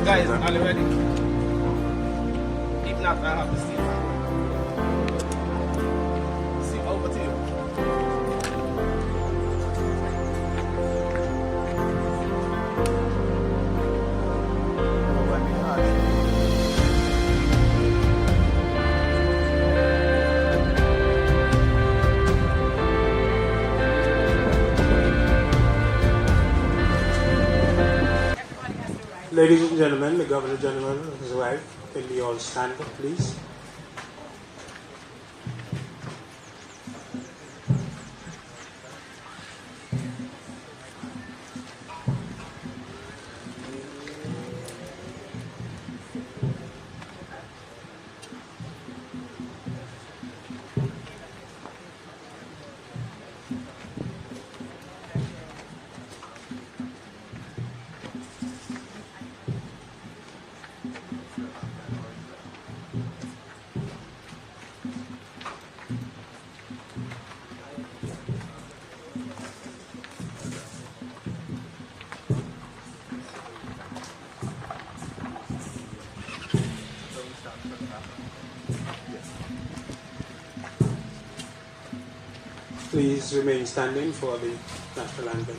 Guys, are you ready? If not, I have the seat. See, over to you. Ladies and gentlemen, the Governor General has arrived. Can we all stand up, please? Please remain standing for the national anthem.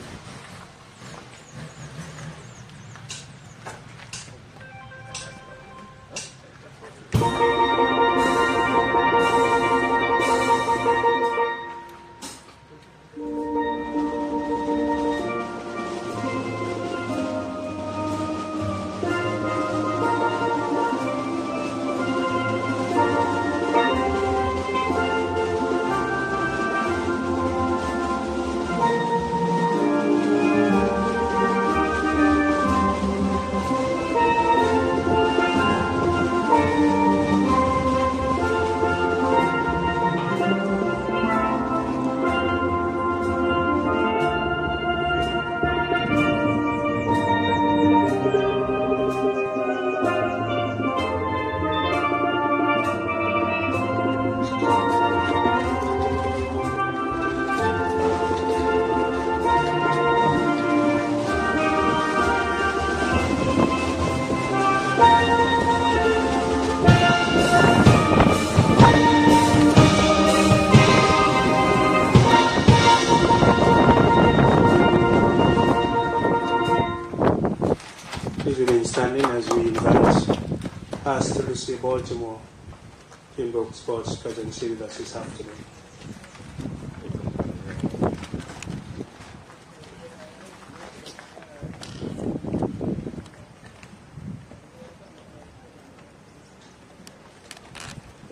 Standing as we invite Pastor Lucy Baltimore to invoke God's presence with us this afternoon.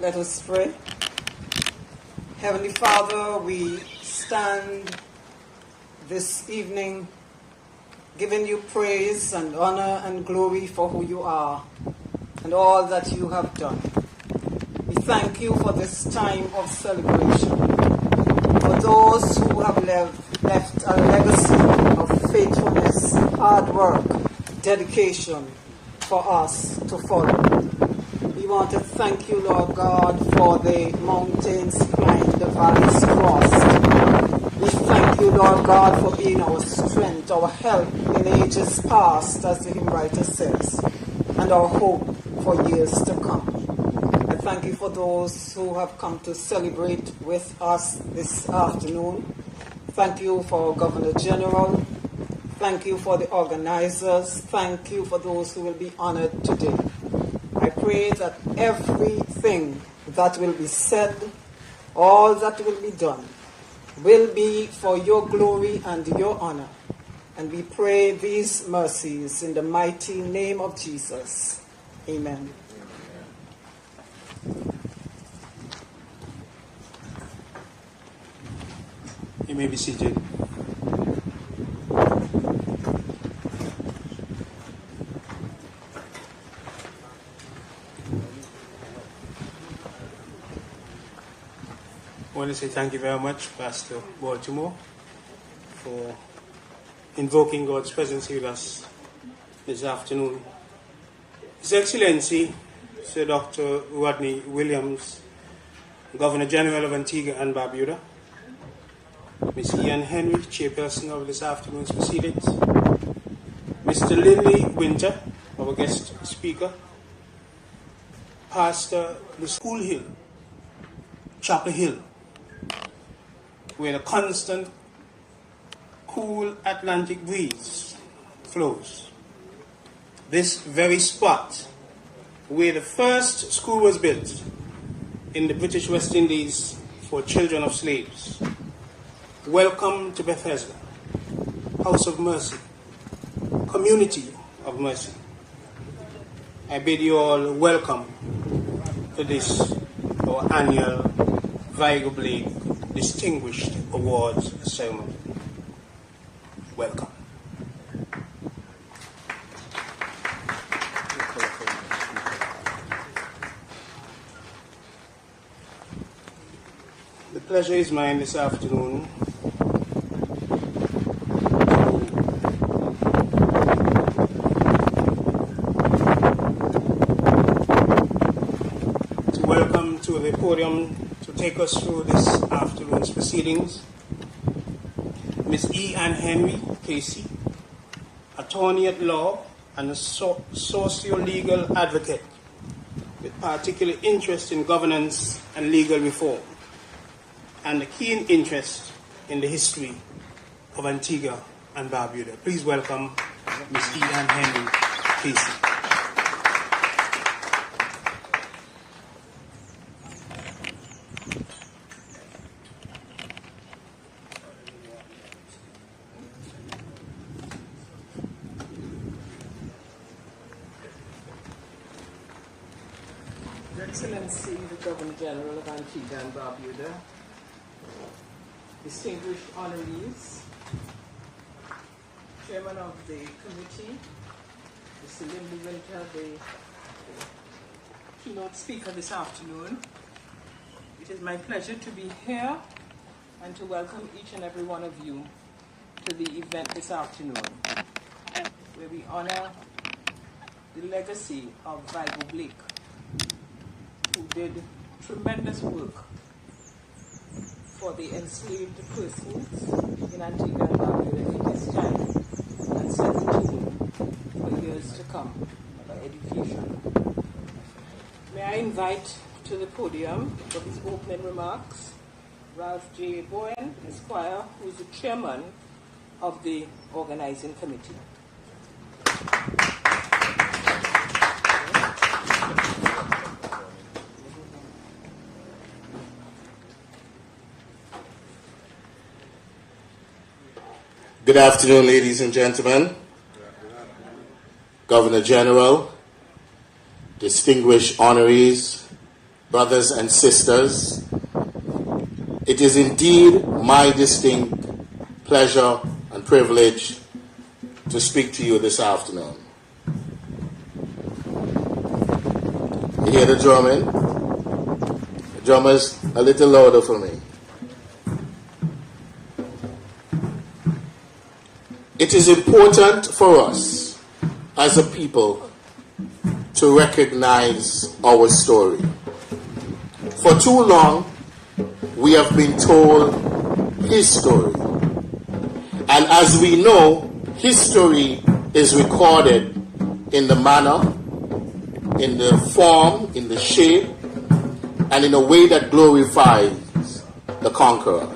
Let us pray. Heavenly Father, we stand this evening giving you praise and honor and glory for who you are and all that you have done. We thank you for this time of celebration. For those who have left a legacy of faithfulness, hard work, dedication for us to follow. We want to thank you, Lord God, for the mountains climbed, the valleys crossed. We thank you, Lord God, for being our strength, our help in ages past, as the hymn writer says, and our hope for years to come. I thank you for those who have come to celebrate with us this afternoon. Thank you for our Governor General. Thank you for the organizers. Thank you for those who will be honored today. I pray that everything that will be said, all that will be done, will be for your glory and your honor. And we pray these mercies in the mighty name of Jesus. Amen. You may be seated. I want to say thank you very much, Pastor Baltimore, for invoking God's presence here with us this afternoon. His Excellency, Sir Dr. Rodney Williams, Governor General of Antigua and Barbuda, Ms. Ian Henry, Chairperson of this afternoon's proceedings, Mr. Lindley Winter, our guest speaker, Pastor the School Hill, Chapel Hill, where the constant cool Atlantic breeze flows. This very spot where the first school was built in the British West Indies for children of slaves. Welcome to Bethesda, House of Mercy, Community of Mercy. I bid you all welcome to this, our annual Vigo Blake Distinguished Awards Ceremony. Welcome. The pleasure is mine this afternoon to welcome to the podium to take us through this afternoon's proceedings Ms. E. Ann Henry Casey, attorney at law and a socio-legal advocate with particular interest in governance and legal reform, and a keen interest in the history of Antigua and Barbuda. Please welcome Ms. E. Ann Henry Casey. Excellency, the Governor General of Antigua and Barbuda, distinguished honorees, Chairman of the committee, Mr. Lindley Winter, the keynote speaker this afternoon. It is my pleasure to be here and to welcome each and every one of you to the event this afternoon, where we honor the legacy of Vigo Blake, who did tremendous work for the enslaved persons in Antigua and Barbuda in his time, and set the tone for years to come by education. May I invite to the podium for his opening remarks Ralph J. Bowen, Esquire, who is the chairman of the organizing committee. Good afternoon, ladies and gentlemen, Governor General, distinguished honorees, brothers and sisters. It is indeed my distinct pleasure and privilege to speak to you this afternoon. You hear the drumming? Drummers, a little louder for me. It is important for us as a people to recognize our story. For too long, we have been told his story. And as we know, history is recorded in the manner, in the form, in the shape, and in a way that glorifies the conqueror.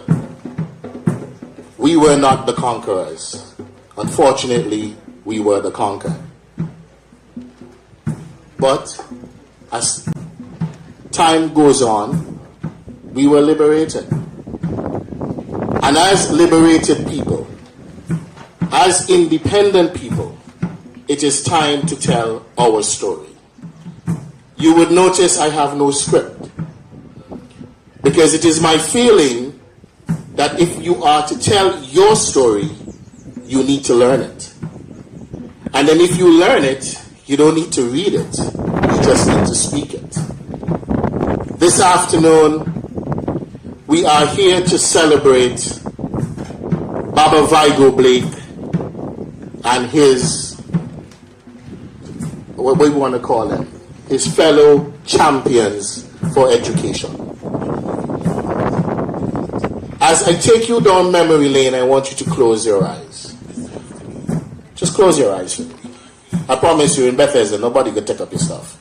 We were not the conquerors. Unfortunately, we were the conquered. But as time goes on, we were liberated. And as liberated people, as independent people, it is time to tell our story. You would notice I have no script, because it is my feeling that if you are to tell your story, you need to learn it. And then if you learn it, you don't need to read it, you just need to speak it. This afternoon, we are here to celebrate Baba Vigo Blake and his, what we want to call them, his fellow champions for education. As I take you down memory lane, I want you to close your eyes. Just close your eyes. I promise you, in Bethesda, nobody could take up your stuff.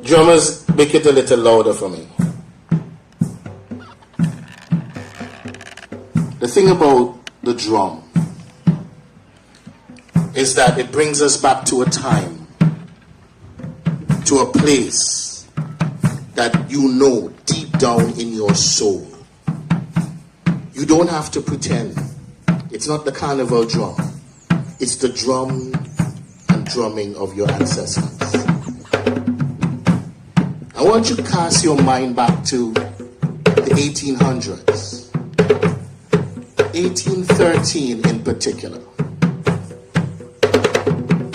Drummers, make it a little louder for me. The thing about the drum is that it brings us back to a time, to a place that you know deep down in your soul. You don't have to pretend. It's not the carnival drum. It's the drum and drumming of your ancestors. I want you to cast your mind back to the 1800s. 1813 in particular.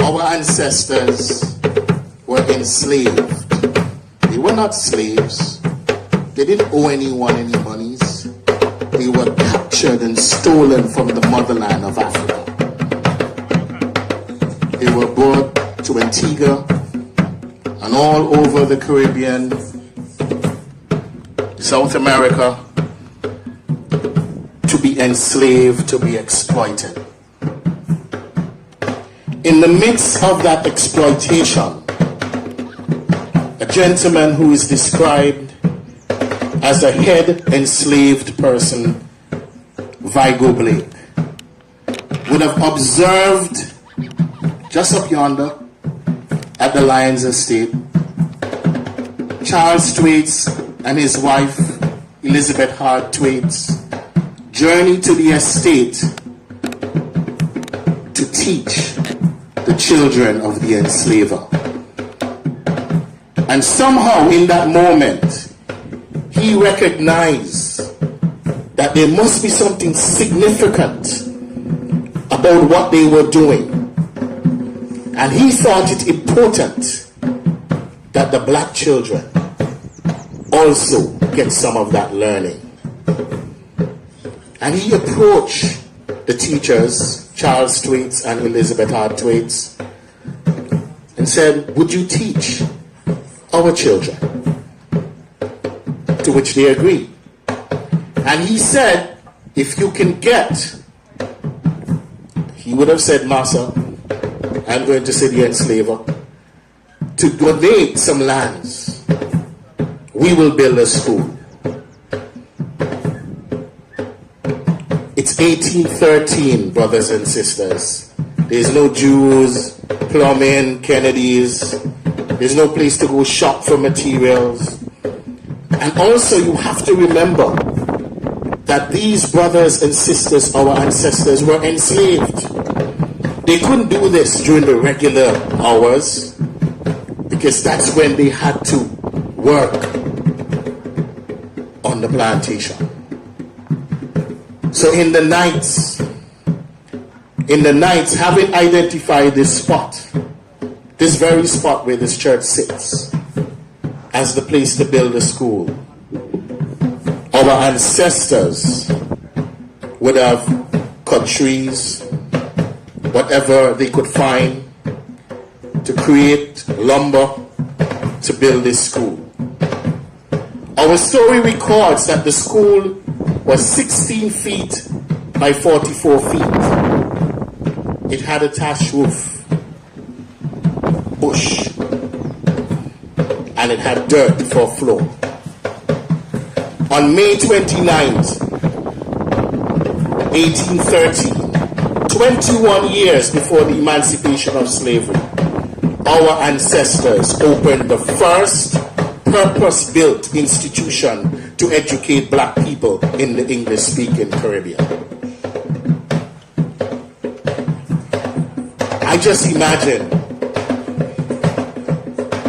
Our ancestors were enslaved. They were not slaves. They didn't owe anyone any monies. They were captured and stolen from the motherland of Africa. They were brought to Antigua and all over the Caribbean, South America, to be enslaved, to be exploited. In the midst of that exploitation, a gentleman who is described as a head enslaved person, Vigo Blake, would have observed just up yonder at the Lyons estate, Charles Thwaites and his wife, Elizabeth Hart Thwaites, journeyed to the estate to teach the children of the enslaver. And somehow in that moment, he recognized that there must be something significant about what they were doing. And he thought it important that the black children also get some of that learning. And he approached the teachers, Charles Thwaites and Elizabeth Hart Thwaites, and said, would you teach our children? To which they agreed. And he said, if you can get, he would have said, Massa, I'm going to say the enslaver, to donate some lands, we will build a school. It's 1813, brothers and sisters. There's no Jews, plumbing, Kennedys. There's no place to go shop for materials. And also you have to remember that these brothers and sisters, our ancestors, were enslaved. They couldn't do this during the regular hours because that's when they had to work on the plantation. So in the nights, having identified this spot, this very spot where this church sits as the place to build a school, our ancestors would have cut trees, whatever they could find, to create lumber to build this school. Our story records that the school was 16 feet by 44 feet. It had a thatched roof, bush, and it had dirt for a floor. On May 29th, 1813, 21 years before the emancipation of slavery, our ancestors opened the first purpose-built institution to educate black people in the English-speaking Caribbean. I just imagine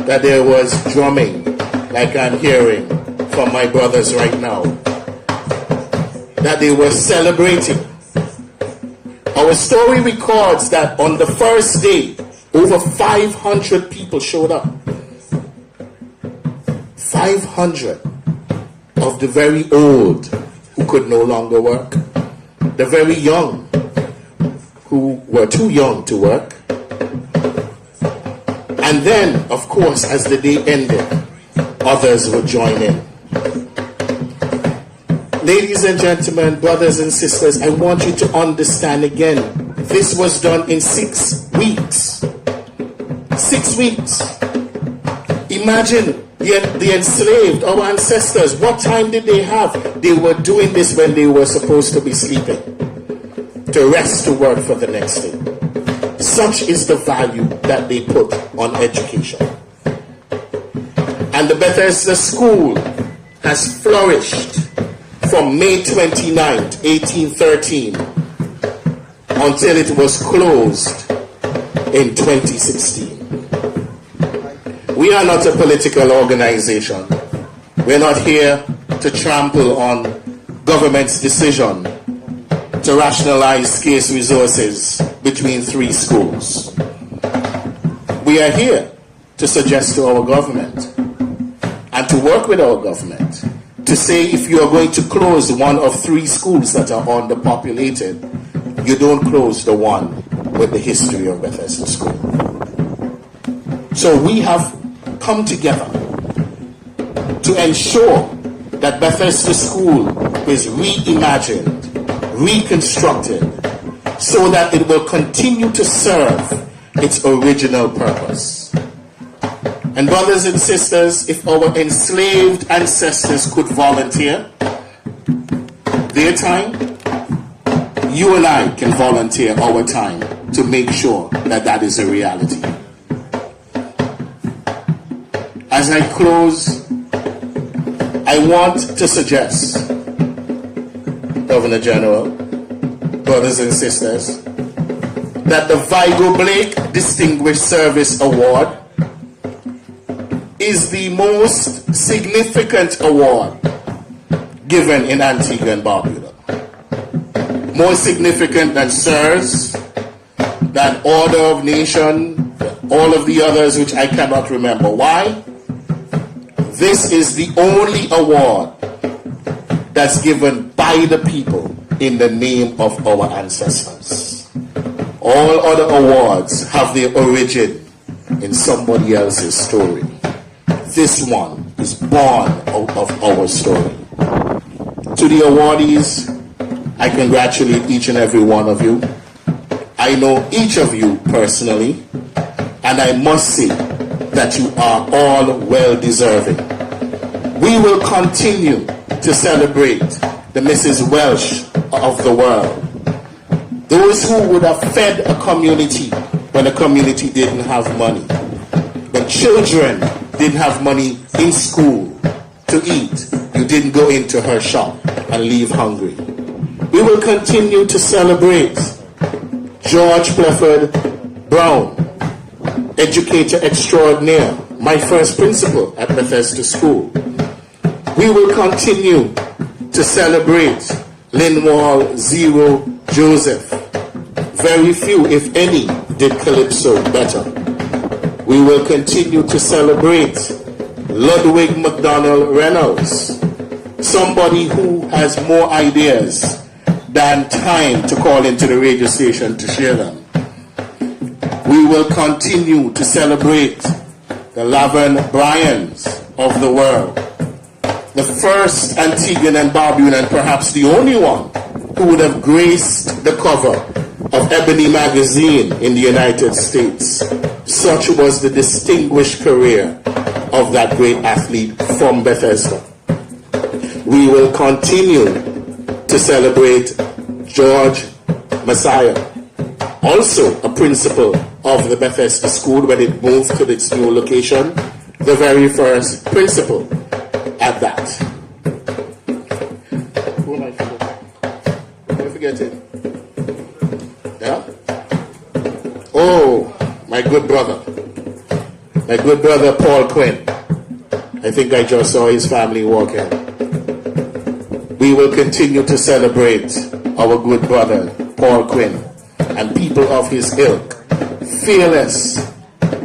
that there was drumming like I'm hearing from my brothers right now, that they were celebrating. Our story records that on the first day, over 500 people showed up. 500 of the very old who could no longer work, the very young who were too young to work, and then, of course, as the day ended, others would join in. Ladies and gentlemen, brothers and sisters, I want you to understand again, this was done in 6 weeks. 6 weeks. Imagine the enslaved, our ancestors, what time did they have? They were doing this when they were supposed to be sleeping, to rest to work for the next day. Such is the value that they put on education. And the Bethesda School has flourished from May 29th, 1813 until it was closed in 2016. We are not a political organization. We're not here to trample on government's decision to rationalize scarce resources between 3 schools. We are here to suggest to our government and to work with our government to say if you are going to close one of 3 schools that are underpopulated, you don't close the one with the history of Bethesda School. So we have come together to ensure that Bethesda School is reimagined, reconstructed, so that it will continue to serve its original purpose. And brothers and sisters, if our enslaved ancestors could volunteer their time, you and I can volunteer our time to make sure that that is a reality. As I close, I want to suggest, Governor General, brothers and sisters, that the Vigo Blake Distinguished Service Award is the most significant award given in Antigua and Barbuda. More significant than SIRS, than Order of Nation, all of the others which I cannot remember. Why? This is the only award that's given by the people in the name of our ancestors. All other awards have their origin in somebody else's story. This one is born out of our story. To the awardees, I congratulate each and every one of you. I know each of you personally, and I must say that you are all well deserving. We will continue to celebrate the Mrs. Welsh of the world. Those who would have fed a community when a community didn't have money. When children didn't have money in school to eat, you didn't go into her shop and leave hungry. We will continue to celebrate George Clifford Brown, educator extraordinaire, my first principal at Bethesda School. We will continue to celebrate Linwall Zero Joseph. Very few, if any, did Calypso better. We will continue to celebrate Ludwig MacDonald Reynolds, somebody who has more ideas than time to call into the radio station to share them. We will continue to celebrate the Lavan Bryans of the world, the first Antiguan and Barbudan, and perhaps the only one who would have graced the cover of Ebony magazine in the United States. Such was the distinguished career of that great athlete from Bethesda. We will continue to celebrate George Messiah, also a principal of the Bethesda School when it moved to its new location, the very first principal at that. Who am I forgetting? Did I forget it? Yeah? Oh, my good brother Paul Quinn. I think I just saw his family walk in. We will continue to celebrate our good brother Paul Quinn and people of his ilk, fearless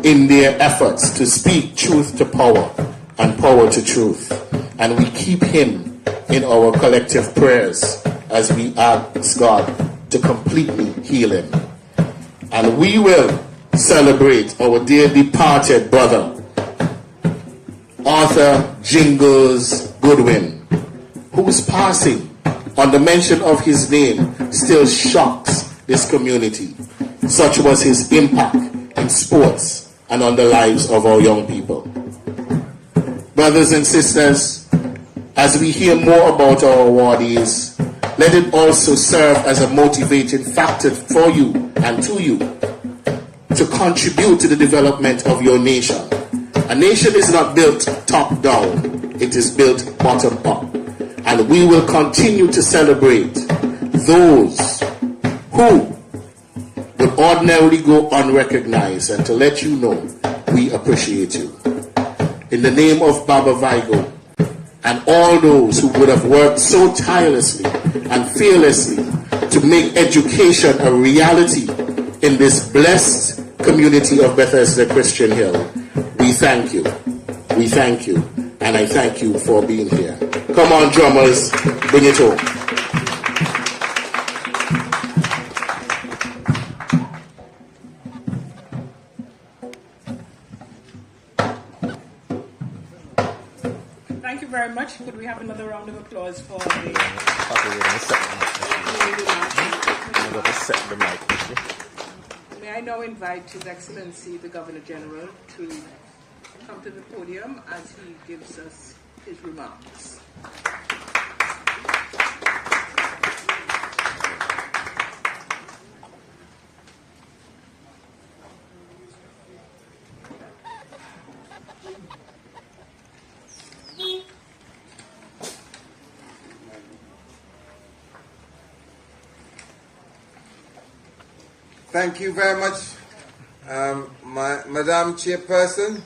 in their efforts to speak truth to power and power to truth. And we keep him in our collective prayers as we ask God to completely heal him. And we will celebrate our dear departed brother, Arthur Jingles Goodwin, whose passing on the mention of his name still shocks this community. Such was his impact in sports and on the lives of our young people. Brothers and sisters, as we hear more about our awardees, let it also serve as a motivating factor for you and to you to contribute to the development of your nation. A nation is not built top down, it is built bottom up. And we will continue to celebrate those who would ordinarily go unrecognized, and to let you know we appreciate you. In the name of Baba Vigo and all those who would have worked so tirelessly and fearlessly to make education a reality in this blessed community of Bethesda Christian Hill, we thank you. We thank you. And I thank you for being here. Come on, drummers, bring it home. Thank you very much. Could we have another round of applause for the... May I now invite His Excellency the Governor General to come to the podium as he gives us his remarks. Thank you very much, Madam Chairperson,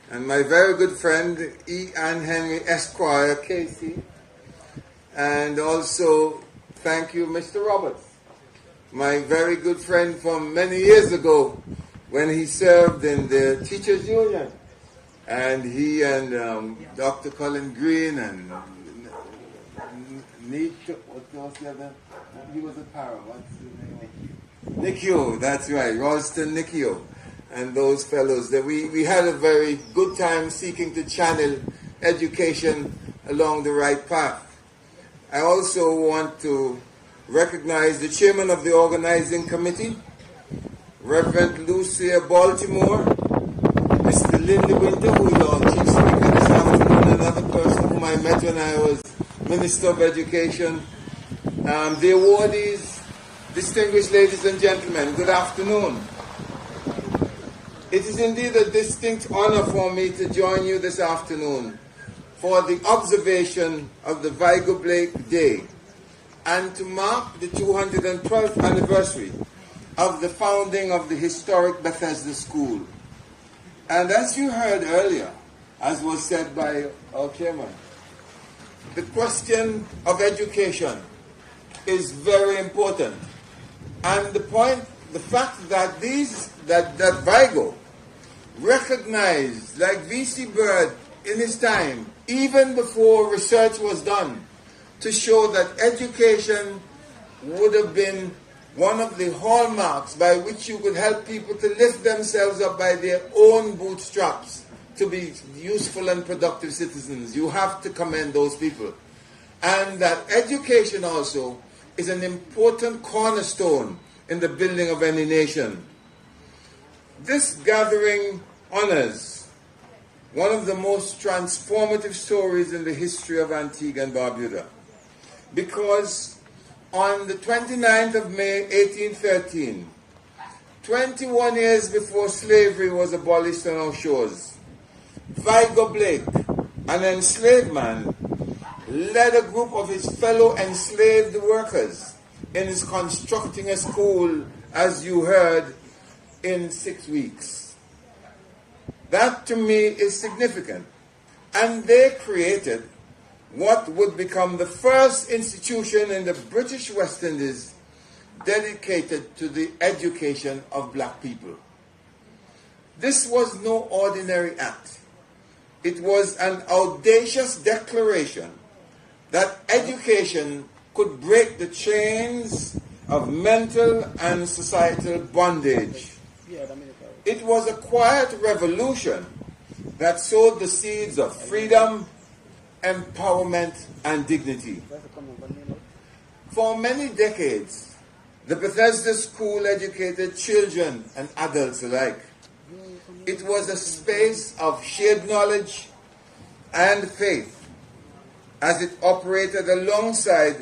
and my very good friend E. Ann Henry Esquire Casey, and also thank you, Mr. Roberts, my very good friend from many years ago when he served in the Teachers Union, and he and Dr. Colin Green and what was the other? He was a para. What's his name? Nikio, that's right, Ralston Nikio, and those fellows. That we had a very good time seeking to channel education along the right path. I also want to recognize the chairman of the organizing committee, Reverend Lucia Baltimore, Mr. Linda Winter, who is our chief speaker this afternoon, another person whom I met when I was Minister of Education. The awardees, distinguished ladies and gentlemen, good afternoon. It is indeed a distinct honor for me to join you this afternoon for the observation of the Vigo Blake Day and to mark the 212th anniversary of the founding of the historic Bethesda School. And as you heard earlier, as was said by our chairman, the question of education is very important. And the fact that that Vigo recognized, like V.C. Bird in his time, even before research was done, to show that education would have been one of the hallmarks by which you could help people to lift themselves up by their own bootstraps to be useful and productive citizens. You have to commend those people. And that education also is an important cornerstone in the building of any nation. This gathering honors one of the most transformative stories in the history of Antigua and Barbuda, because on the 29th of May, 1813, 21 years before slavery was abolished on our shores, Vigo Blake, an enslaved man, led a group of his fellow enslaved workers in his constructing a school, as you heard, in 6 weeks. That to me is significant. And they created what would become the first institution in the British West Indies dedicated to the education of black people. This was no ordinary act. It was an audacious declaration that education could break the chains of mental and societal bondage. It was a quiet revolution that sowed the seeds of freedom, empowerment, and dignity. For many decades, the Bethesda School educated children and adults alike. It was a space of shared knowledge and faith as it operated alongside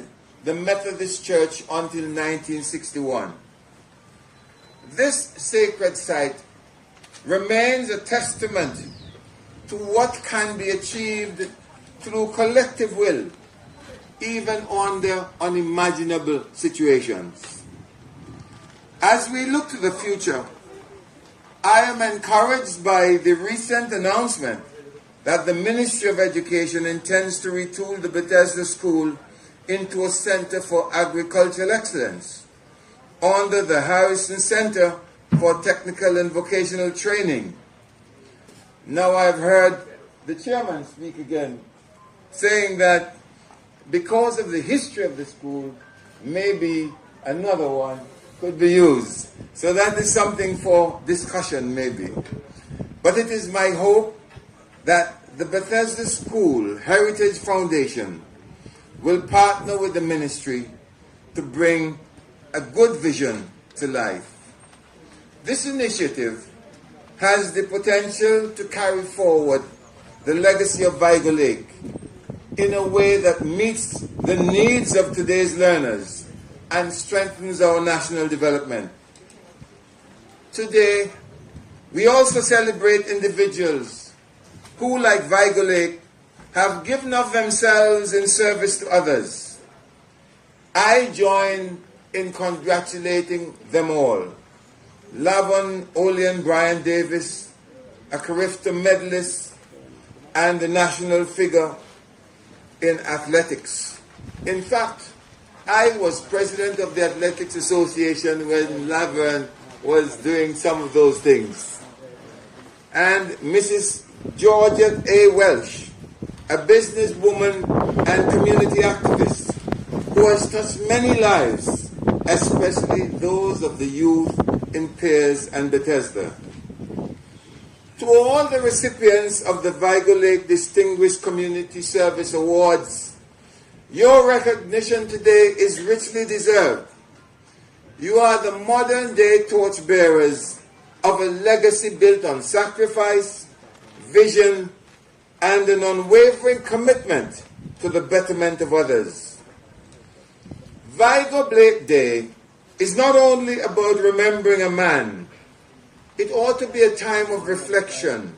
the Methodist Church until 1961. This sacred site remains a testament to what can be achieved through collective will, even under unimaginable situations. As we look to the future, I am encouraged by the recent announcement that the Ministry of Education intends to retool the Bethesda School into a Center for Agricultural Excellence under the Harrison Center for Technical and Vocational Training. Now I've heard the chairman speak again, saying that because of the history of the school, maybe another one could be used. So that is something for discussion maybe. But it is my hope that the Bethesda School Heritage Foundation will partner with the ministry to bring a good vision to life. This initiative has the potential to carry forward the legacy of Vigo Blake in a way that meets the needs of today's learners and strengthens our national development. Today, we also celebrate individuals who, like Vigo Blake, have given of themselves in service to others. I join in congratulating them all. Lavon Olean Brian Davis, a Carifta medalist and a national figure in athletics. In fact, I was president of the Athletics Association when Lavon was doing some of those things. And Mrs. Georgette A. Welsh, a businesswoman and community activist who has touched many lives, especially those of the youth in Piers and Bethesda. To all the recipients of the Vigo Blake Distinguished Community Service Awards, your recognition today is richly deserved. You are the modern-day torchbearers of a legacy built on sacrifice, vision, and an unwavering commitment to the betterment of others. Vigo Blake Day is not only about remembering a man. It ought to be a time of reflection,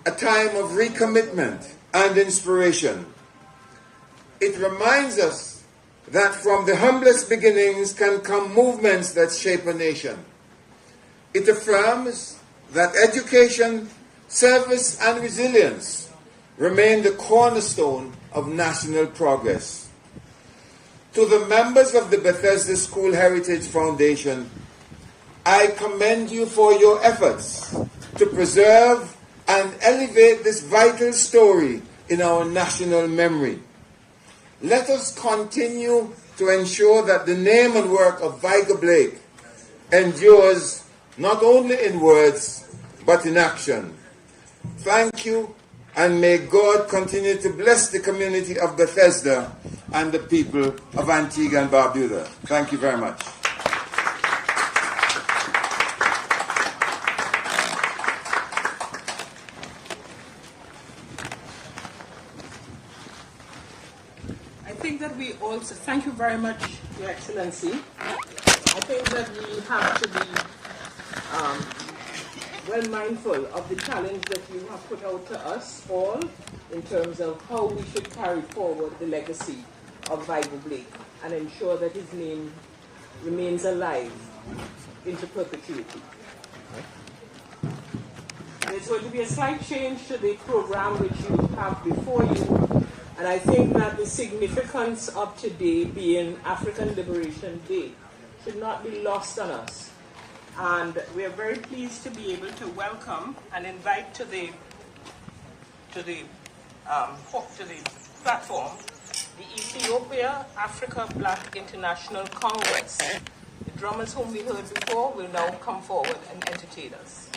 a time of recommitment and inspiration. It reminds us that from the humblest beginnings can come movements that shape a nation. It affirms that education, service, and resilience remain the cornerstone of national progress. To the members of the Bethesda School Heritage Foundation, I commend you for your efforts to preserve and elevate this vital story in our national memory. Let us continue to ensure that the name and work of Vigo Blake endures not only in words but in action. Thank you, and may God continue to bless the community of Bethesda and the people of Antigua and Barbuda. Thank you very much. I think that we also, thank you very much, Your Excellency. I think that we have to be well mindful of the challenge that you have put out to us all in terms of how we should carry forward the legacy of Vigo Blake and ensure that his name remains alive into perpetuity. There's going to be a slight change to the program which you have before you, and I think that the significance of today being African Liberation Day should not be lost on us. And we are very pleased to be able to welcome and invite to the platform the Ethiopia Africa Black International Congress. The drummers whom we heard before will now come forward and entertain us.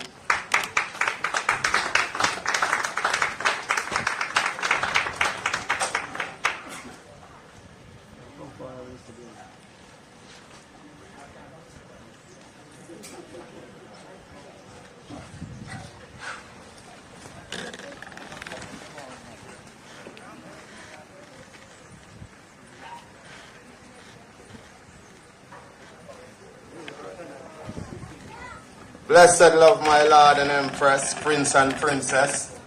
Blessed love, my Lord and Empress, Prince and Princess.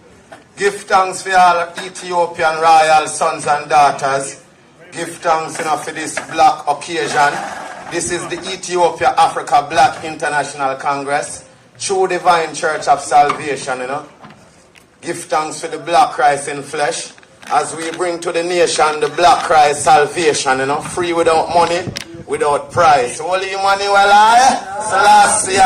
Give thanks for all Ethiopian royal sons and daughters. Give thanks for this black occasion. This is the Ethiopia Africa Black International Congress, True Divine Church of Salvation, Give thanks for the black Christ in flesh, as we bring to the nation the black Christ salvation, free without money, without price. Holy Emmanuel, Selassie,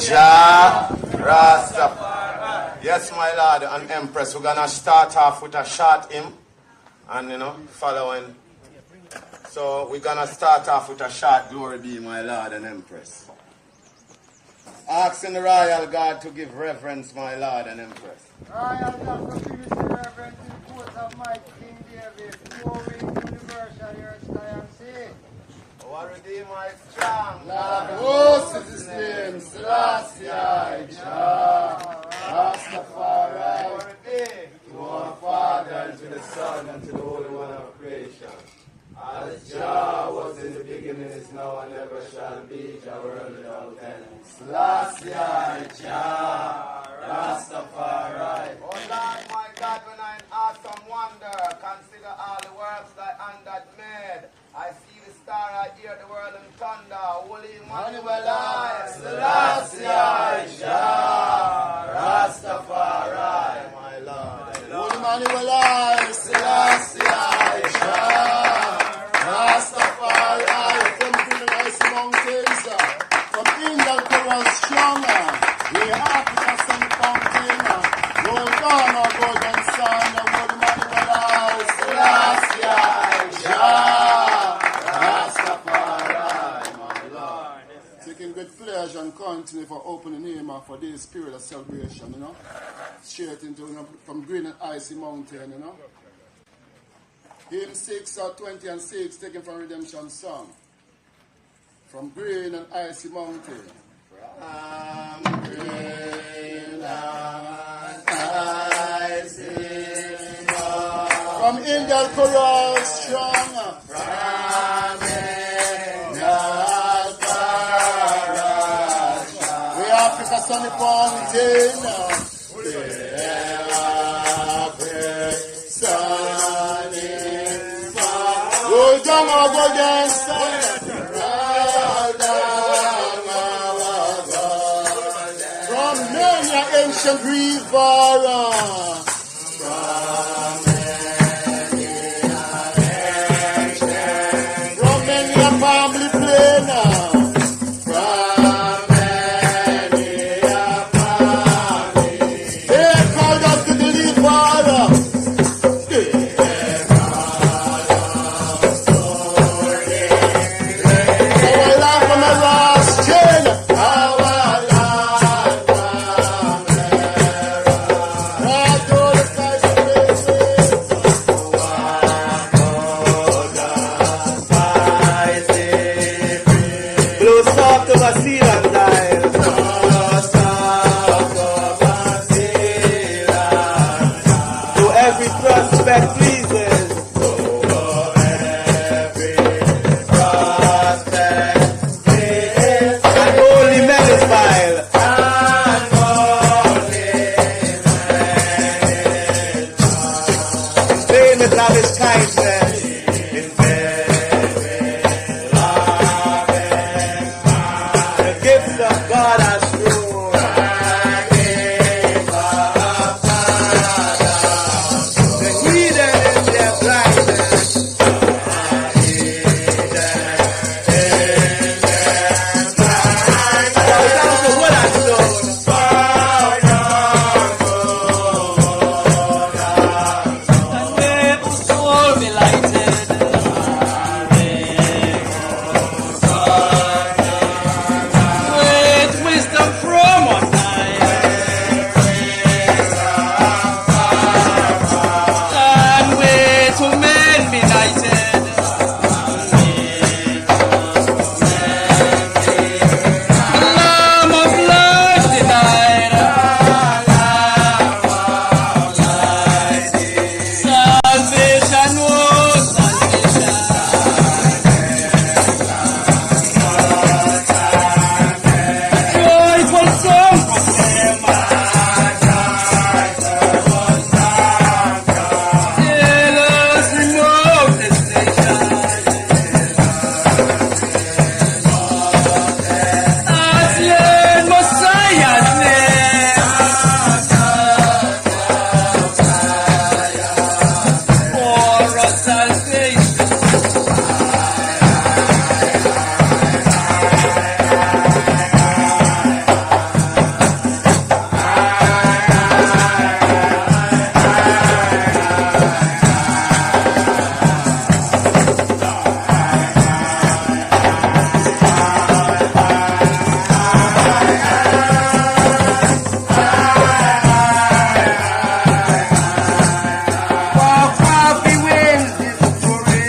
Jah, Rastafari. Yes, my Lord and Empress, we're going to start off with a short hymn and, following. So we're going to start off with a short glory be, my Lord and Empress. Asking the royal God to give reverence, my Lord and Empress. Royal God, to give reverence to the court of my King David, glory universal, your sky and sea. Our Redeemer is strong. Lord of hosts is his name, Selassie, Jah, Rastafari. To our Father, and to the Son, and to the Holy One of creation. As Jah was in the beginning, is now, and ever shall be, Jah world without end. Selassie, Jah, Rastafari. Oh Lord, my God, when I'm in awesome wonder, consider all the works thy hand hath made. I see the star, I hear the world in thunder. Holy Emmanuel, Selassie, Jah, Rastafari. my Lord. Holy Emmanuel, Selassie, Jah, Rastafari. From the ice mountains, from England to us stronger. We have to some fountain. Roll down our golden sun. Holy Emmanuel, Selassie, Jah, Rastafari. My Lord. Taking great pleasure and continue for opening him for this period of celebration, straight into from green and icy mountain, Hymn 6 or 20 and 6, taken from Redemption Song. From green and icy mountain. From green and icy mountain. From Indian Coral strong. From Indian Coral. We Africa sunny fountain. Roll down our golden sun. From many an ancient river. From many a family plain. Walk off the winds, this story.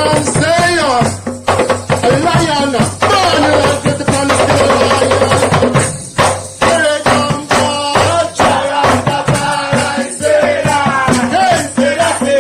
man say, a lion, born in a get upon the lion. Here come God, Rastafari, say that. Yes, say that, say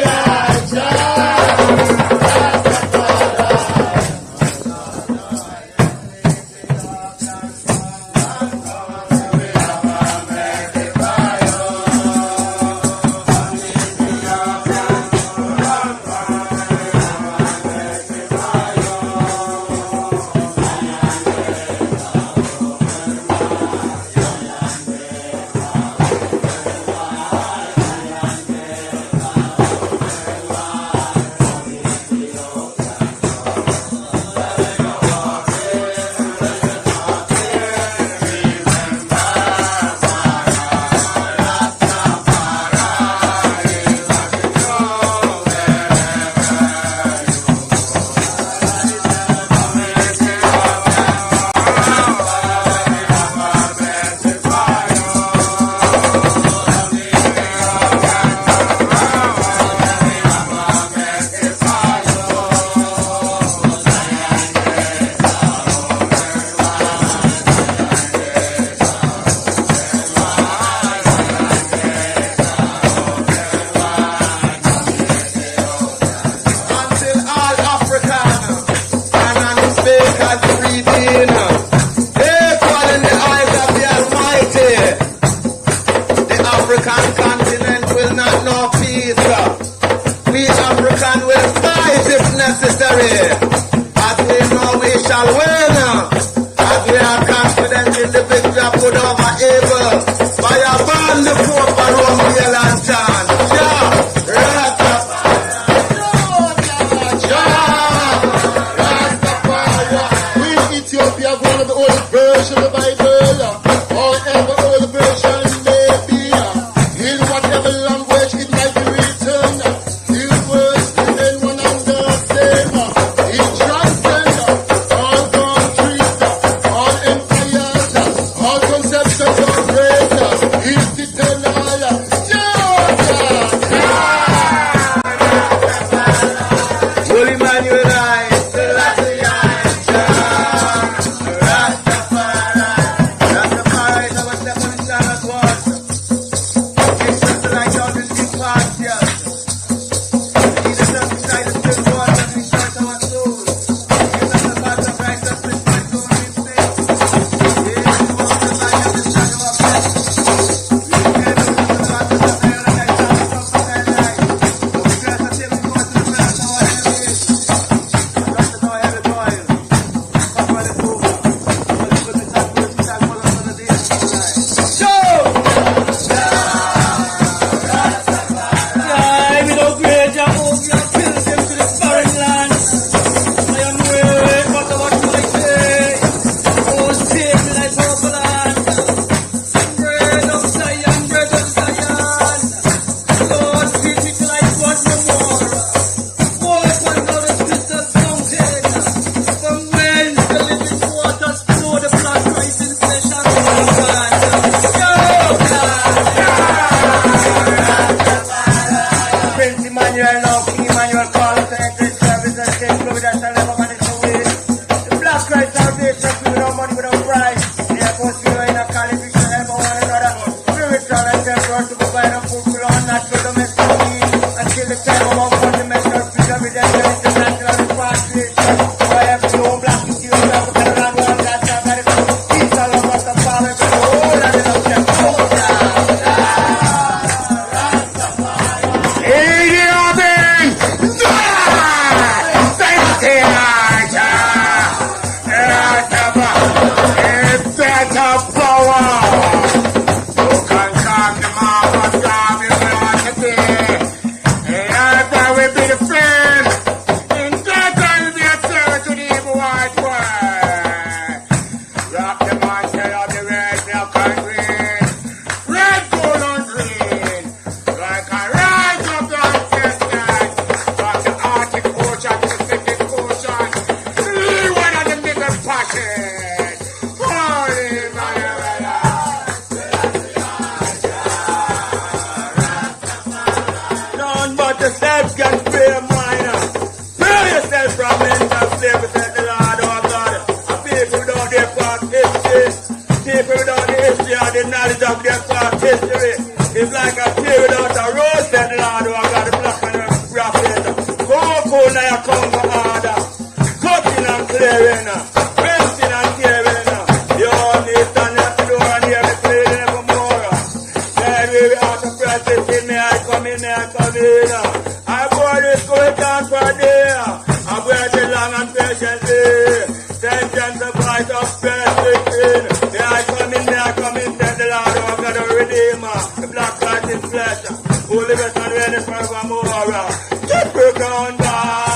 Say I come to order. Cutting and clearing, renting and tearing. You need to stand at the door and hear me playing evermore. Then we out of practice in me, I come in. I bought this going down for a day. I waited long and patiently. Sentence of right of perfection. Yeah, I come in, tell the Lord, oh God, the Redeemer, the black light in flesh, who liveth and reigneth forevermore. Get the ground, God,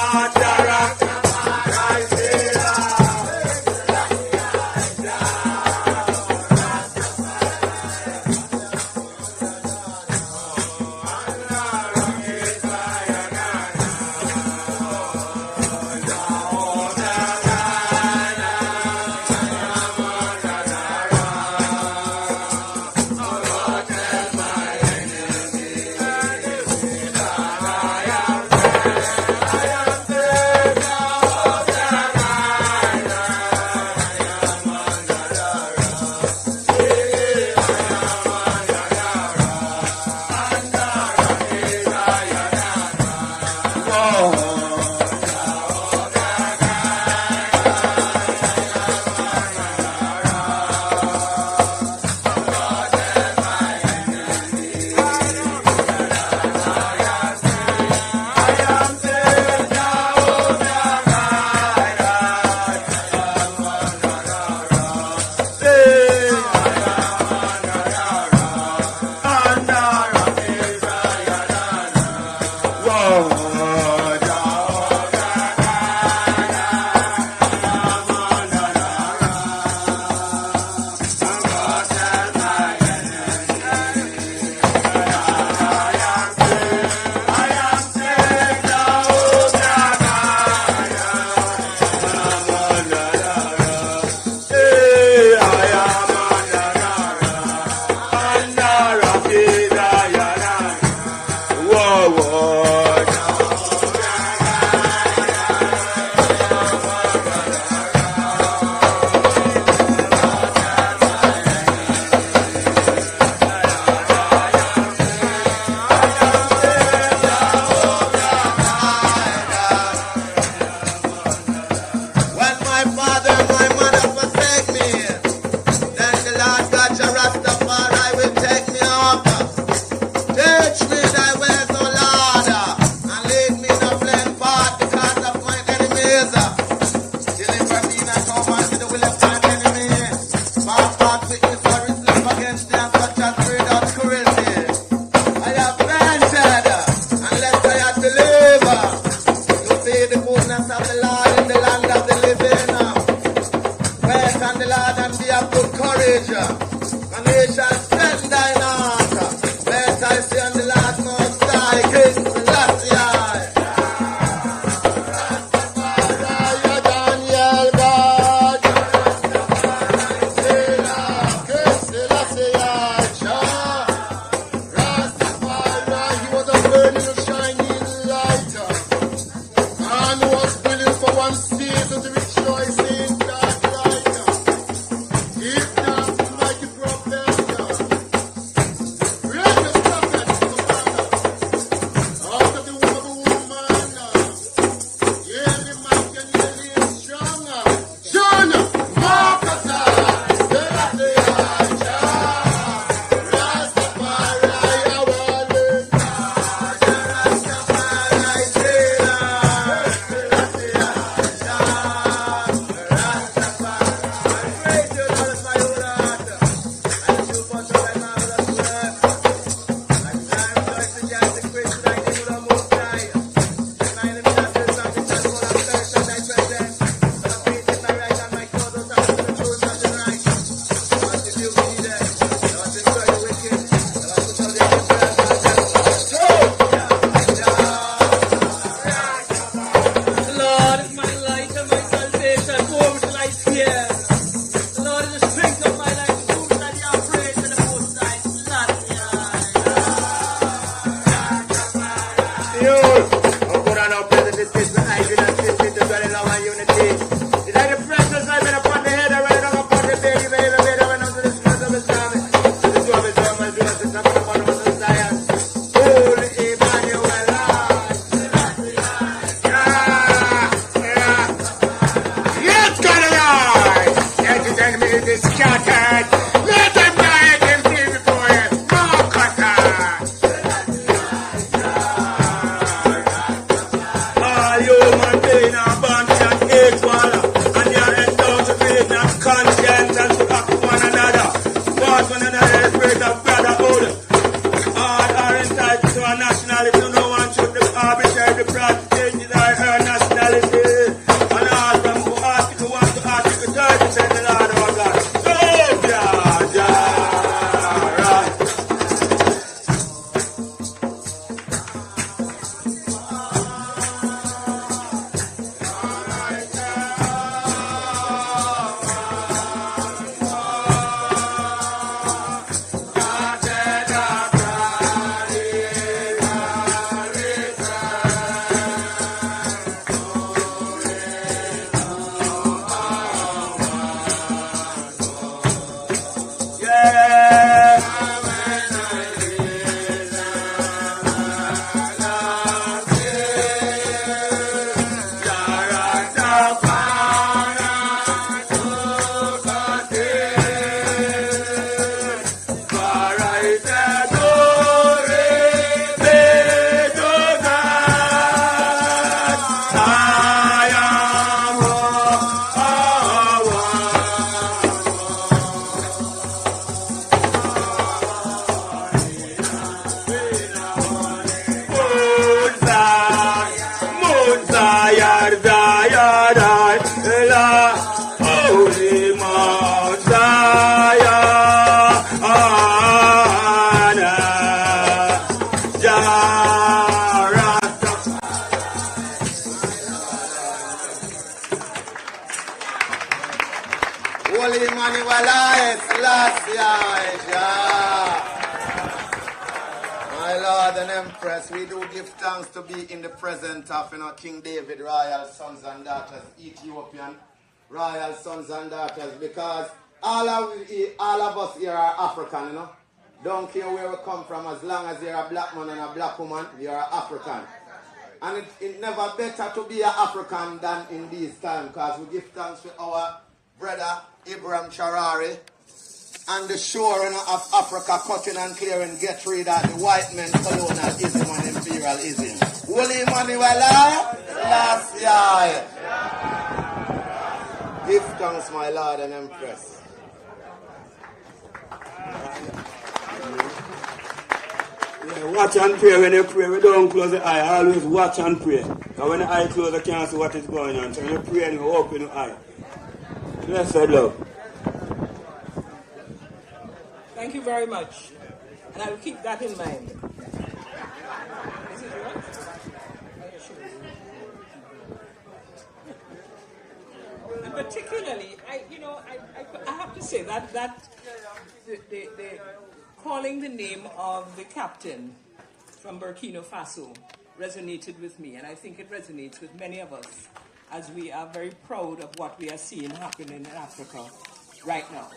Willoughby Bay, Selassie, Jah. My Lord and Empress, we do give thanks to be in the presence of King David, royal sons and daughters, Ethiopian royal sons and daughters, because all of us here are African, you know. Don't care where we come from, as long as you're a black man and a black woman, you're African. And it's never better to be an African than in these times, because we give thanks to our brother Ibrahim Charari and the shore of Africa cutting and clearing, get rid of the white men colonialism and imperialism. Willoughby Bay, Selassie. Give thanks, my Lord and Empress. Yeah, watch and pray when you pray. We don't close the eye. Always watch and pray. Because when the eye closes, you can't see what is going on. So when you pray and you open your eye. Blessed love. Thank you very much. And I'll keep that in mind. This is yours? And particularly, I have to say that the calling the name of the captain from Burkina Faso resonated with me, and I think it resonates with many of us, as we are very proud of what we are seeing happening in Africa right now.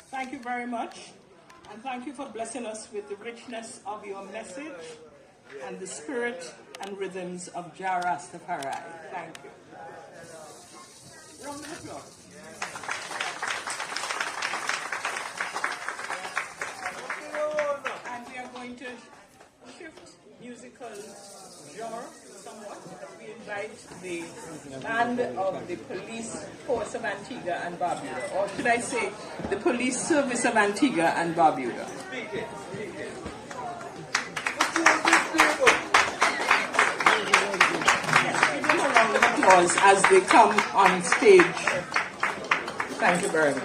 Thank you very much, and thank you for blessing us with the richness of your message and the spirit and rhythms of Jah Rastafari. Thank you. Round of applause. And we are going to shift musical genre somewhat. We invite the band of the police force of Antigua and Barbuda, or should I say the police service of Antigua and Barbuda. Yes, give them a round of applause as they come on stage. Thank you very much.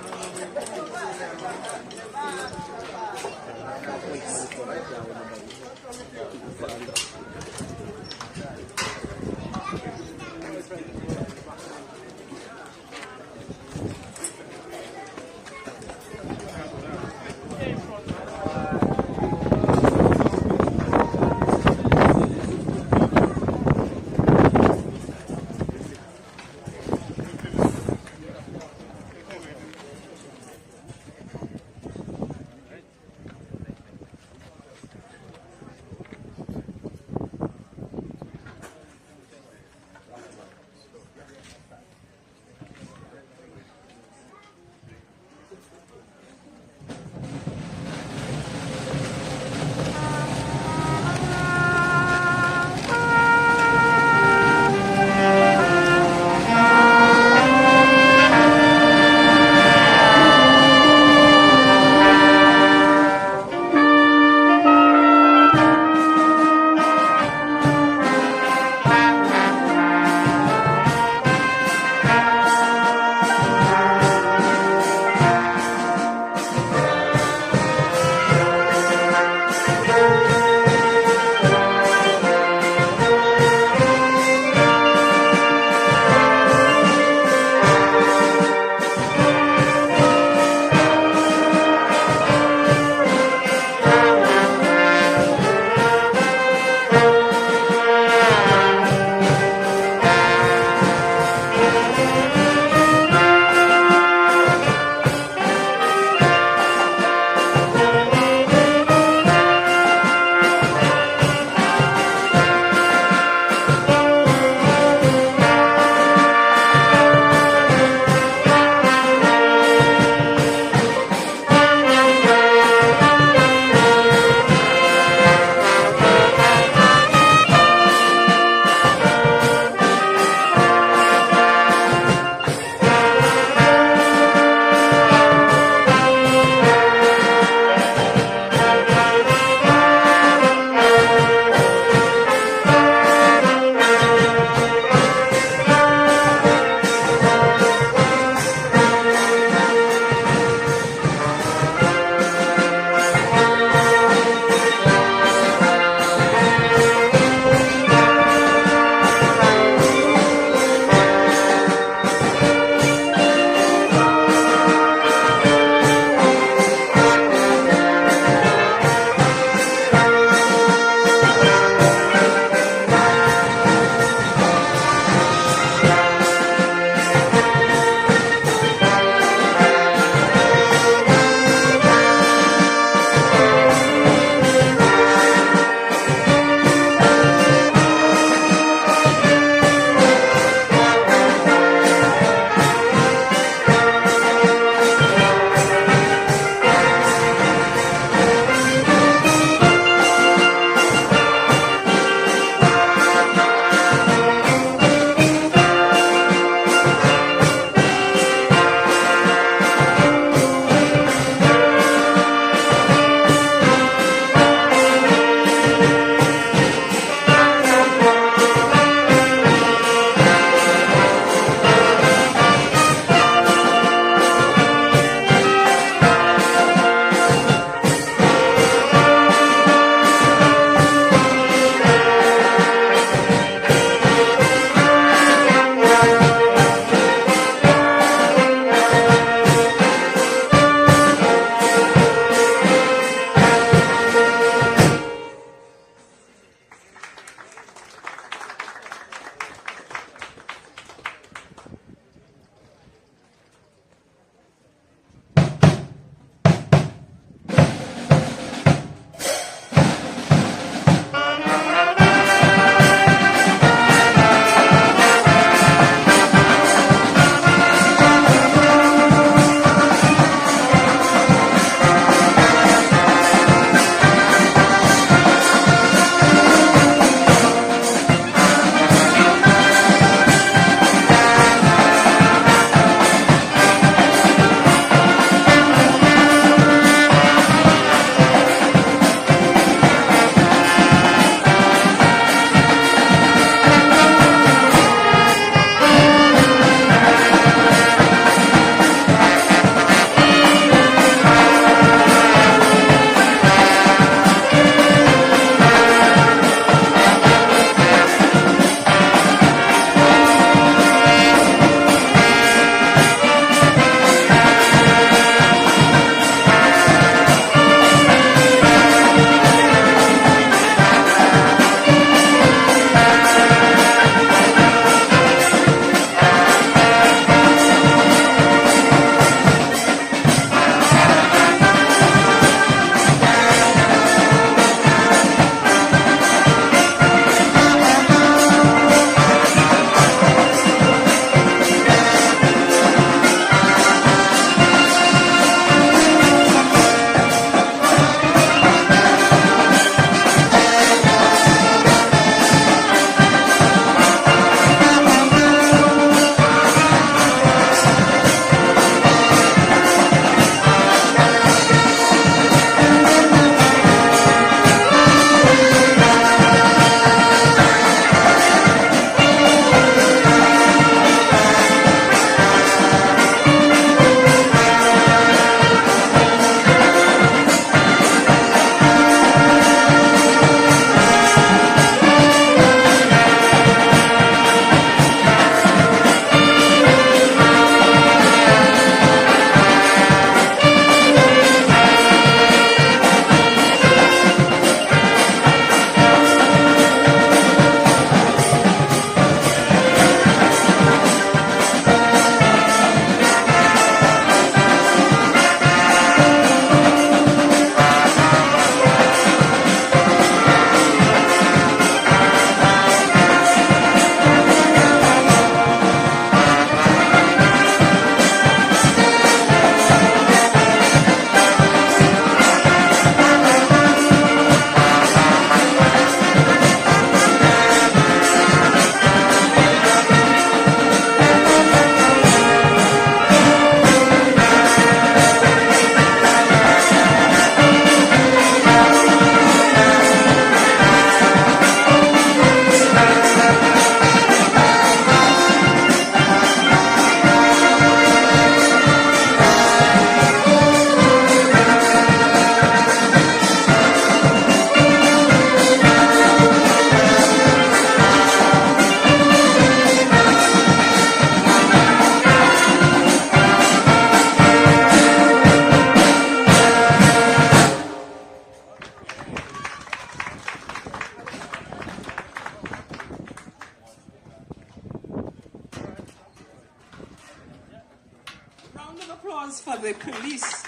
applause for the police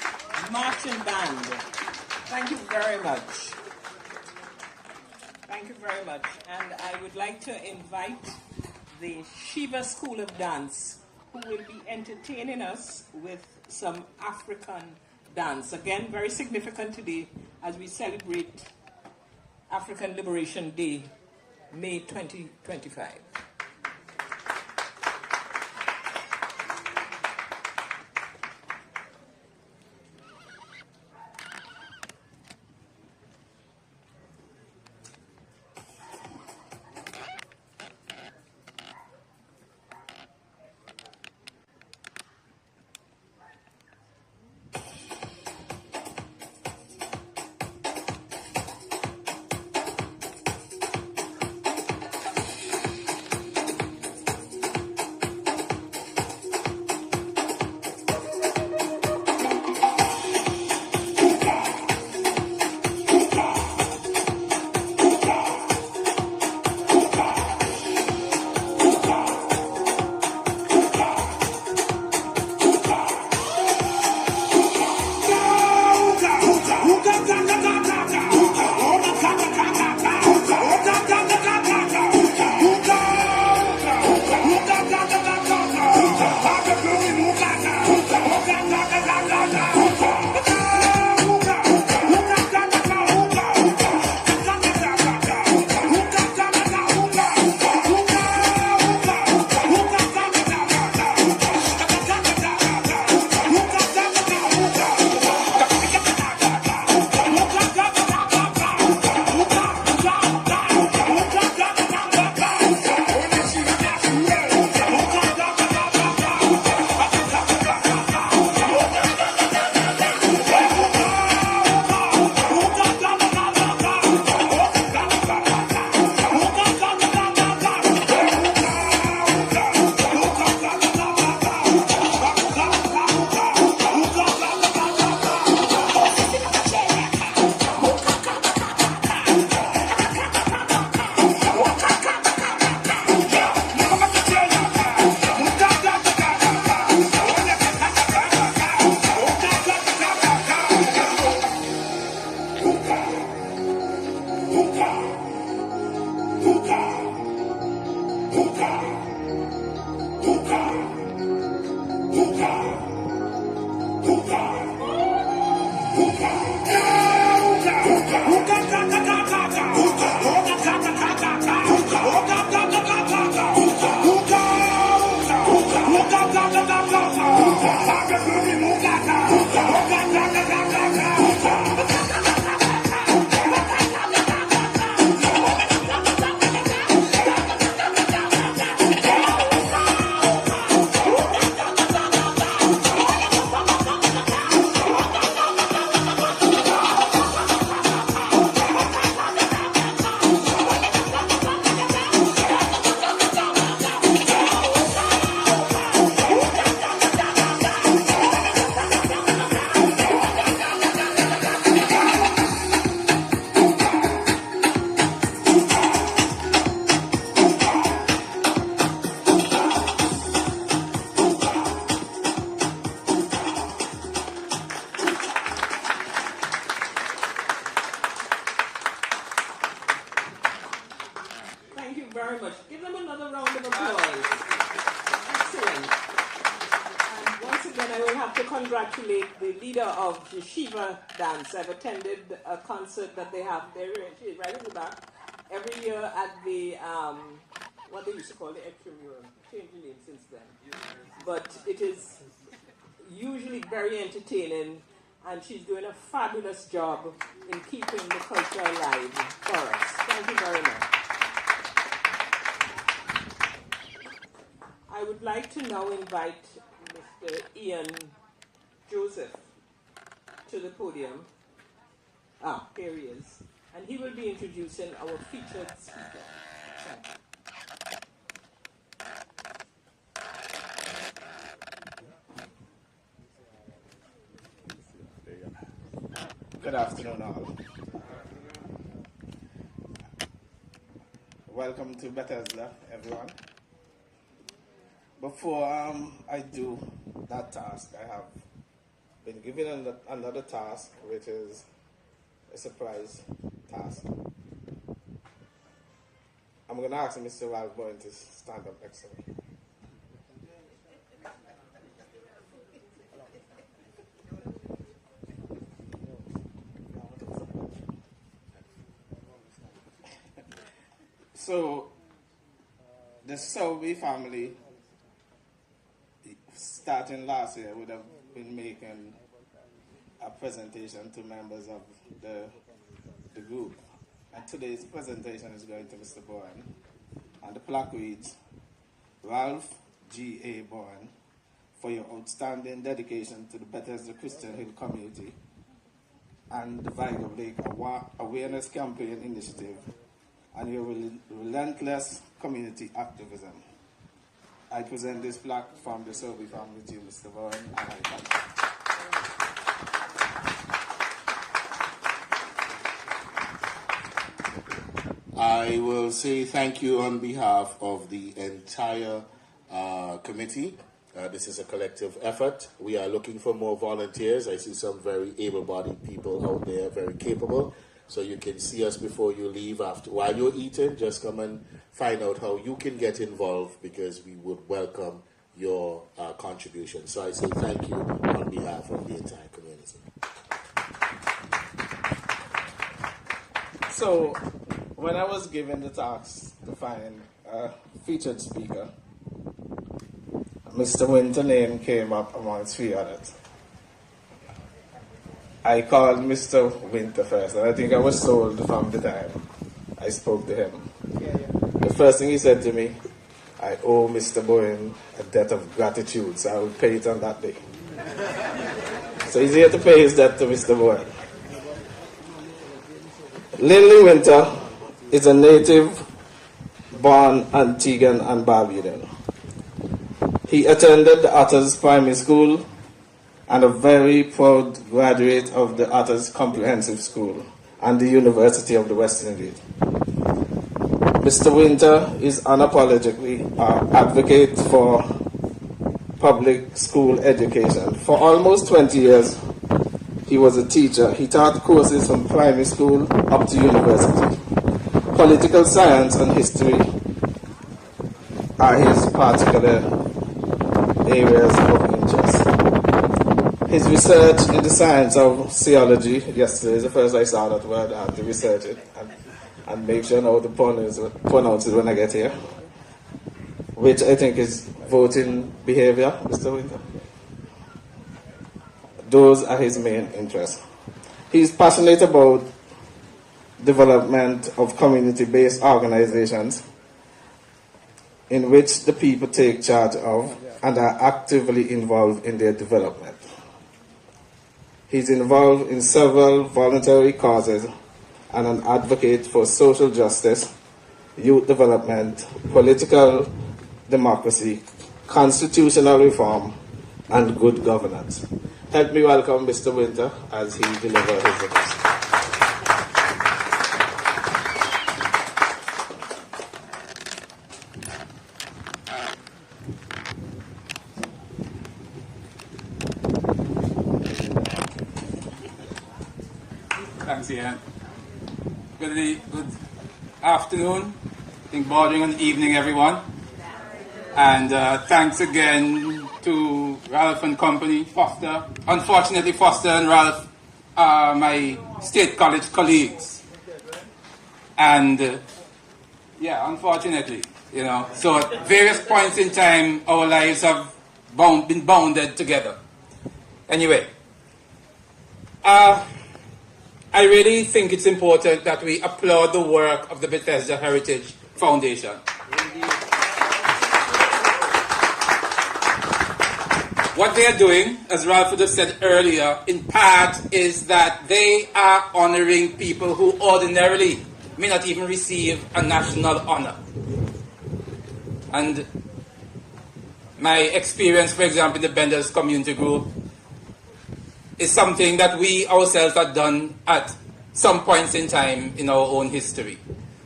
marching band. Thank you very much. Thank you very much. And I would like to invite the Shiva School of Dance, who will be entertaining us with some African dance. Again, very significant today as we celebrate African Liberation Day, May 2025. Very much. Give them another round of applause. Excellent. And once again, I will have to congratulate the leader of the Shiva dance. I've attended a concert that they have there, right in the back, every year at the, what they used to call the extramural. Changed the name since then. But it is usually very entertaining, and she's doing a fabulous job in keeping the culture alive for us. Thank you very much. I would like to now invite Mr. Ian Joseph to the podium. Here he is. And he will be introducing our featured speaker. Thank you. Good afternoon, all. Welcome to Bethesda, everyone. Before I do that task, I have been given another task, which is a surprise task. I'm going to ask Mr. Ralph Bowen to stand up next to me. So, the Selby family, starting last year, would have been making a presentation to members of the group. And today's presentation is going to Mr. Bowen. And the plaque reads, Ralph G.A. Bowen, for your outstanding dedication to the Bethesda and Christian Hill community and the Vigo Blake Awareness Campaign Initiative and your relentless community activism. I present this plaque from the Selby family to Mr. Bowen, and I thank you. I will say thank you on behalf of the entire committee. This is a collective effort. We are looking for more volunteers. I see some very able-bodied people out there, very capable. So you can see us before you leave. While you're eating, just come and find out how you can get involved, because we would welcome your contribution. So I say thank you on behalf of the entire community. So, when I was given the task to find a featured speaker, Mr. Winter's name came up amongst three others. I called Mr. Winter first, and I think I was told from the time I spoke to him. The first thing he said to me, I owe Mr. Bowen a debt of gratitude, so I will pay it on that day. So he's here to pay his debt to Mr. Bowen. Lindley Winter is a native born Antiguan and Barbudan. He attended the Otters Primary School and a very proud graduate of the Otters Comprehensive School and the University of the West Indies. Mr. Winter is unapologetically an advocate for public school education. For almost 20 years, he was a teacher. He taught courses from primary school up to university. Political science and history are his particular areas of interest. His research in the science of theology, yesterday is the first I saw that word, I had to research it and make sure I know how to pronounce it when I get here, which I think is voting behavior, Mr. Winter. Those are his main interests. He's passionate about development of community-based organizations in which the people take charge of and are actively involved in their development. He's involved in several voluntary causes and an advocate for social justice, youth development, political democracy, constitutional reform, and good governance. Help me welcome Mr. Winter as he delivers his address. Thanks, Ian. Good afternoon, I think bordering on evening, everyone. And thanks again to Ralph and company, Foster. Unfortunately, Foster and Ralph are my state college colleagues. And yeah, unfortunately, so at various points in time, our lives have been bounded together. Anyway, I really think it's important that we applaud the work of the Bethesda Heritage Foundation. What they are doing, as Ralph would have said earlier, in part is that they are honoring people who ordinarily may not even receive a national honor. And my experience, for example, in the Benders Community Group, is something that we ourselves have done at some points in time in our own history.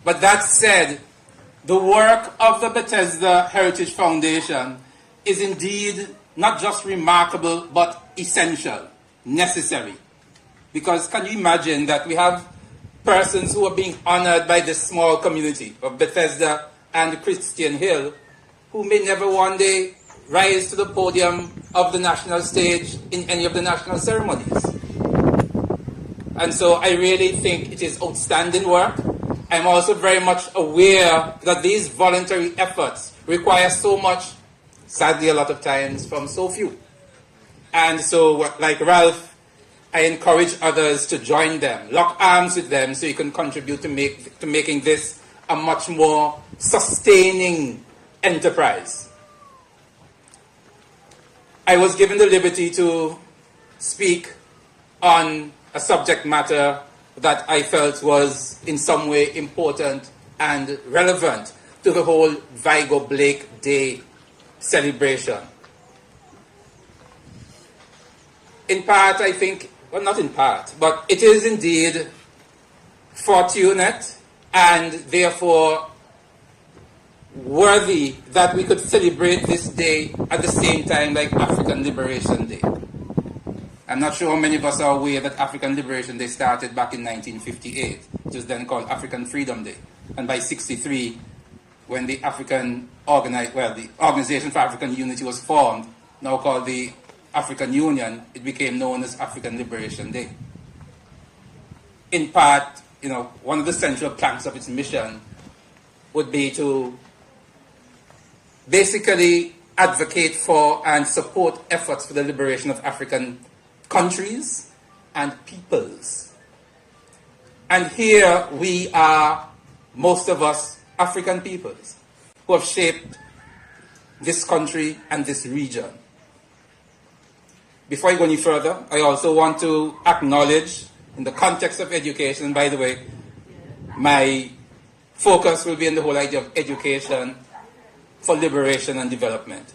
But that said, the work of the Bethesda Heritage Foundation is indeed not just remarkable, but essential. necessary. Because can you imagine that we have persons who are being honored by this small community of Bethesda and Christian Hill who may never one day rise to the podium of the national stage in any of the national ceremonies. And so I really think it is outstanding work. I'm also very much aware that these voluntary efforts require so much, sadly a lot of times, from so few. And so, like Ralph, I encourage others to join them, lock arms with them so you can contribute to making this a much more sustaining enterprise. I was given the liberty to speak on a subject matter that I felt was in some way important and relevant to the whole Vigo Blake Day celebration. In part, I think, well, not in part, but it is indeed fortunate and therefore worthy that we could celebrate this day at the same time like African Liberation Day. I'm not sure how many of us are aware that African Liberation Day started back in 1958. It was then called African Freedom Day. And by 1963, when the the Organization for African Unity was formed, now called the African Union, it became known as African Liberation Day. In part, one of the central planks of its mission would be to basically advocate for and support efforts for the liberation of African countries and peoples. And here we are, most of us, African peoples who have shaped this country and this region. Before I go any further, I also want to acknowledge, in the context of education, and by the way, my focus will be on the whole idea of education for liberation and development.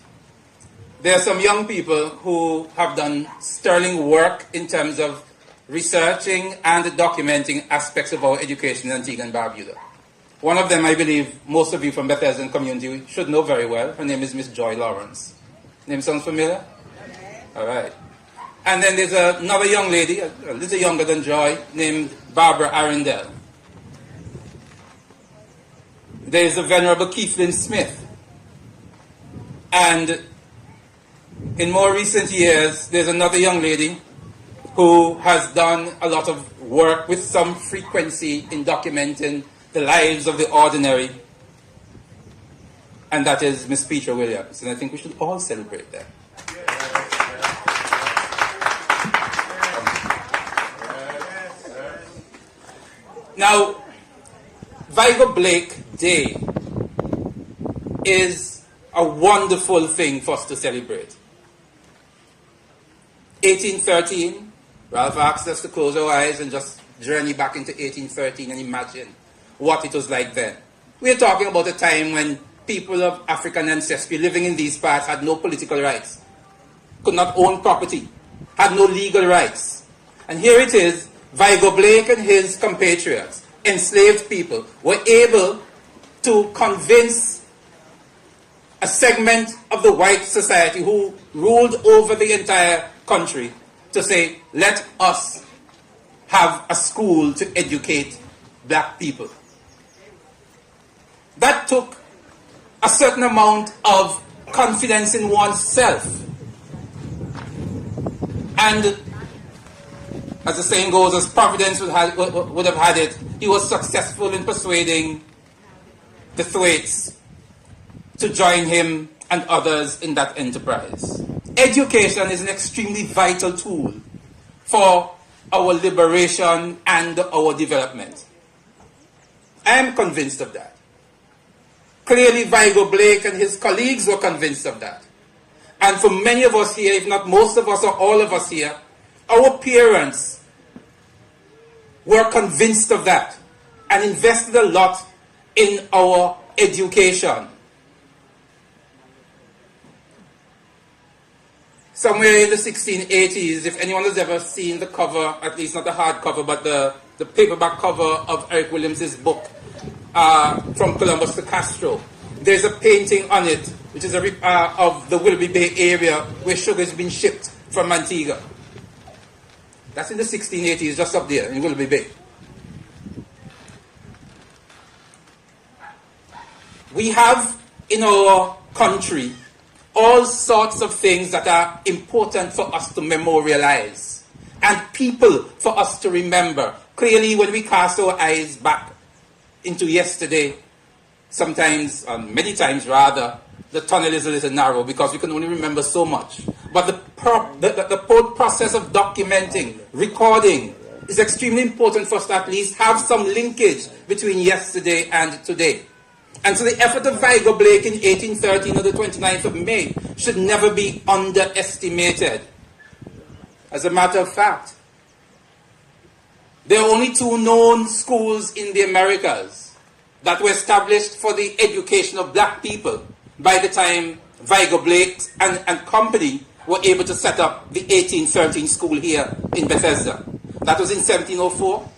There are some young people who have done sterling work in terms of researching and documenting aspects of our education in Antigua and Barbuda. One of them, I believe, most of you from Bethesda and community should know very well. Her name is Miss Joy Lawrence. Name sounds familiar? All right. And then there's another young lady, a little younger than Joy, named Barbara Arundel. There's the Venerable Keithlyn Smith. And in more recent years, there's another young lady who has done a lot of work with some frequency in documenting the lives of the ordinary. And that is Miss Petra Williams. And I think we should all celebrate that. Now, Vigo Blake Day is a wonderful thing for us to celebrate. 1813, Ralph asked us to close our eyes and just journey back into 1813 and imagine what it was like then. We're talking about a time when people of African ancestry living in these parts had no political rights, could not own property, had no legal rights. And here it is, Vigo Blake and his compatriots, enslaved people, were able to convince a segment of the white society who ruled over the entire country to say, let us have a school to educate black people. That took a certain amount of confidence in oneself. And as the saying goes, as Providence would have had it, he was successful in persuading the Thwaites to join him and others in that enterprise. Education is an extremely vital tool for our liberation and our development. I am convinced of that. Clearly, Vigo Blake and his colleagues were convinced of that. And for many of us here, if not most of us or all of us here, our parents were convinced of that and invested a lot in our education. Somewhere in the 1680s, if anyone has ever seen the cover, at least not the hardcover, but the paperback cover of Eric Williams' book, From Columbus to Castro, there's a painting on it, which is of the Willoughby Bay area where sugar has been shipped from Antigua. That's in the 1680s, just up there in Willoughby Bay. We have in our country all sorts of things that are important for us to memorialize and people for us to remember. Clearly, when we cast our eyes back into yesterday, sometimes, many times rather, the tunnel is a little narrow because we can only remember so much. But the whole process of documenting, recording, is extremely important for us to at least have some linkage between yesterday and today. And so the effort of Vigo Blake in 1813 on the 29th of May should never be underestimated. As a matter of fact, there are only 2 known schools in the Americas that were established for the education of black people by the time Vigo Blake and company were able to set up the 1813 school here in Bethesda. That was in 1704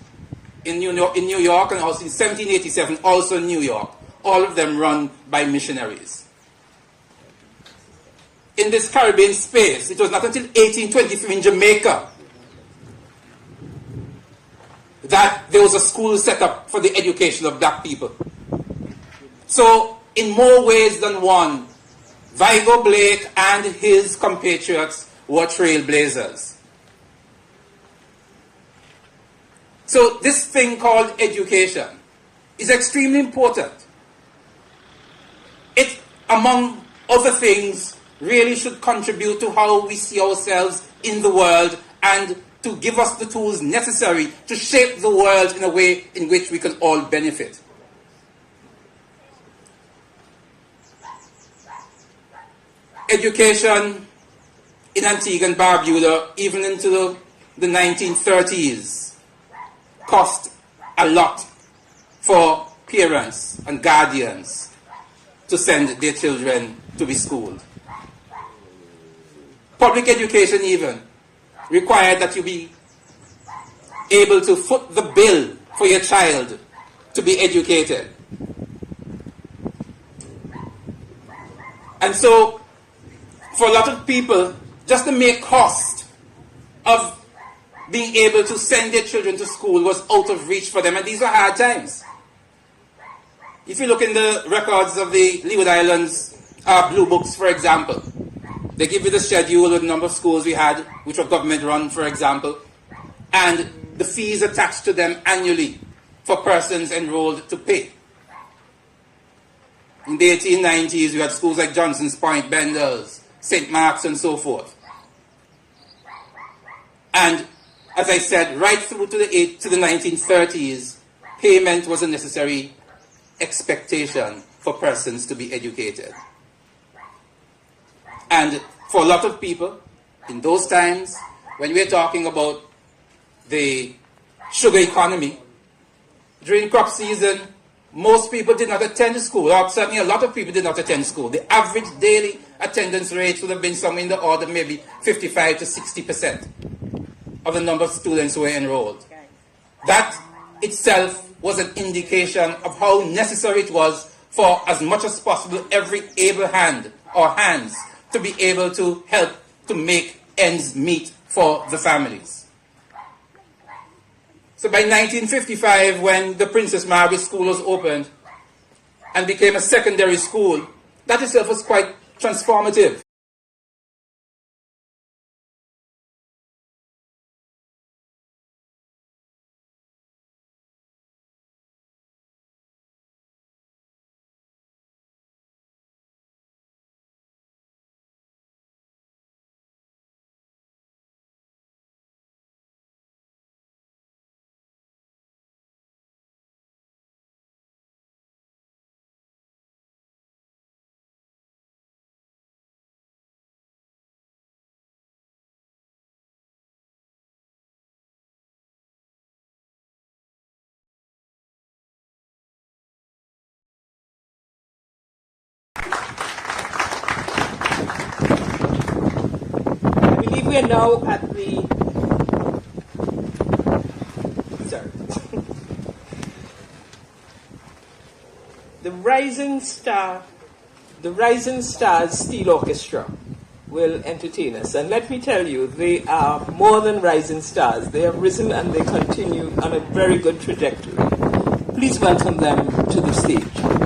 in New York, and also in 1787 also in New York. All of them run by missionaries. In this Caribbean space, it was not until 1823 in Jamaica that there was a school set up for the education of black people. So, in more ways than one, Vigo Blake and his compatriots were trailblazers. So, this thing called education is extremely important. It, among other things, really should contribute to how we see ourselves in the world and to give us the tools necessary to shape the world in a way in which we can all benefit. Education in Antigua and Barbuda, even into the 1930s, cost a lot for parents and guardians to send their children to be schooled. Public education even required that you be able to foot the bill for your child to be educated. And so, for a lot of people, just the mere cost of being able to send their children to school was out of reach for them, and these were hard times. If you look in the records of the Leeward Islands Blue Books, for example, they give you the schedule of the number of schools we had, which were government run, for example, and the fees attached to them annually for persons enrolled to pay. In the 1890s, we had schools like Johnson's Point, Bendel's, St. Mark's, and so forth. And as I said, right through to the 1930s, payment was a necessary expectation for persons to be educated. And for a lot of people, in those times, when we're talking about the sugar economy, during crop season, most people did not attend school, or certainly a lot of people did not attend school. The average daily attendance rate would have been somewhere in the order of maybe 55 to 60% of the number of students who were enrolled. That itself was an indication of how necessary it was for, as much as possible, every able hand or hands to be able to help to make ends meet for the families. So by 1955, when the Princess Margaret School was opened and became a secondary school, that itself was quite transformative. We are now at the Rising Stars Steel Orchestra will entertain us. And let me tell you, they are more than rising stars. They have risen and they continue on a very good trajectory. Please welcome them to the stage.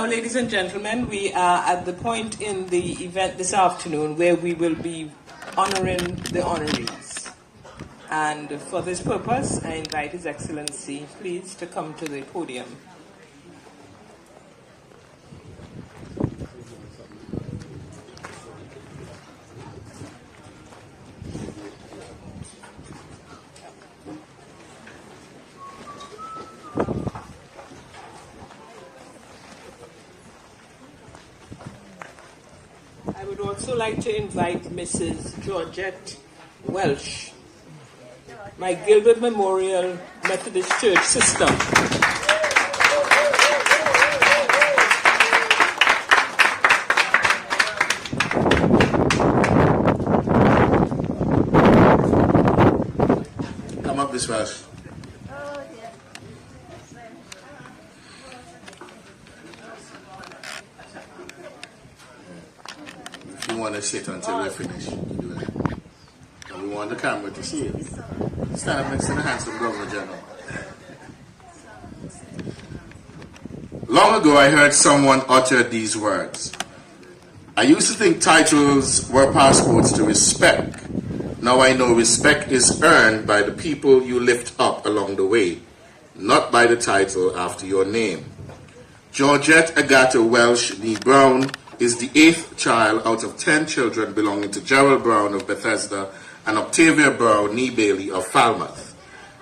Now, ladies and gentlemen, we are at the point in the event this afternoon where we will be honoring the honorees. And for this purpose, I invite His Excellency, please, to come to the podium. I would also like to invite Mrs. Georgette Welsh, my Gilbert Memorial Methodist Church sister. Come up, Miss Welsh. If you want to sit until we finish, you can do that. And we want the camera to see it. Stand up next to the handsome Governor General. Long ago, I heard someone utter these words. I used to think titles were passports to respect. Now I know respect is earned by the people you lift up along the way, not by the title after your name. Georgette Agatha Welsh Nee Brown is the 8th child out of 10 children belonging to Gerald Brown of Bethesda and Octavia Brown Nee Bailey of Falmouth.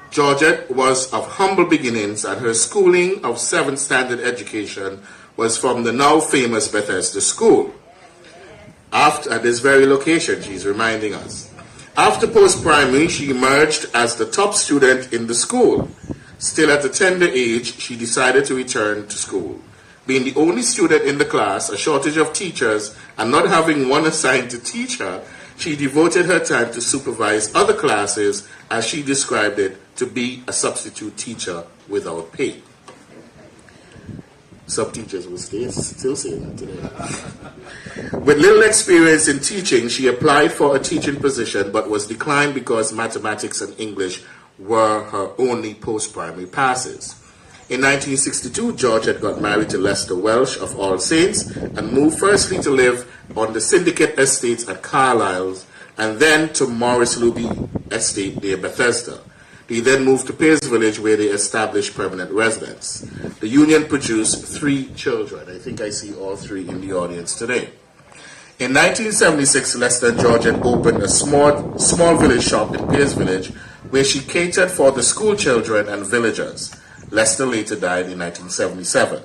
Georgette was of humble beginnings, and her schooling of 7th standard education was from the now famous Bethesda School. At this very location, she's reminding us. After post-primary, she emerged as the top student in the school. Still at a tender age, she decided to return to school. Being the only student in the class, a shortage of teachers, and not having one assigned to teach her, she devoted her time to supervise other classes, as she described it, to be a substitute teacher without pay. Some teachers will still say that today. With little experience in teaching, she applied for a teaching position but was declined because mathematics and English were her only post-primary passes. In 1962, Georgette got married to Lester Welsh of All Saints and moved firstly to live on the Syndicate Estates at Carlisle and then to Morris Luby Estate near Bethesda. They then moved to Pierce Village, where they established permanent residence. The union produced 3 children. I think I see all 3 in the audience today. In 1976, Lester and Georgette opened a small village shop in Pierce Village, where she catered for the school children and villagers. Lester later died in 1977.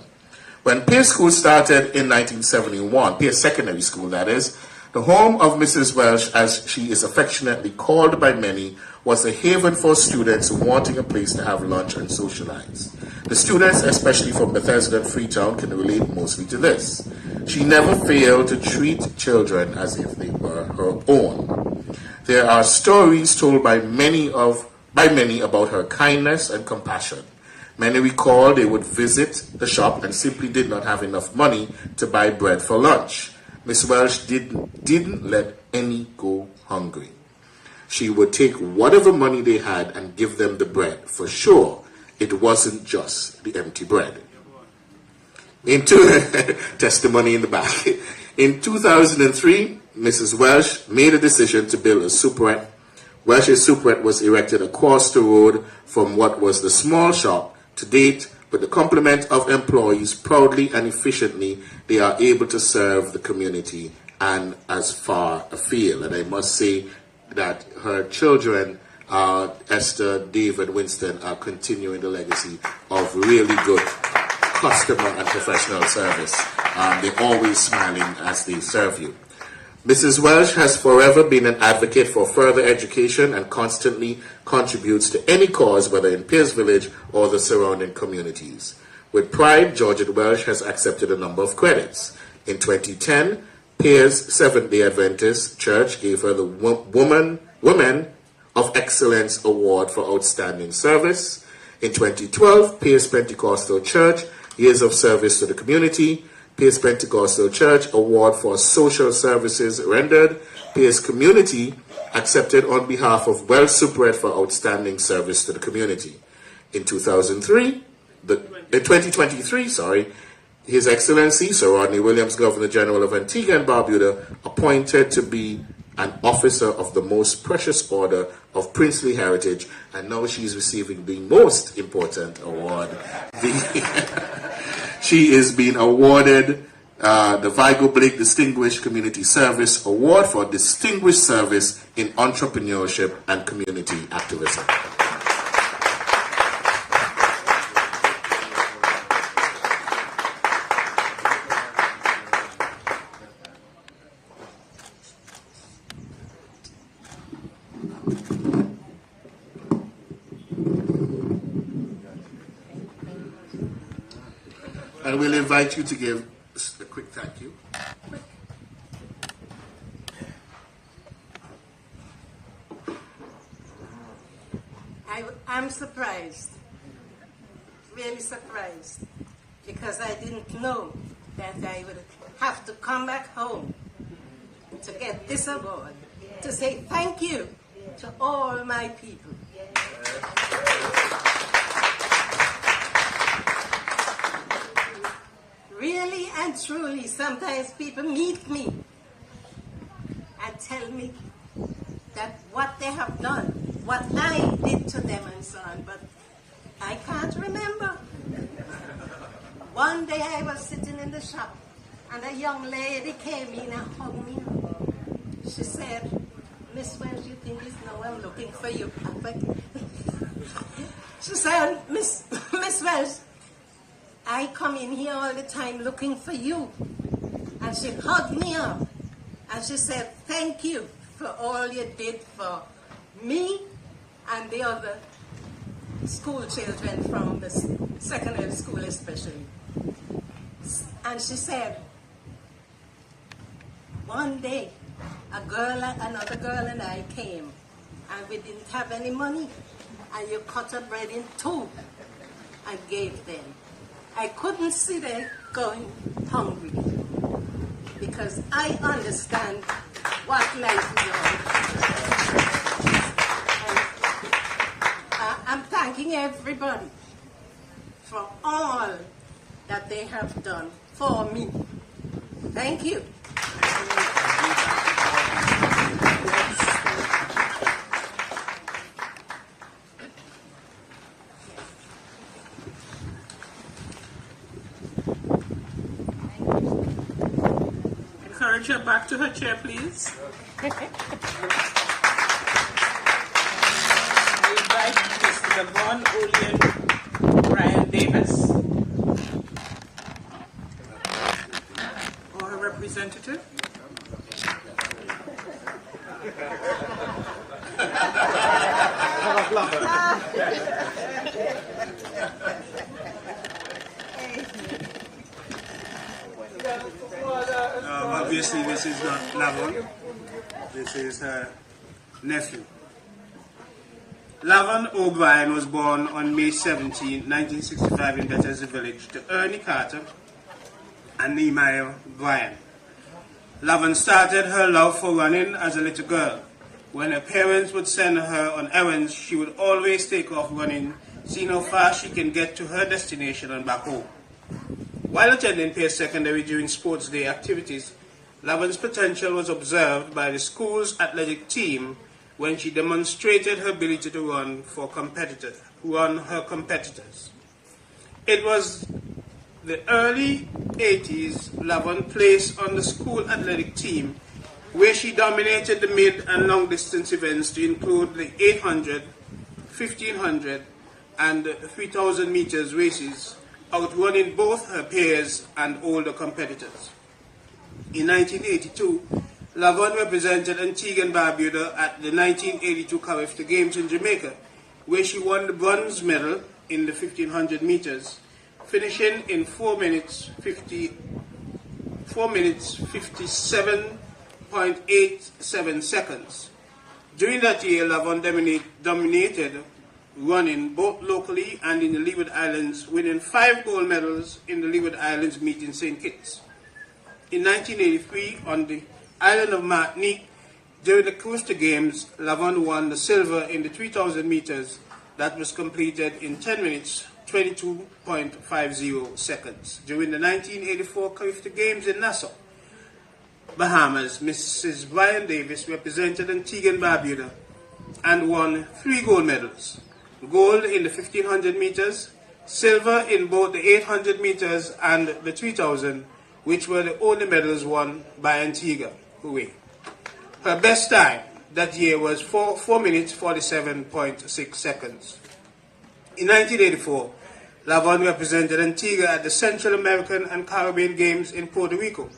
When Pierce School started in 1971, Pierce Secondary School that is, the home of Mrs. Welsh, as she is affectionately called by many, was a haven for students wanting a place to have lunch and socialize. The students, especially from Bethesda and Freetown, can relate mostly to this. She never failed to treat children as if they were her own. There are stories told by many about her kindness and compassion. Many recall they would visit the shop and simply did not have enough money to buy bread for lunch. Miss Welsh didn't let any go hungry. She would take whatever money they had and give them the bread. For sure, it wasn't just the empty bread. Testimony in the back. In 2003, Mrs. Welsh made a decision to build a superette. Welsh's superette was erected across the road from what was the small shop. To date, with the complement of employees, proudly and efficiently, they are able to serve the community and as far afield. And I must say that her children, Esther, David, Winston, are continuing the legacy of really good customer and professional service. They're always smiling as they serve you. Mrs. Welsh has forever been an advocate for further education and constantly contributes to any cause, whether in Pierce Village or the surrounding communities. With pride, Georgette Welsh has accepted a number of credits. In 2010, Pierce Seventh-day Adventist Church gave her the Women of Excellence Award for Outstanding Service. In 2012, Pierce Pentecostal Church, Years of Service to the Community, Pierce Pentecostal Church Award for Social Services Rendered, Pierce Community accepted on behalf of Welsh Superette for Outstanding Service to the Community. In 2023, His Excellency Sir Rodney Williams, Governor General of Antigua and Barbuda, appointed to be an officer of the most precious order of princely heritage, and now she is receiving the most important award. She is being awarded the Vigo Blake Distinguished Community Service Award for distinguished service in entrepreneurship and community activism. And we'll invite you to give a quick thank you. I'm surprised, really surprised, because I didn't know that I would have to come back home to get this award, to say thank you to all my people. Really and truly, sometimes people meet me and tell me that what they have done, what I did to them and so on, but I can't remember. One day I was sitting in the shop and a young lady came in and hugged me. She said, "Miss Wells, you think it's now I'm looking for you." She said, Miss Wells, I come in here all the time looking for you. And she hugged me up. And she said, "Thank you for all you did for me and the other school children from the secondary school especially." And she said, one day, another girl and I came, and we didn't have any money. And you cut a bread in two and gave them. I couldn't see them going hungry because I understand what life is like. I'm thanking everybody for all that they have done for me. Thank you. Encourage her back to her chair, please. I invite Mr. Von Olean Brian Davis, or her representative. Obviously, this is not Lavon. This is her nephew. Lavon O'Brien was born on May 17, 1965 in Bethesda Village to Ernie Carter and Nehemiah Bryan. Lavon started her love for running as a little girl. When her parents would send her on errands, she would always take off running, seeing how fast she can get to her destination and back home. While attending Pierce Secondary during sports day activities, Lavon's potential was observed by the school's athletic team when she demonstrated her ability to run her competitors. It was the early 80s Lavon placed on the school athletic team, where she dominated the mid and long distance events to include the 800, 1500, and 3000 meters races, outrunning both her peers and older competitors. In 1982, Lavon represented Antigua and Barbuda at the 1982 Carifta Games in Jamaica, where she won the bronze medal in the 1500 meters, finishing in 4 minutes 57.87 seconds. During that year, Lavon dominated running both locally and in the Leeward Islands, winning 5 gold medals in the Leeward Islands meet in St. Kitts. In 1983, on the island of Martinique, during the Carifta Games, Lavon won the silver in the 3000 meters that was completed in 10 minutes 22.50 seconds. During the 1984 Carifta Games in Nassau, Bahamas, Mrs. Brian Davis represented Antigua and Barbuda and won 3 gold medals. Gold in the 1500 meters, silver in both the 800 meters and the 3000, which were the only medals won by Antigua. Her best time that year was 4 minutes 47.6 seconds. In 1984, Lavon represented Antigua at the Central American and Caribbean Games in Puerto Rico.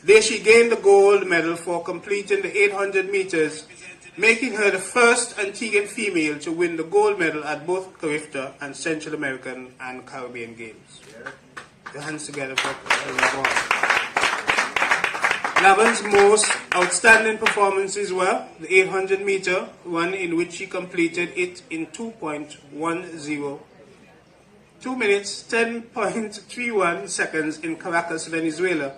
There she gained the gold medal for completing the 800 meters, making her the first Antiguan female to win the gold medal at both Carifta and Central American and Caribbean Games. Your hands together for Lavon. Lavon's most outstanding performances were the 800 meter one, in which she completed it in 2 minutes 10.31 seconds in Caracas, Venezuela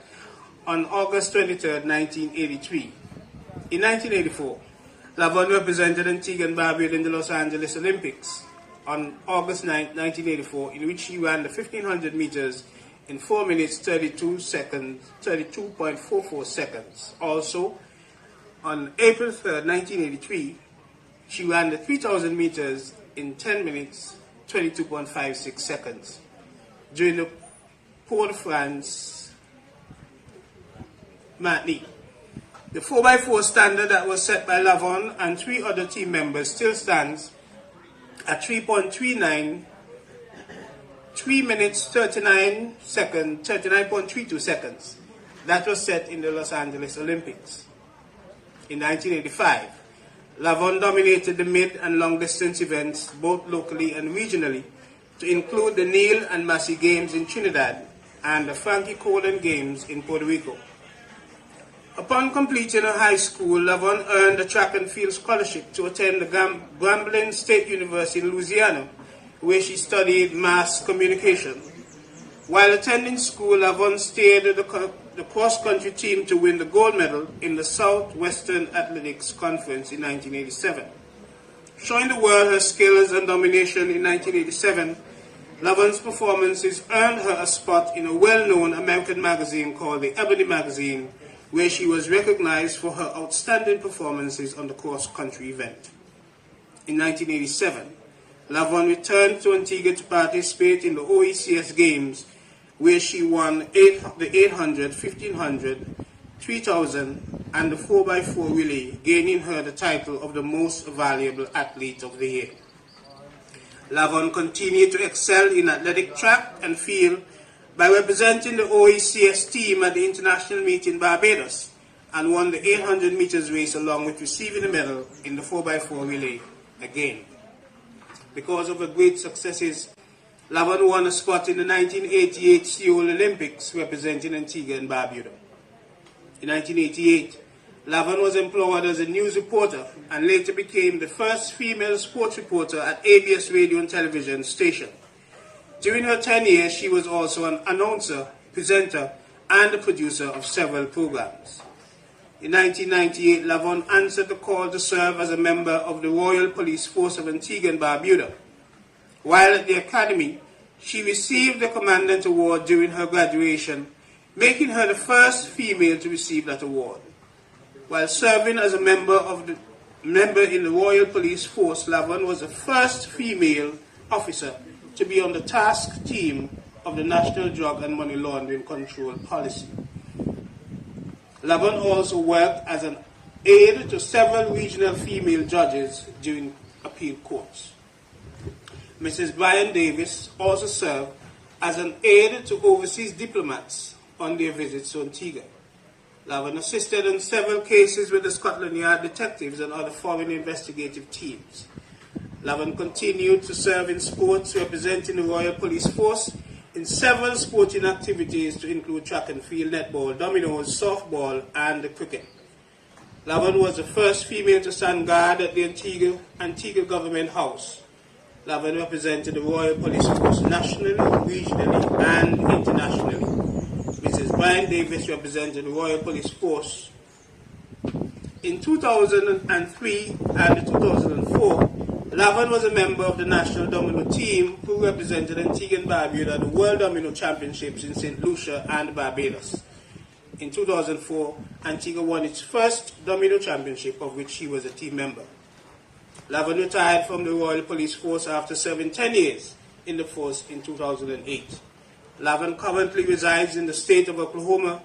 on August 23, 1983. In 1984, Lavon represented Antigua and Barbuda in the Los Angeles Olympics on August 9, 1984, in which she ran the 1500 meters in 4 minutes 32.44 seconds. Also, on April 3, 1983, she ran the 3000 meters in 10 minutes 22.56 seconds. During the Port-de-France Matinee, the 4x4 standard that was set by Lavon and 3 other team members still stands at 3.39, 3 minutes 39.32 seconds. That was set in the Los Angeles Olympics. In 1985, Lavon dominated the mid and long distance events both locally and regionally, to include the Neil and Massey Games in Trinidad and the Frankie Colin Games in Puerto Rico. Upon completing her high school, Lavon earned a track and field scholarship to attend the Grambling State University in Louisiana, where she studied mass communication. While attending school, Lavon steered the cross-country team to win the gold medal in the Southwestern Athletics Conference in 1987. Showing the world her skills and domination in 1987, Lavon's performances earned her a spot in a well-known American magazine called the Ebony Magazine, where she was recognized for her outstanding performances on the cross-country event. In 1987, Lavon returned to Antigua to participate in the OECS Games, where she won the 800, 1500, 3000, and the 4x4 relay, gaining her the title of the most valuable athlete of the year. Lavon continued to excel in athletic track and field by representing the OECS team at the international meet in Barbados, and won the 800 meters race along with receiving a medal in the 4x4 relay again. Because of her great successes, Lavon won a spot in the 1988 Seoul Olympics representing Antigua and Barbuda. In 1988, Lavon was employed as a news reporter and later became the first female sports reporter at ABS Radio and Television station. During her 10 years, she was also an announcer, presenter, and a producer of several programs. In 1998, Lavon answered the call to serve as a member of the Royal Police Force of Antigua and Barbuda. While at the Academy, she received the Commandant Award during her graduation, making her the first female to receive that award. While serving as a member in the Royal Police Force, Lavon was the first female officer to be on the task team of the National Drug and Money Laundering Control Policy. Lavon also worked as an aide to several regional female judges during appeal courts. Mrs. Brian Davis also served as an aide to overseas diplomats on their visits to Antigua. Lavon assisted in several cases with the Scotland Yard detectives and other foreign investigative teams. Lavon continued to serve in sports, representing the Royal Police Force in several sporting activities to include track and field, netball, dominoes, softball, and cricket. Lavon was the first female to stand guard at the Antigua Government House. Lavon represented the Royal Police Force nationally, regionally, and internationally. Mrs. Brian Davis represented the Royal Police Force. In 2003 and 2004, Lavon was a member of the national domino team who represented Antigua and Barbuda at the World Domino Championships in St. Lucia and Barbados. In 2004, Antigua won its first domino championship, of which he was a team member. Lavon retired from the Royal Police Force after serving 10 years in the force in 2008. Lavon currently resides in the state of Oklahoma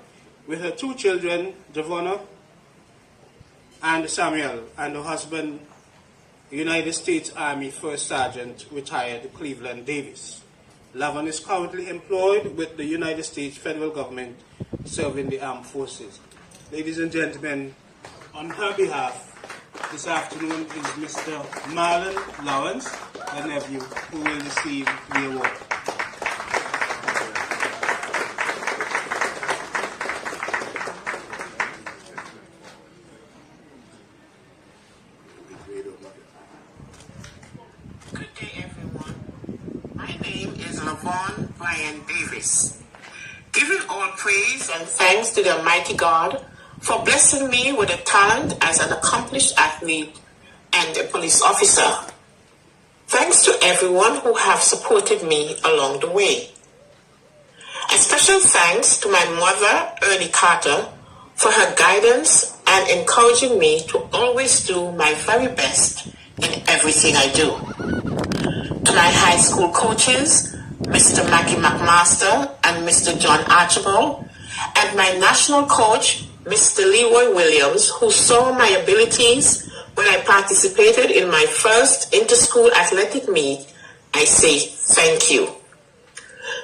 with her 2 children, Javonna and Samuel, and her husband, United States Army First Sergeant, retired Cleveland Davis. Lavon is currently employed with the United States federal government, serving the armed forces. Ladies and gentlemen, on her behalf, this afternoon is Mr. Marlon Lyons, her nephew, who will receive the award. Good day, everyone. My name is Lavon Brian Davis. Giving all praise and thanks to the Almighty God for blessing me with a talent as an accomplished athlete and a police officer. Thanks to everyone who have supported me along the way. A special thanks to my mother, Ernie Carter, for her guidance and encouraging me to always do my very best in everything I do. To my high school coaches, Mr. Mackie McMaster and Mr. John Archibald, and my national coach, Mr. Leroy Williams, who saw my abilities when I participated in my first inter-school athletic meet, I say thank you.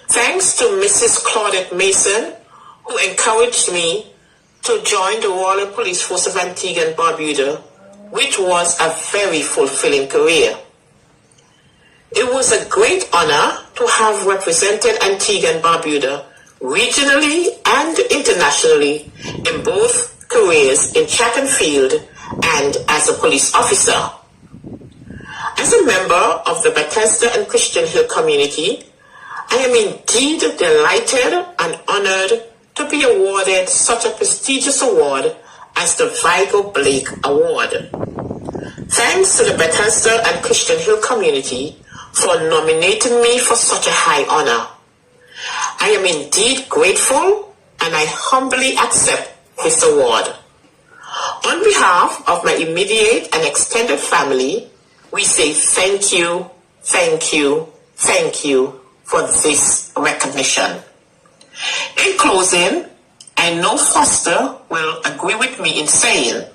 Thanks to Mrs. Claudette Mason, who encouraged me to join the Royal Police Force of Antigua and Barbuda, which was a very fulfilling career. It was a great honor to have represented Antigua and Barbuda regionally and internationally in both careers in track and field and as a police officer. As a member of the Bethesda and Christian Hill community, I am indeed delighted and honored to be awarded such a prestigious award as the Vigo Blake Award. Thanks to the Bethesda and Christian Hill community for nominating me for such a high honor. I am indeed grateful and I humbly accept this award. On behalf of my immediate and extended family, we say thank you, thank you, thank you for this recognition. In closing, I know Foster will agree with me in saying,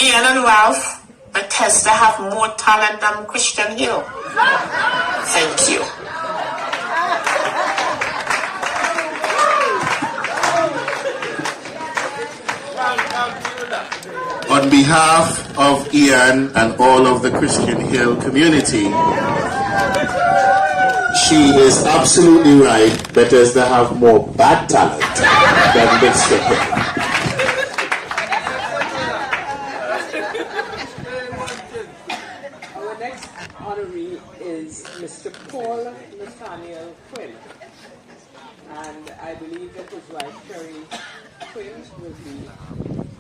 Ian and Ralph, Bethesda have more talent than Christian Hill. Thank you. On behalf of Ian and all of the Christian Hill community, she is absolutely right. Bethesda have more bad talent than Christian Hill. Our next honoree is Mr. Paul Nathaniel Quinn. And I believe that his wife, Sherry Quinn, will be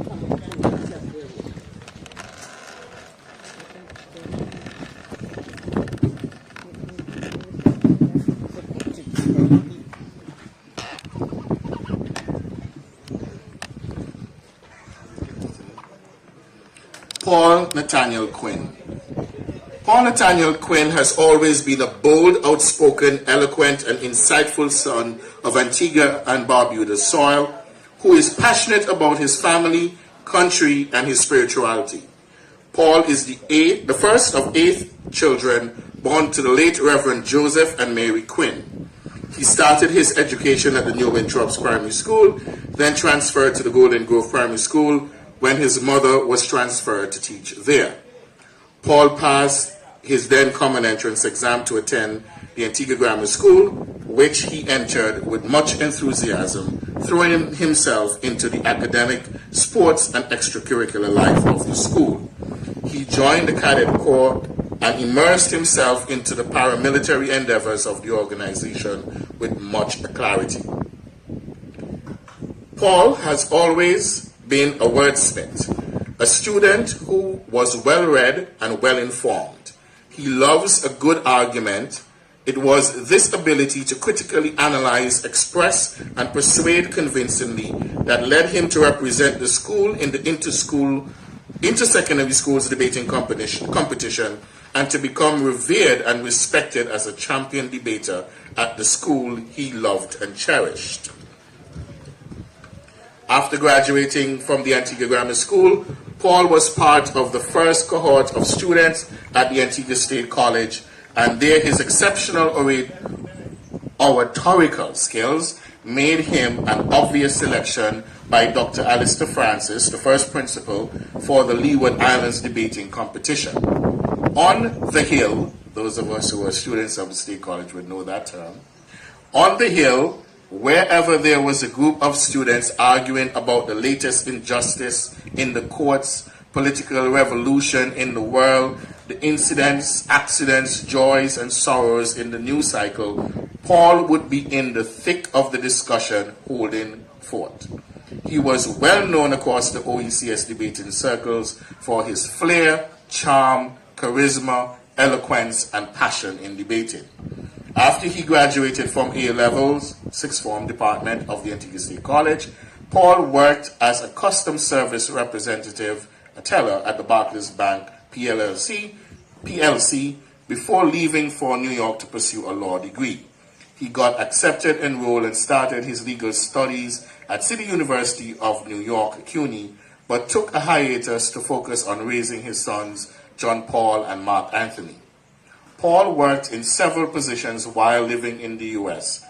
coming to accept the award. Paul Nathaniel Quinn. Paul Nathaniel Quinn has always been a bold, outspoken, eloquent, and insightful son of Antigua and Barbuda soil, who is passionate about his family, country, and his spirituality. Paul is the first of 8 children born to the late Reverend Joseph and Mary Quinn. He started his education at the New Winthrops Primary School, then transferred to the Golden Grove Primary School when his mother was transferred to teach there. Paul passed his then common entrance exam to attend the Antigua Grammar School, which he entered with much enthusiasm, throwing himself into the academic, sports, and extracurricular life of the school. He joined the Cadet Corps and immersed himself into the paramilitary endeavors of the organization with much clarity. Paul has always been a wordsmith, a student who was well-read and well-informed. He loves a good argument. It was this ability to critically analyze, express, and persuade convincingly that led him to represent the school in the inter-secondary schools debating competition and to become revered and respected as a champion debater at the school he loved and cherished. After graduating from the Antigua Grammar School, Paul was part of the first cohort of students at the Antigua State College, and there his exceptional oratorical skills made him an obvious selection by Dr. Alistair Francis, the first principal, for the Leeward Islands debating competition. On the Hill, those of us who are students of the State College would know that term, on the Hill, wherever there was a group of students arguing about the latest injustice in the courts, political revolution in the world, the incidents, accidents, joys, and sorrows in the news cycle, Paul would be in the thick of the discussion holding forth. He was well known across the OECS debating circles for his flair, charm, charisma, eloquence, and passion in debating. After he graduated from A-Levels, Sixth Form Department of the Antigua State College, Paul worked as a custom service representative, a teller at the Barclays Bank PLC, before leaving for New York to pursue a law degree. He got accepted, enrolled, and started his legal studies at City University of New York, CUNY, but took a hiatus to focus on raising his sons, John Paul and Mark Anthony. Paul worked in several positions while living in the U.S.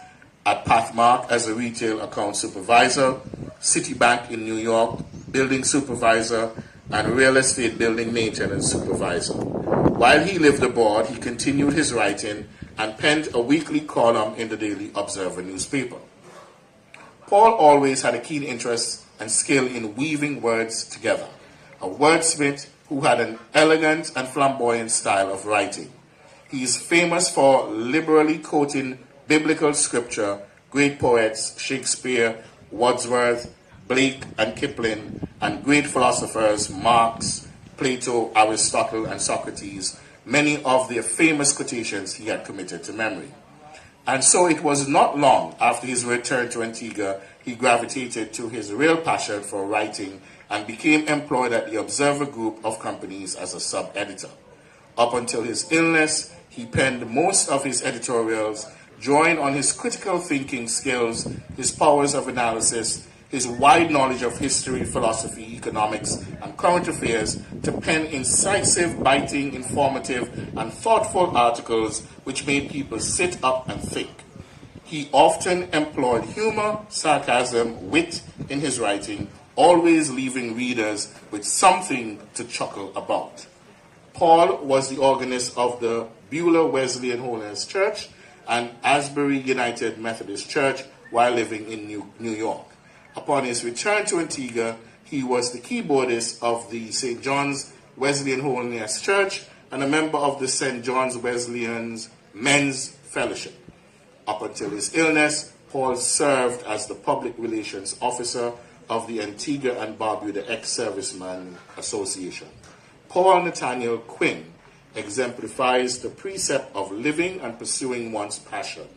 At Pathmark as a retail account supervisor, Citibank in New York, building supervisor, and real estate building maintenance supervisor. While he lived abroad, he continued his writing and penned a weekly column in the Daily Observer newspaper. Paul always had a keen interest and skill in weaving words together, a wordsmith who had an elegant and flamboyant style of writing. He is famous for liberally quoting biblical scripture, great poets, Shakespeare, Wordsworth, Blake, and Kipling, and great philosophers, Marx, Plato, Aristotle, and Socrates. Many of their famous quotations he had committed to memory. And so it was not long after his return to Antigua, he gravitated to his real passion for writing and became employed at the Observer Group of companies as a sub-editor. Up until his illness, he penned most of his editorials, drawing on his critical thinking skills, his powers of analysis, his wide knowledge of history, philosophy, economics, and current affairs to pen incisive, biting, informative, and thoughtful articles which made people sit up and think. He often employed humor, sarcasm, wit in his writing, always leaving readers with something to chuckle about. Paul was the organist of the Beulah Wesleyan Holiness Church and Asbury United Methodist Church while living in New York. Upon his return to Antigua, he was the keyboardist of the St. John's Wesleyan Holiness Church and a member of the St. John's Wesleyan's Men's Fellowship. Up until his illness, Paul served as the public relations officer of the Antigua and Barbuda Ex-Servicemen Association. Paul Nathaniel Quinn exemplifies the precept of living and pursuing one's passion.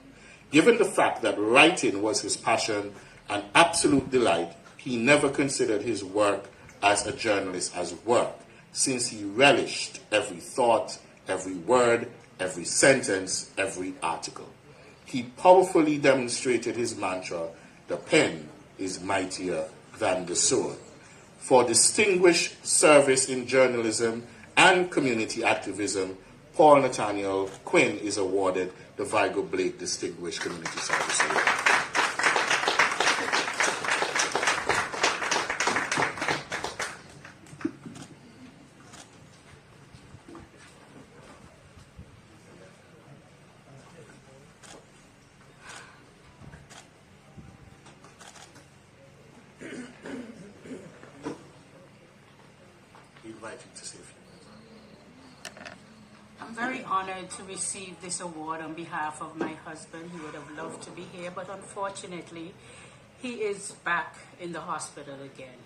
Given the fact that writing was his passion and absolute delight, he never considered his work as a journalist as work, since he relished every thought, every word, every sentence, every article. He powerfully demonstrated his mantra, "The pen is mightier than the sword." For distinguished service in journalism and community activism, Paul Nathaniel Quinn is awarded the Vigo Blake Distinguished Community Service Award. I'm very honored to receive this award on behalf of my husband. He would have loved to be here, but unfortunately, he is back in the hospital again.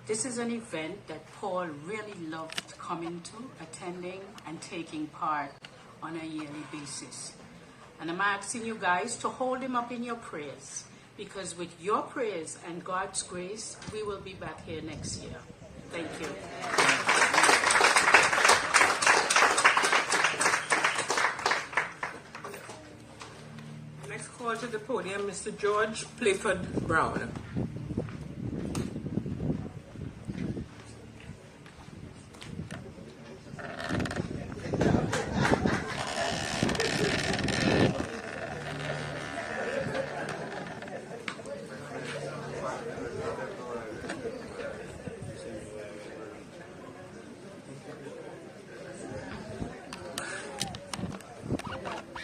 This is an event that Paul really loved coming to, attending, and taking part on a yearly basis. And I'm asking you guys to hold him up in your prayers, because with your prayers and God's grace, we will be back here next year. Thank you. Next call to the podium, Mr. George Playford Brown.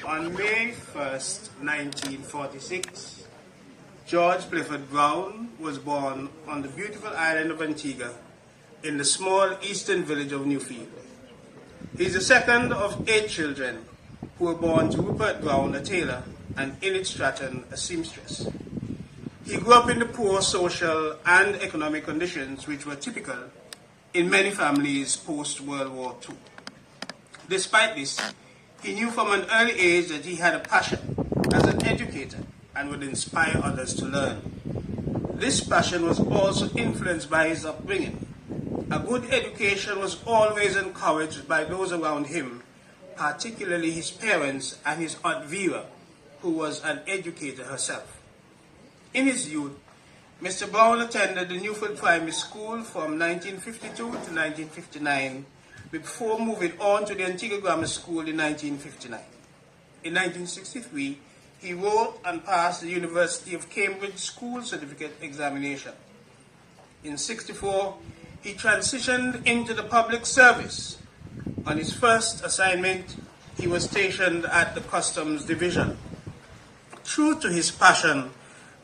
On May 1st, 1946, George Playford Brown was born on the beautiful island of Antigua in the small eastern village of Newfield. He is the second of 8 children who were born to Rupert Brown, a tailor, and Enid Stratton, a seamstress. He grew up in the poor social and economic conditions which were typical in many families post-World War II. Despite this, he knew from an early age that he had a passion as an educator and would inspire others to learn. This passion was also influenced by his upbringing. A good education was always encouraged by those around him, particularly his parents and his Aunt Vera, who was an educator herself. In his youth, Mr. Brown attended the Newfield Primary School from 1952 to 1959, before moving on to the Antigua Grammar School in 1959. In 1963, he wrote and passed the University of Cambridge School Certificate Examination. In 1964, he transitioned into the public service. On his first assignment, he was stationed at the Customs Division. True to his passion,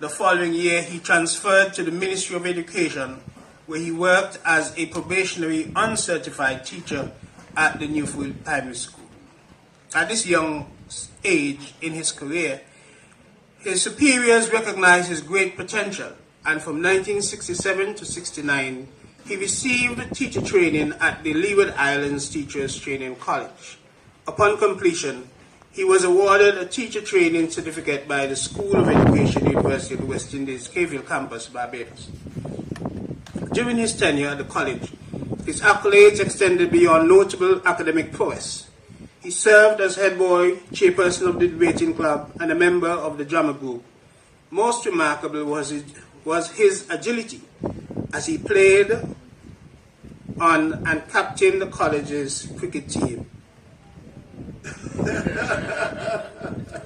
the following year he transferred to the Ministry of Education, where he worked as a probationary uncertified teacher at the Newfield Primary School. At this young age in his career, his superiors recognized his great potential, and from 1967 to 69, he received teacher training at the Leeward Islands Teachers Training College. Upon completion, he was awarded a teacher training certificate by the School of Education, University of the West Indies, Cayville Campus, Barbados. During his tenure at the college, his accolades extended beyond notable academic prowess. He served as head boy, chairperson of the debating club, and a member of the drama group. Most remarkable was his agility, as he played on and captained the college's cricket team.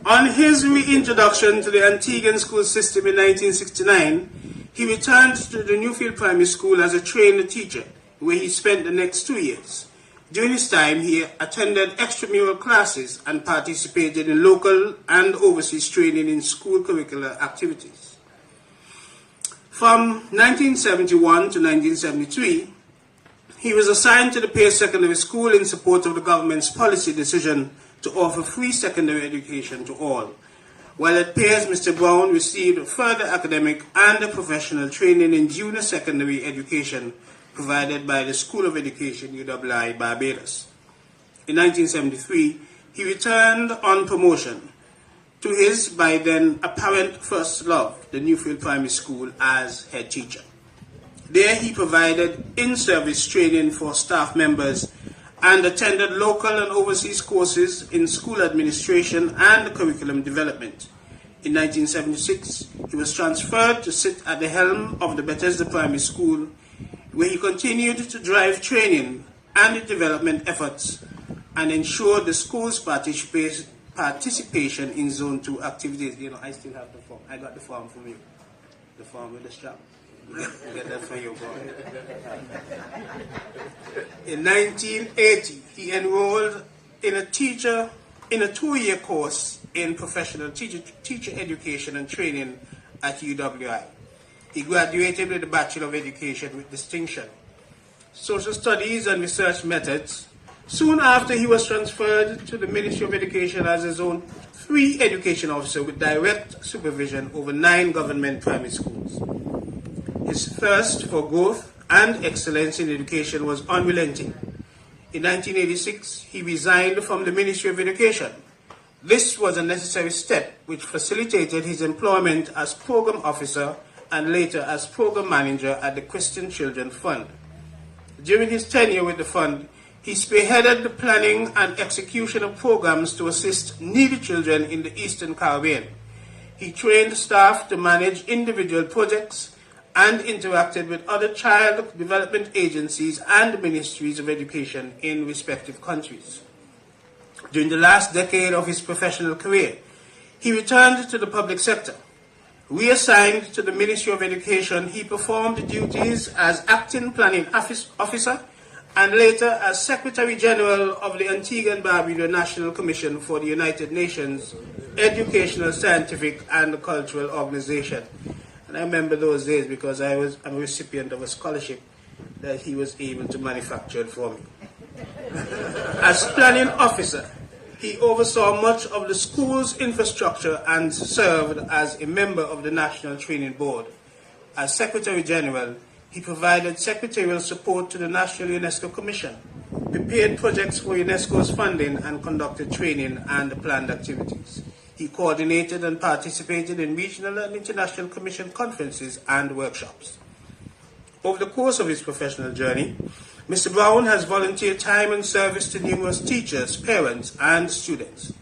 On his reintroduction to the Antiguan school system in 1969, he returned to the Newfield Primary School as a trained teacher, where he spent the next 2 years. During his time, he attended extramural classes and participated in local and overseas training in school curricular activities. From 1971 to 1973, he was assigned to the Pearce Secondary School in support of the government's policy decision to offer free secondary education to all. While at Pearce, Mr. Brown received further academic and professional training in junior secondary education provided by the School of Education, UWI, Barbados. In 1973, he returned on promotion to his, by then, apparent first love, the Newfield Primary School, as head teacher. There he provided in-service training for staff members and attended local and overseas courses in school administration and curriculum development. In 1976, he was transferred to sit at the helm of the Bethesda Primary School, where he continued to drive training and development efforts and ensure the school's participation in Zone 2 activities. You know, I still have the form. I got the form from you. The form with the strap. Get that for you, boy. In 1980, he enrolled in a 2-year course in professional teacher education and training at UWI. He graduated with a Bachelor of Education with distinction, Social Studies and Research Methods. Soon after, he was transferred to the Ministry of Education as a Zone 3 education officer with direct supervision over 9 government primary schools. His thirst for growth and excellence in education was unrelenting. In 1986, he resigned from the Ministry of Education. This was a necessary step which facilitated his employment as program officer and later as program manager at the Christian Children Fund. During his tenure with the fund, he spearheaded the planning and execution of programs to assist needy children in the Eastern Caribbean. He trained staff to manage individual projects and interacted with other child development agencies and ministries of education in respective countries. During the last decade of his professional career, he returned to the public sector. Reassigned to the Ministry of Education, he performed duties as acting planning officer and later as Secretary General of the Antigua and Barbuda National Commission for the United Nations Educational, Scientific and Cultural Organization. And I remember those days because I'm a recipient of a scholarship that he was able to manufacture for me. As planning officer, he oversaw much of the school's infrastructure and served as a member of the National Training Board. As Secretary General, he provided secretarial support to the National UNESCO Commission, prepared projects for UNESCO's funding, and conducted training and planned activities. He coordinated and participated in regional and international commission conferences and workshops. Over the course of his professional journey, Mr. Brown has volunteered time and service to numerous teachers, parents, and students.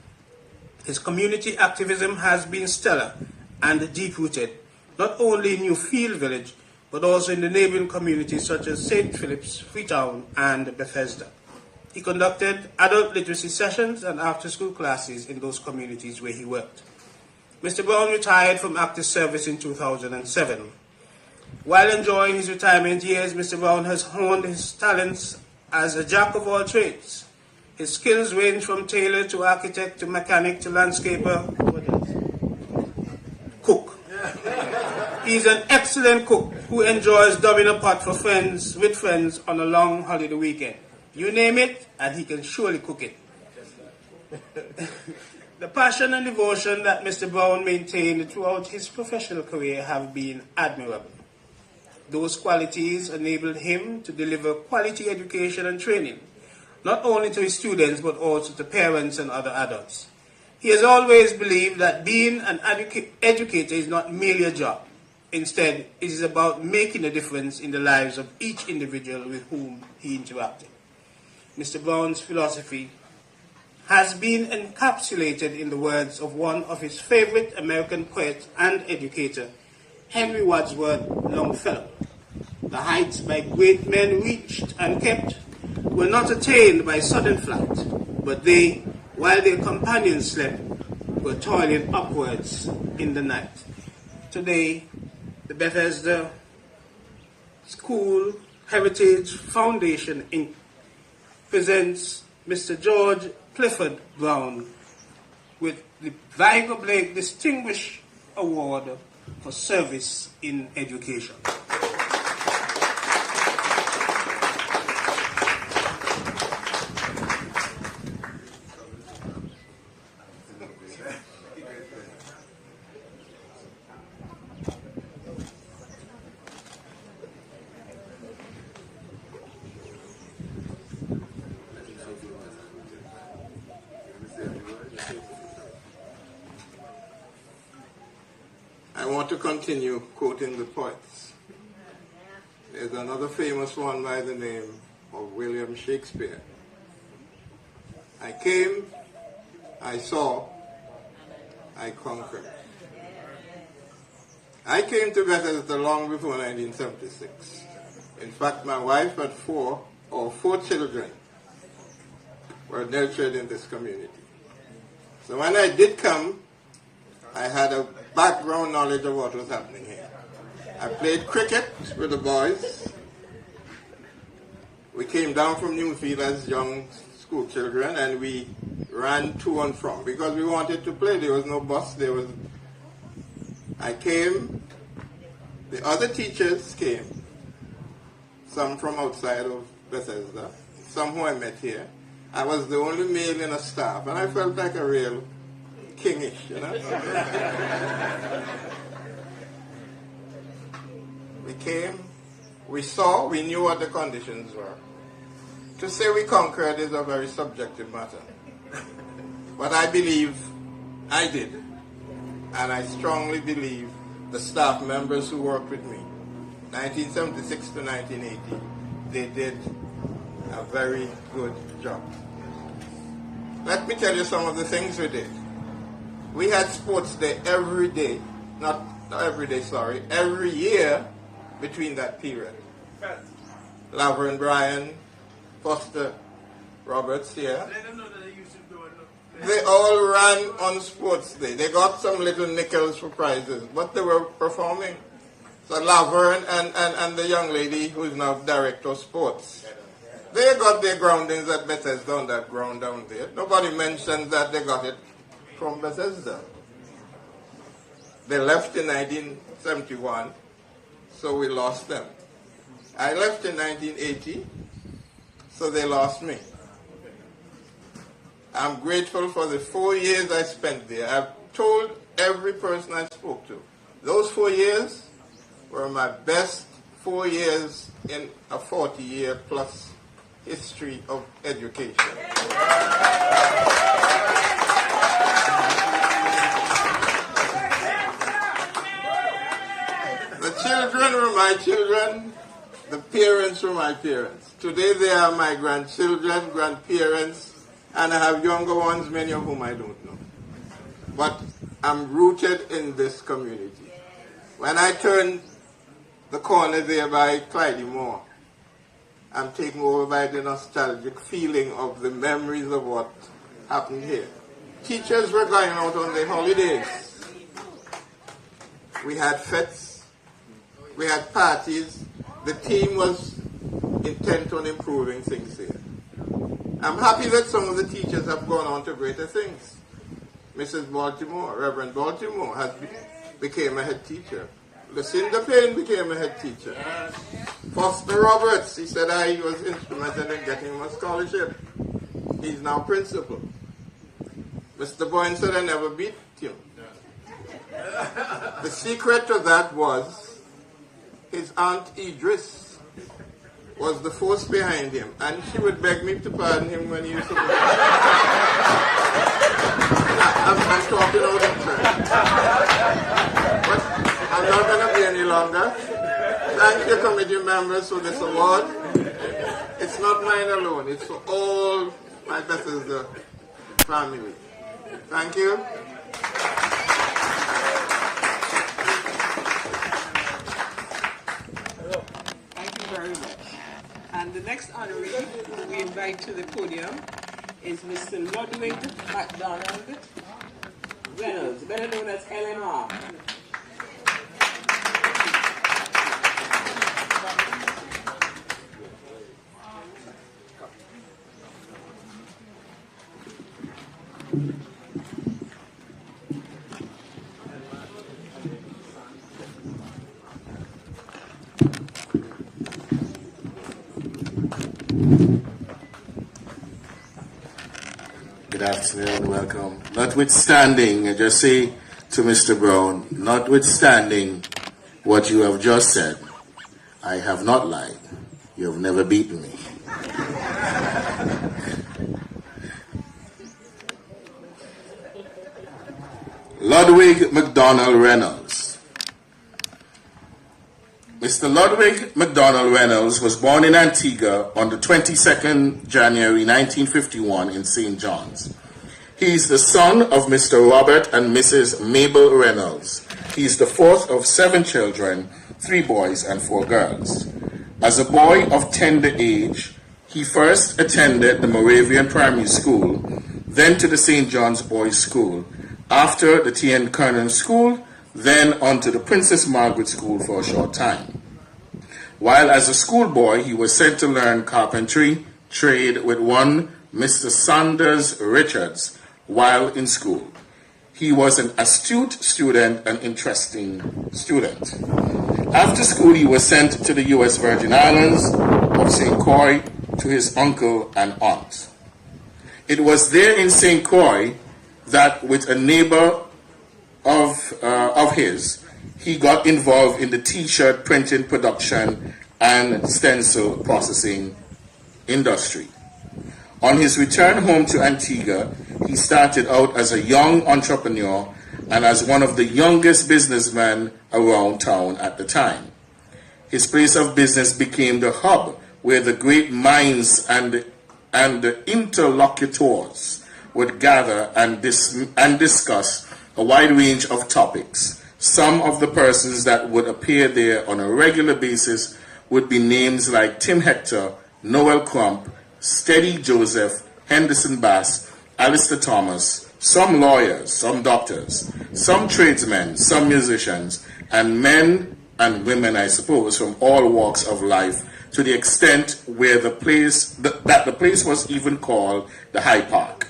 His community activism has been stellar and deep-rooted, not only in Newfield Village, but also in the neighboring communities such as St. Philip's, Freetown, and Bethesda. He conducted adult literacy sessions and after-school classes in those communities where he worked. Mr. Brown retired from active service in 2007. While enjoying his retirement years, Mr. Brown has honed his talents as a jack of all trades. His skills range from tailor to architect to mechanic to landscaper. Cook. He's an excellent cook who enjoys dubbing a pot for friends, with friends on a long holiday weekend. You name it, and he can surely cook it. The passion and devotion that Mr. Brown maintained throughout his professional career have been admirable. Those qualities enabled him to deliver quality education and training, not only to his students, but also to parents and other adults. He has always believed that being an educator is not merely a job. Instead, it is about making a difference in the lives of each individual with whom he interacted. Mr. Brown's philosophy has been encapsulated in the words of one of his favorite American poets and educator, Henry Wadsworth Longfellow. The heights by great men reached and kept were not attained by sudden flight, but they, while their companions slept, were toiling upwards in the night. Today, the Bethesda School Heritage Foundation Inc. presents Mr. George Clifford Brown with the Vigo Blake Distinguished Award for Service in Education. I want to continue quoting the poets. There's another famous one by the name of William Shakespeare. I came, I saw, I conquered. I came to Bethesda long before 1976. In fact, my wife had four children were nurtured in this community. So when I did come, I had a background knowledge of what was happening here. I played cricket with the boys. We came down from Newfield as young school children and we ran to and from because we wanted to play. There was no bus. I came, the other teachers came, some from outside of Bethesda, some who I met here. I was the only male in a staff and I felt like a real kingish, you know. We came, We saw, we knew what the conditions were. To say we conquered is a very subjective matter. But I believe I did. And I strongly believe the staff members who worked with me, 1976 to 1980, they did a very good job. Let me tell you some of the things we did. We had sports day every day, not every day, sorry, every year between that period. Laverne Bryan, Foster Roberts here. They all ran on sports day. They got some little nickels for prizes, but they were performing. So Laverne and the young lady who is now director of sports, they got their groundings at Bethesda on that ground down there. Nobody mentioned that they got it from Bethesda. They left in 1971, so we lost them. I left in 1980, so they lost me. I'm grateful for the 4 years I spent there. I've told every person I spoke to, those 4 years were my best 4 years in a 40-year plus history of education. The children were my children, the parents were my parents. Today they are my grandchildren, grandparents, and I have younger ones, many of whom I don't know. But I'm rooted in this community. When I turn the corner there by Clyde Moore, I'm taken over by the nostalgic feeling of the memories of what happened here. Teachers were going out on their holidays. We had fetes, we had parties. The team was intent on improving things here. I'm happy that some of the teachers have gone on to greater things. Mrs. Baltimore, Reverend Baltimore, became a head teacher. Lucinda Payne became a head teacher. Foster Roberts, he said he was instrumental in getting him a scholarship. He's now principal. Mr. Boyne said I never beat him. The secret to that was his Aunt Idris was the force behind him, and she would beg me to pardon him when he used to go. I'm talking out of turn. But I'm not going to be any longer. Thank you, committee members, for this award. It's not mine alone. It's for all my Bethesda family. Thank you. Thank you very much. And the next honoree who we invite to the podium is Mr. Ludwig MacDonald Reynolds, better known as LMR. Good afternoon, welcome. Notwithstanding, I just say to Mr. Brown, notwithstanding what you have just said, I have not lied. You have never beaten me. Ludwig MacDonald Reynolds. Mr. Ludwig MacDonald Reynolds was born in Antigua on the 22nd January 1951 in St. John's. He is the son of Mr. Robert and Mrs. Mabel Reynolds. He is the fourth of 7 children, 3 boys and 4 girls. As a boy of tender age, he first attended the Moravian Primary School, then to the St. John's Boys' School, after the T.N. Kernan School, then on to the Princess Margaret School for a short time. While as a schoolboy, he was sent to learn carpentry, trade with one Mr. Saunders Richards while in school. He was an astute student and interesting student. After school, he was sent to the U.S. Virgin Islands of St. Croix to his uncle and aunt. It was there in St. Croix that with a neighbor of his, he got involved in the T-shirt printing production and stencil processing industry. On his return home to Antigua, he started out as a young entrepreneur and as one of the youngest businessmen around town at the time. His place of business became the hub where the great minds and the interlocutors would gather and discuss a wide range of topics. Some of the persons that would appear there on a regular basis would be names like Tim Hector, Noel Crump, Steady Joseph, Henderson Bass, Alistair Thomas, some lawyers, some doctors, some tradesmen, some musicians, and men and women, I suppose, from all walks of life, to the extent where the place was even called the Hyde Park.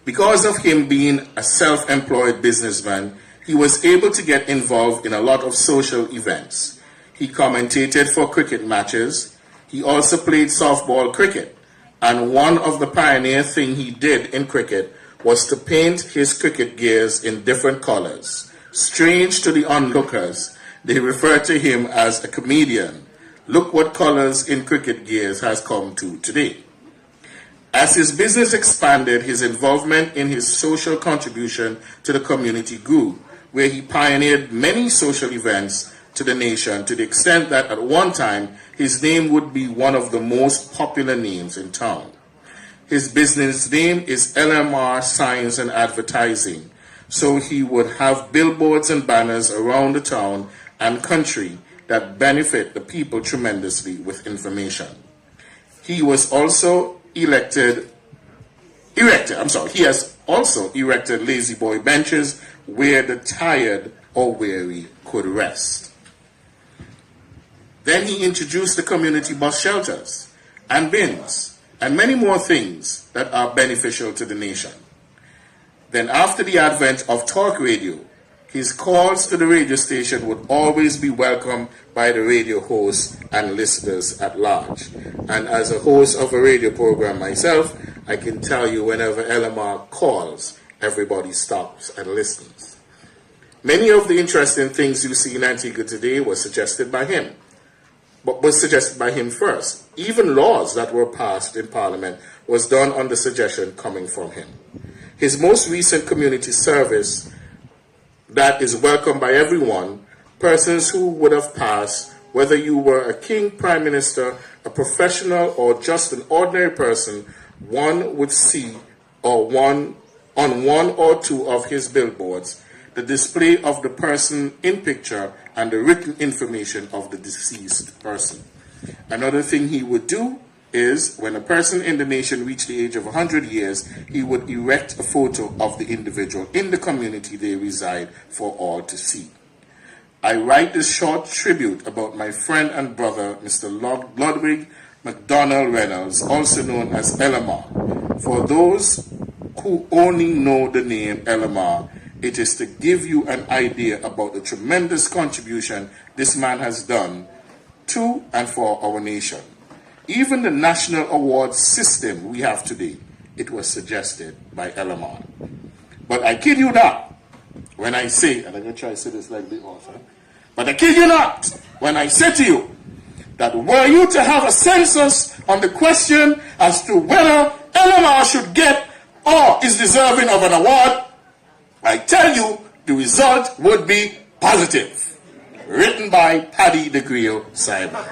Because of him being a self-employed businessman, he was able to get involved in a lot of social events. He commentated for cricket matches. He also played softball cricket. And one of the pioneer things he did in cricket was to paint his cricket gears in different colors. Strange to the onlookers, they referred to him as a comedian. Look what colors in cricket gears has come to today. As his business expanded, his involvement in his social contribution to the community grew, where he pioneered many social events to the nation to the extent that at one time his name would be one of the most popular names in town. His business name is LMR Science and Advertising, so he would have billboards and banners around the town and country that benefit the people tremendously with information. He has also erected lazy boy benches where the tired or weary could rest. Then he introduced the community bus shelters and bins and many more things that are beneficial to the nation. Then after the advent of talk radio, his calls to the radio station would always be welcomed by the radio hosts and listeners at large. And as a host of a radio program myself, I can tell you whenever LMR calls, everybody stops and listens. Many of the interesting things you see in Antigua today were suggested by him, but was suggested by him first. Even laws that were passed in Parliament was done on the suggestion coming from him. His most recent community service that is welcomed by everyone, persons who would have passed, whether you were a king, prime minister, a professional, or just an ordinary person, one would see on one or two of his billboards the display of the person in picture and the written information of the deceased person. Another thing he would do is, when a person in the nation reached the age of 100 years, he would erect a photo of the individual in the community they reside for all to see. I write this short tribute about my friend and brother, Mr. Ludwig MacDonald Reynolds, also known as LMR. For those who only know the name LMR, it is to give you an idea about the tremendous contribution this man has done to and for our nation. Even the national awards system we have today, it was suggested by LMR. But I kid you not when I say, and I'm going to try to say this like the author, but I kid you not when I say to you that were you to have a census on the question as to whether LMR should get or is deserving of an award, I tell you the result would be positive. Written by Paddy the Griot Simon.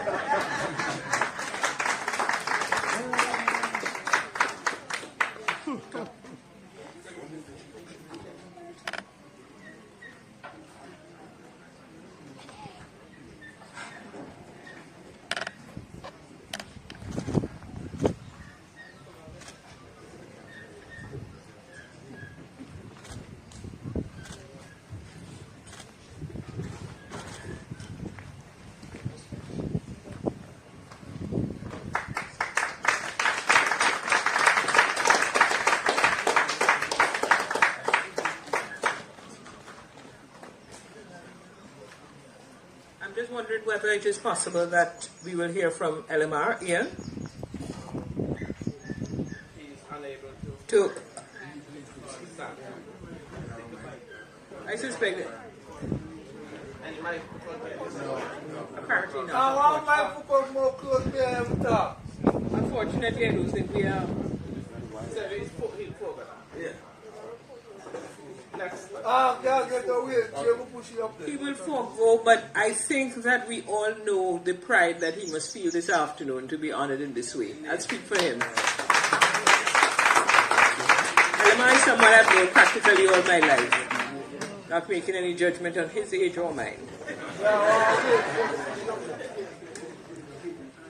Whether it is possible that we will hear from LMR. Ian? He's unable to. I suspect it. And you might apparently not. I want my foot more close to him top. Unfortunately, I don't think we are. Yeah. Next. Get the wheelchair, we'll push it up there. He will forego, but I think that we all know the pride that he must feel this afternoon to be honored in this way. I'll speak for him. And am I someone I've known practically all my life, not making any judgment on his age or mine.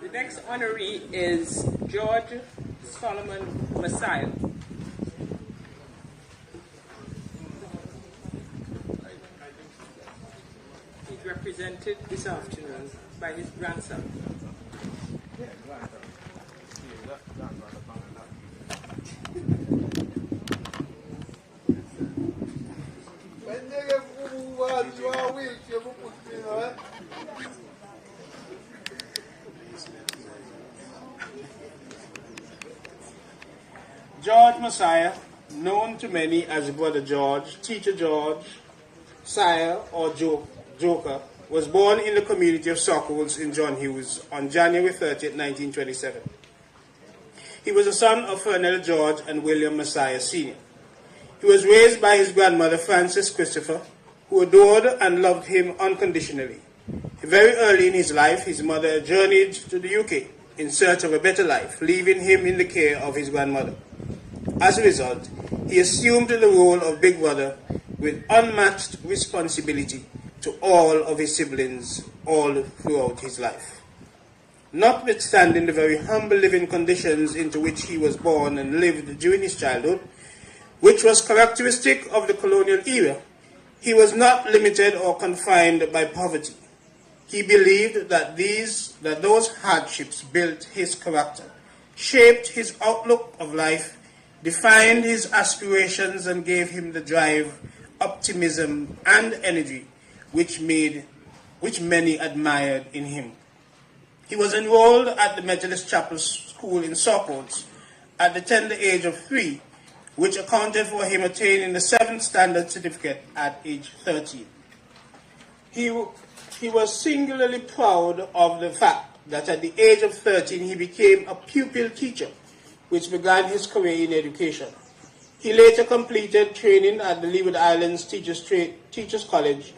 The next honoree is George Solomon Messiah. He's represented this afternoon by his grandson. When they get you are wheelchair, we'll push it, right? George Messiah, known to many as Brother George, Teacher George, Sire, or Joker, was born in the community of Sockholds in John Hughes on January 30, 1927. He was a son of Fernell George and William Messiah Sr. He was raised by his grandmother Frances Christopher, who adored and loved him unconditionally. Very early in his life, his mother journeyed to the UK in search of a better life, leaving him in the care of his grandmother. As a result, he assumed the role of big brother with unmatched responsibility to all of his siblings all throughout his life. Notwithstanding the very humble living conditions into which he was born and lived during his childhood, which was characteristic of the colonial era, he was not limited or confined by poverty. He believed that those hardships built his character, shaped his outlook of life, defined his aspirations, and gave him the drive, optimism, and energy which many admired in him. He was enrolled at the Methodist Chapel School in Sockholds at the tender age of 3, which accounted for him attaining the 7th standard certificate at age 13. He was singularly proud of the fact that at the age of 13 he became a pupil teacher, which began his career in education. He later completed training at the Leeward Islands Teachers College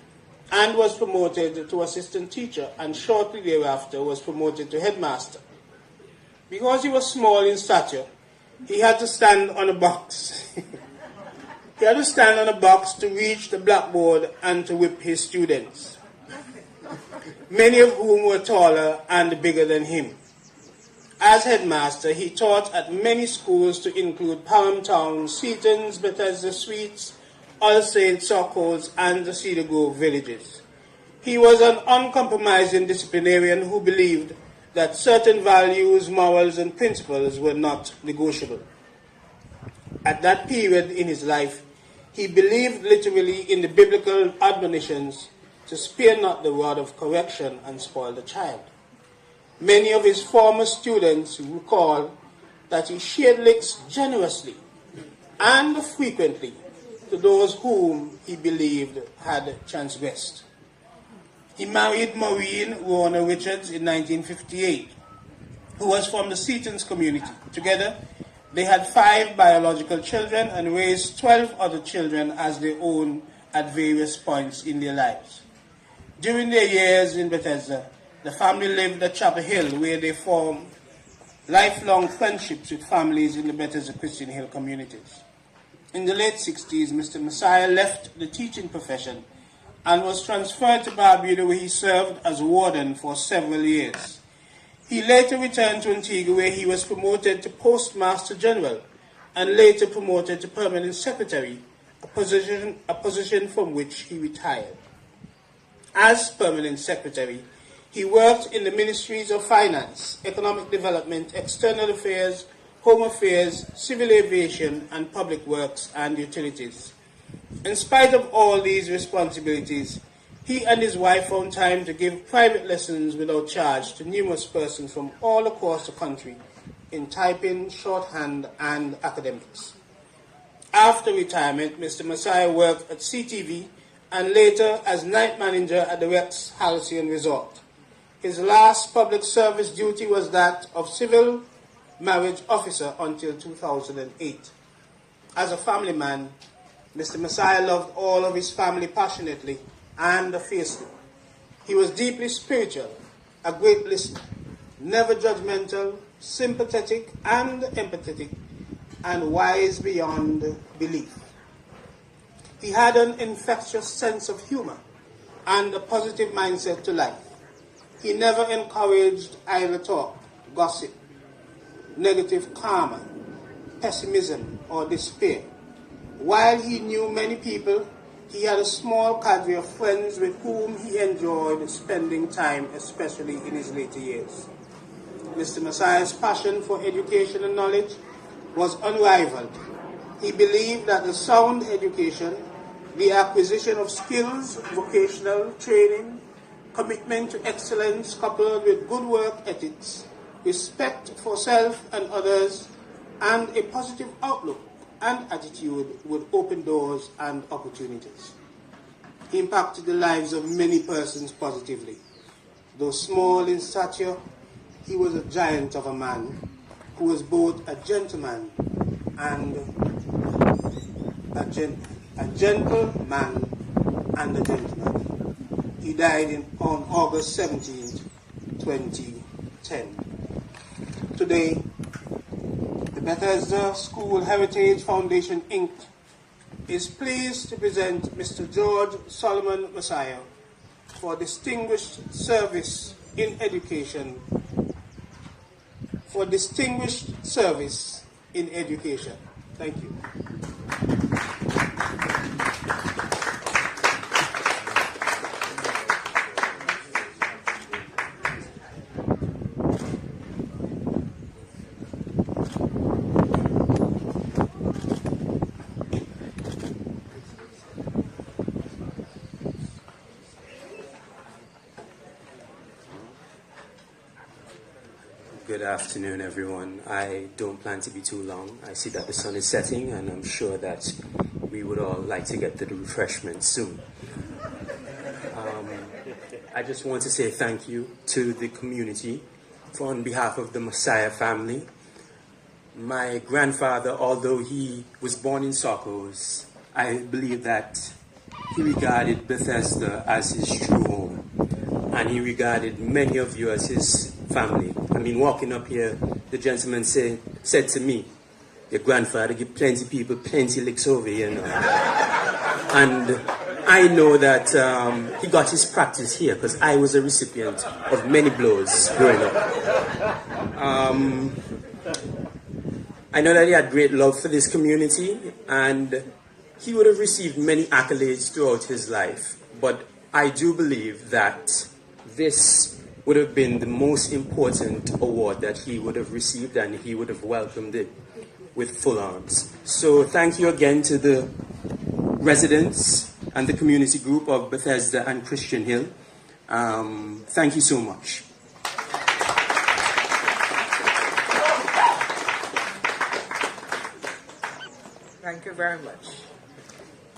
and was promoted to assistant teacher, and shortly thereafter was promoted to headmaster. Because he was small in stature, he had to stand on a box. He had to stand on a box to reach the blackboard and to whip his students, many of whom were taller and bigger than him. As headmaster, he taught at many schools to include Paramtown, Seaton's, Bethesda Suites, All Saints, Sockholds, and the Cedar Grove villages. He was an uncompromising disciplinarian who believed that certain values, morals, and principles were not negotiable. At that period in his life, he believed literally in the biblical admonitions to spare not the rod of correction and spoil the child. Many of his former students recall that he shared licks generously and frequently to those whom he believed had transgressed. He married Maureen Warner Richards in 1958, who was from the Seaton's community. Together, they had 5 biological children and raised 12 other children as their own at various points in their lives. During their years in Bethesda, the family lived at Chapel Hill, where they formed lifelong friendships with families in the Bethesda Christian Hill communities. In the late 60s, Mr. Messiah left the teaching profession and was transferred to Barbuda, where he served as warden for several years. He later returned to Antigua, where he was promoted to Postmaster General and later promoted to Permanent Secretary, a position from which he retired. As Permanent Secretary, he worked in the Ministries of Finance, Economic Development, External Affairs, Home Affairs, Civil Aviation, and Public Works and Utilities. In spite of all these responsibilities, he and his wife found time to give private lessons without charge to numerous persons from all across the country in typing, shorthand, and academics. After retirement, Mr. Messiah worked at CTV and later as night manager at the Rex Halcyon Resort. His last public service duty was that of civil marriage officer until 2008. As a family man, Mr. Messiah loved all of his family passionately and fiercely. He was deeply spiritual, a great listener, never judgmental, sympathetic and empathetic, and wise beyond belief. He had an infectious sense of humor and a positive mindset to life. He never encouraged idle talk, gossip, negative karma, pessimism, or despair. While he knew many people, he had a small cadre of friends with whom he enjoyed spending time, especially in his later years. Mr. Messiah's passion for education and knowledge was unrivaled. He believed that the sound education, the acquisition of skills, vocational training, commitment to excellence coupled with good work ethics, respect for self and others, and a positive outlook and attitude would open doors and opportunities. He impacted the lives of many persons positively. Though small in stature, he was a giant of a man who was both a gentleman and a gentleman and a gentleman. He died on August 17, 2010. Today, the Bethesda School Heritage Foundation, Inc. is pleased to present Mr. George Solomon Messiah for distinguished service in education. Thank you. Good afternoon, everyone. I don't plan to be too long. I see that the sun is setting, and I'm sure that we would all like to get to the refreshments soon. I just want to say thank you to the community on behalf of the Messiah family. My grandfather, although he was born in Sockos, I believe that he regarded Bethesda as his true home, and he regarded many of you as his family. I mean, walking up here, the gentleman said to me, your grandfather give plenty people plenty licks over here now. And I know that he got his practice here because I was a recipient of many blows growing up. I know that he had great love for this community, and he would have received many accolades throughout his life. But I do believe that this would have been the most important award that he would have received, and he would have welcomed it with full arms. So thank you again to the residents and the community group of Bethesda and Christian Hill. Thank you so much. Thank you very much.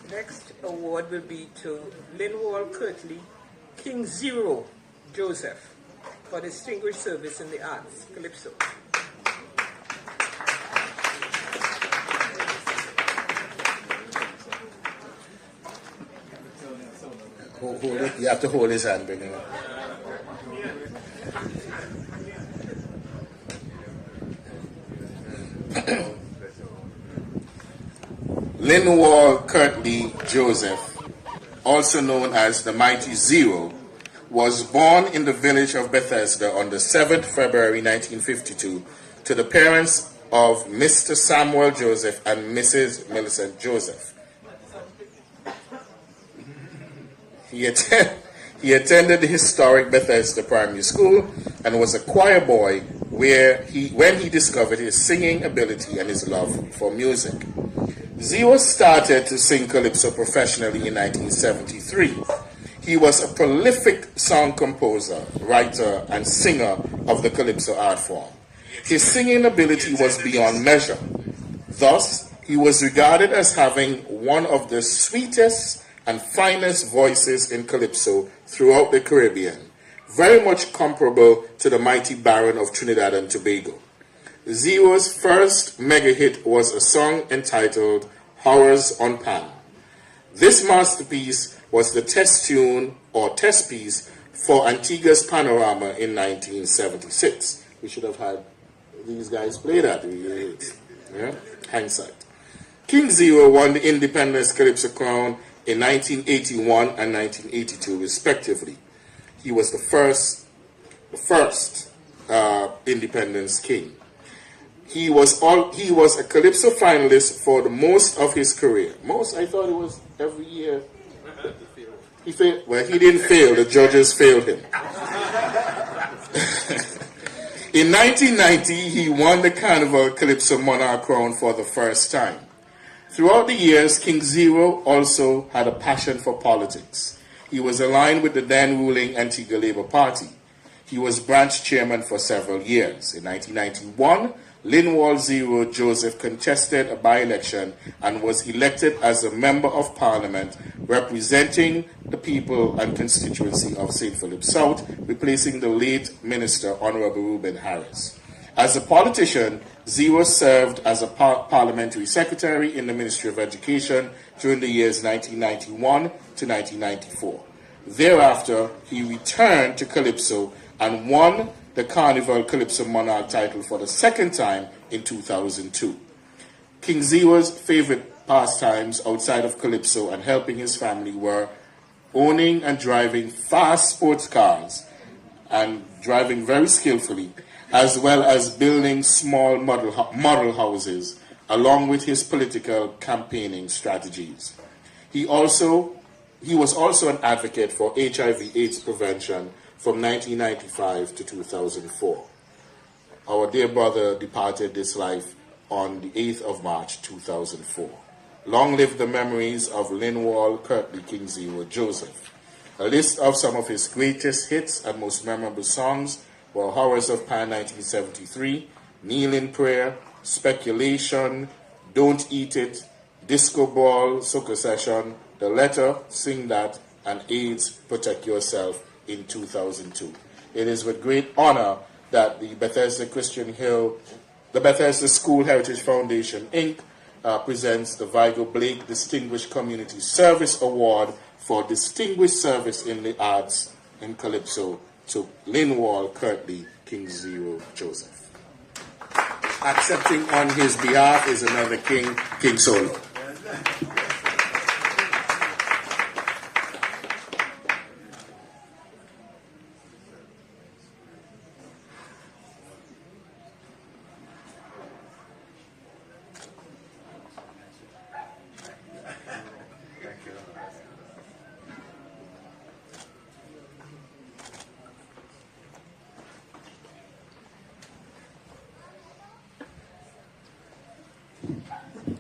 Next award will be to Linwall Kirtley, King Zero Joseph, for distinguished service in the arts. Calypso. Hold it. You have to hold his hand, bring him up. Linwall Kirtley Joseph, also known as the Mighty Zero, was born in the village of Bethesda on the 7th February 1952 to the parents of Mr. Samuel Joseph and Mrs. Millicent Joseph. He attended the historic Bethesda Primary School and was a choir boy when he discovered his singing ability and his love for music. Zero started to sing calypso professionally in 1973. He was a prolific song composer, writer, and singer of the calypso art form. His singing ability was beyond measure. Thus, he was regarded as having one of the sweetest and finest voices in calypso throughout the Caribbean, very much comparable to the mighty Baron of Trinidad and Tobago. Zero's first mega hit was a song entitled Horrors on Pan. This masterpiece was the test tune or test piece for Antigua's Panorama in 1976. We should have had these guys play that. Yeah? Hindsight. King Zero won the Independence Calypso crown in 1981 and 1982 respectively. He was the first Independence King. He was a Calypso finalist for the most of his career. Most, I thought it was every year. He failed. Well, he didn't fail. The judges failed him. In 1990, he won the Carnival Calypso Monarch crown for the first time. Throughout the years, King Zero also had a passion for politics. He was aligned with the then ruling Antigua Labour Party. He was branch chairman for several years. In 1991, Linwall Zero Joseph contested a by-election and was elected as a member of parliament representing the people and constituency of St. Philip South, replacing the late minister Honorable Reuben Harris. As a politician, Zero served as a parliamentary secretary in the Ministry of Education during the years 1991 to 1994. Thereafter, he returned to Calypso and won the Carnival Calypso Monarch title for the second time in 2002. King Zero's favorite pastimes outside of Calypso and helping his family were owning and driving fast sports cars and driving very skillfully, as well as building small model houses, along with his political campaigning strategies. He was also an advocate for HIV/AIDS prevention from 1995 to 2004. Our dear brother departed this life on the 8th of March 2004. Long live the memories of Linwall Kirtley King Zero Joseph. A list of some of his greatest hits and most memorable songs were Horrors of Pan 1973, Kneel in Prayer, Speculation, Don't Eat It, Disco Ball, Soca Session, The Letter, Sing That, and AIDS, Protect Yourself in 2002. It is with great honor that the Bethesda School Heritage Foundation, Inc. Presents the Vigo Blake Distinguished Community Service Award for Distinguished Service in the Arts in Calypso to Linwall Kirtley King Zero Joseph. Accepting on his behalf is another king, King Solo.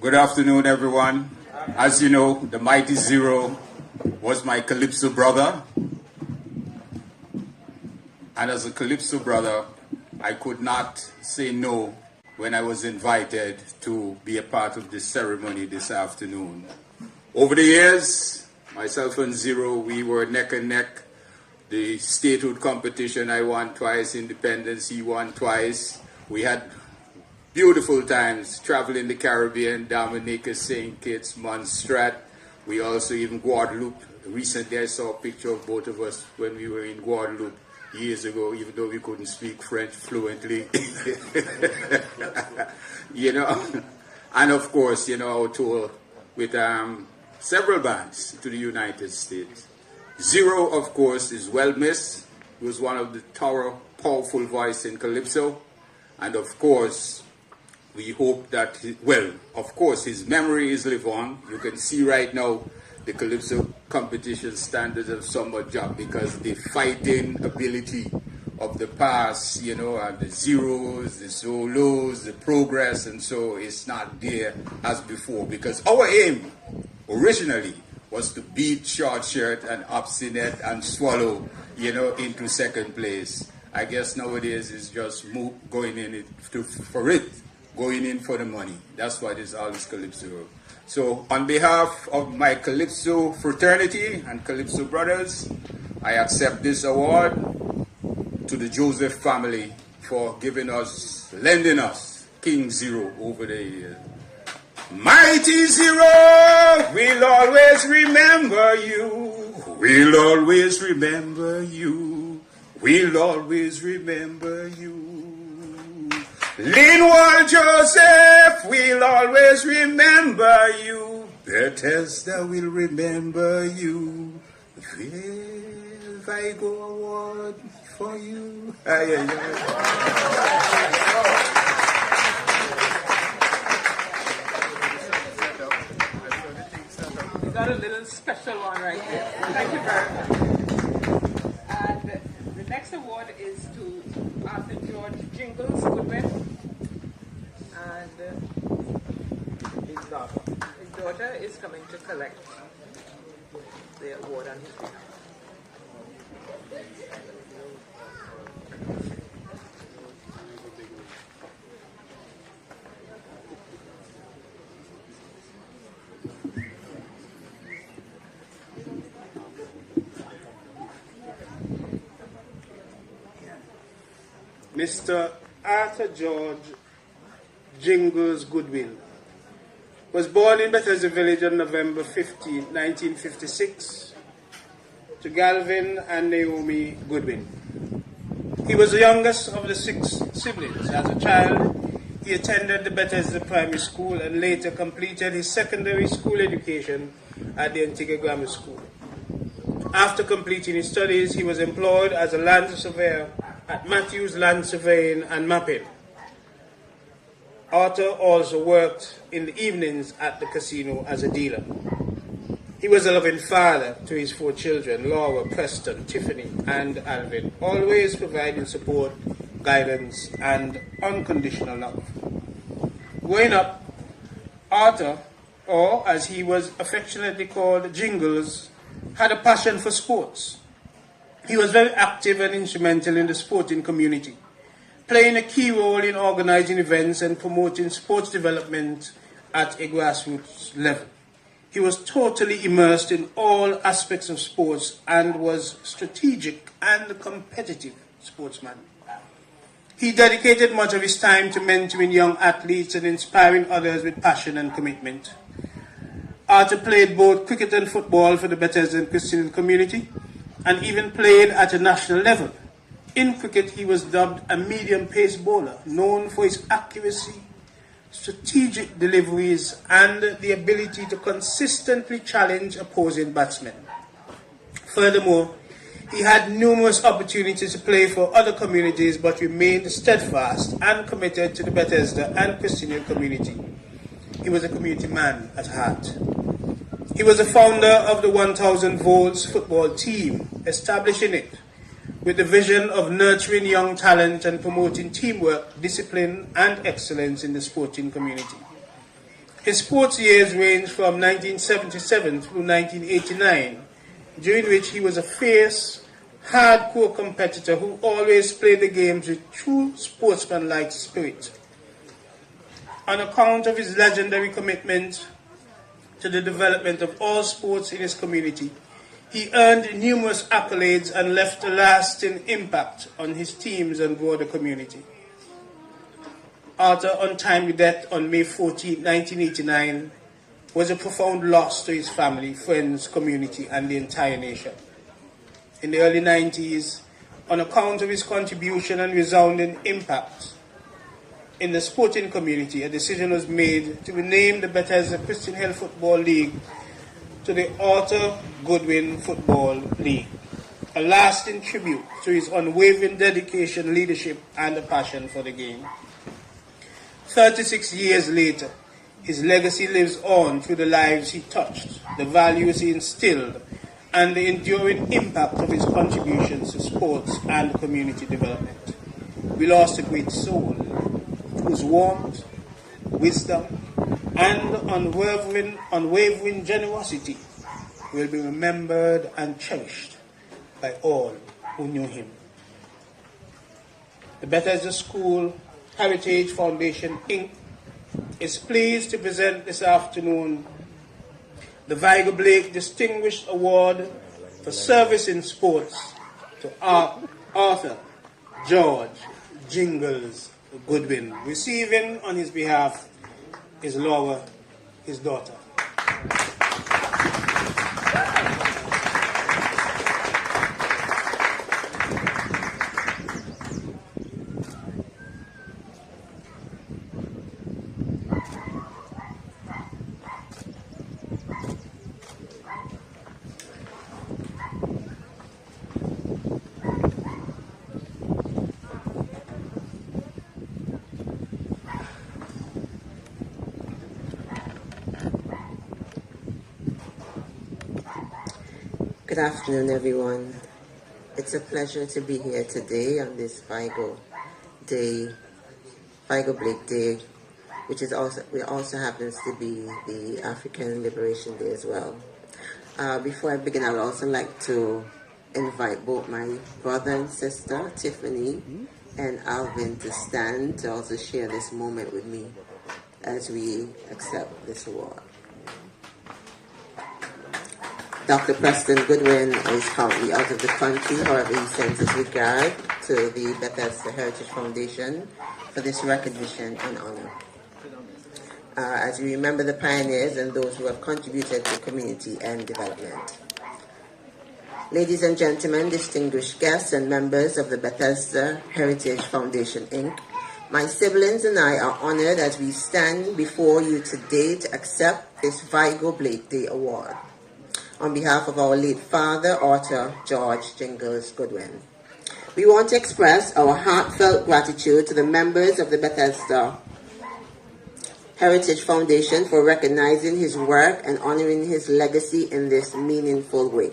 Good afternoon, everyone. As you know, the mighty Zero was my Calypso brother. And as a Calypso brother, I could not say no when I was invited to be a part of this ceremony this afternoon. Over the years, myself and Zero, we were neck and neck. The statehood competition, I won twice. Independence, he won twice. We had beautiful times traveling the Caribbean, Dominica, St. Kitts, Montserrat. We also even Guadeloupe. Recently I saw a picture of both of us when we were in Guadeloupe years ago, even though we couldn't speak French fluently. And of course, our tour with several bands to the United States. Zero, of course, is well missed. He was one of the powerful voice in Calypso. And of course, we hope that, his memory is live on. You can see right now the Calypso competition standards have somewhat dropped because the fighting ability of the past, and the zeros, the solos, the progress, and so it's not there as before. Because our aim originally was to beat Short Shirt and Obstinate and Swallow, into second place. I guess nowadays it's just going in for the money. That's what is all this Calypso. So on behalf of my Calypso fraternity and Calypso brothers, I accept this award to the Joseph family for lending us King Zero over the years. Mighty Zero, we'll always remember you. We'll always remember you. We'll always remember you. Linwald Joseph, we'll always remember you. Bethesda will remember you. The Vigo Award for you. We got a little special one right here. Thank you very much. And the next award is to Arthur George Jingles Goodwin. And his daughter is coming to collect the award on his behalf. Mr. Arthur George Jingles Goodwin was born in Bethesda Village on November 15, 1956, to Galvin and Naomi Goodwin. He was the youngest of the 6 siblings. As a child, he attended the Bethesda Primary School and later completed his secondary school education at the Antigua Grammar School. After completing his studies, he was employed as a land surveyor at Matthews Land Surveying and Mapping. Arthur also worked in the evenings at the casino as a dealer. He was a loving father to his 4 children, Laura, Preston, Tiffany, and Alvin, always providing support, guidance, and unconditional love. Growing up, Arthur, or as he was affectionately called, Jingles, had a passion for sports. He was very active and instrumental in the sporting community, playing a key role in organizing events and promoting sports development at a grassroots level. He was totally immersed in all aspects of sports and was strategic and competitive sportsman. He dedicated much of his time to mentoring young athletes and inspiring others with passion and commitment. Arthur played both cricket and football for the Bethesda and Christian Hill community, and even played at a national level. In cricket, he was dubbed a medium-pace bowler, known for his accuracy, strategic deliveries, and the ability to consistently challenge opposing batsmen. Furthermore, he had numerous opportunities to play for other communities, but remained steadfast and committed to the Bethesda and Christian Hill community. He was a community man at heart. He was the founder of the 1000 Volts football team, establishing it with the vision of nurturing young talent and promoting teamwork, discipline, and excellence in the sporting community. His sports years range from 1977 through 1989, during which he was a fierce, hardcore competitor who always played the games with true sportsmanlike spirit. On account of his legendary commitment to the development of all sports in his community, he earned numerous accolades and left a lasting impact on his teams and broader community. Arthur's untimely death on May 14, 1989, was a profound loss to his family, friends, community, and the entire nation. In the early 90s, on account of his contribution and resounding impact in the sporting community, a decision was made to rename the Bethesda Christian Hill Football League to the Arthur Goodwin Football League, a lasting tribute to his unwavering dedication, leadership, and a passion for the game. 36 years later, his legacy lives on through the lives he touched, the values he instilled, and the enduring impact of his contributions to sports and community development. We lost a great soul whose warmth, wisdom, and unwavering generosity will be remembered and cherished by all who knew him. The Bethesda School Heritage Foundation, Inc. is pleased to present this afternoon the Vigo Blake Distinguished Award for Service in Sports to Arthur George Jingles Goodwin. Receiving on his behalf is Laura, his daughter. Good afternoon, everyone. It's a pleasure to be here today on this Vigo Blake Day, which also happens to be the African Liberation Day as well. Before I begin, I would also like to invite both my brother and sister, Tiffany and Alvin, to stand to also share this moment with me as we accept this award. Dr. Preston Goodwin is currently out of the country. However, he sends his regard to the Bethesda Heritage Foundation for this recognition and honor. As we remember the pioneers and those who have contributed to community and development. Ladies and gentlemen, distinguished guests and members of the Bethesda Heritage Foundation, Inc., my siblings and I are honored as we stand before you today to accept this Vigo Blake Day Award on behalf of our late father, author George Jingles Goodwin. We want to express our heartfelt gratitude to the members of the Bethesda Heritage Foundation for recognizing his work and honoring his legacy in this meaningful way.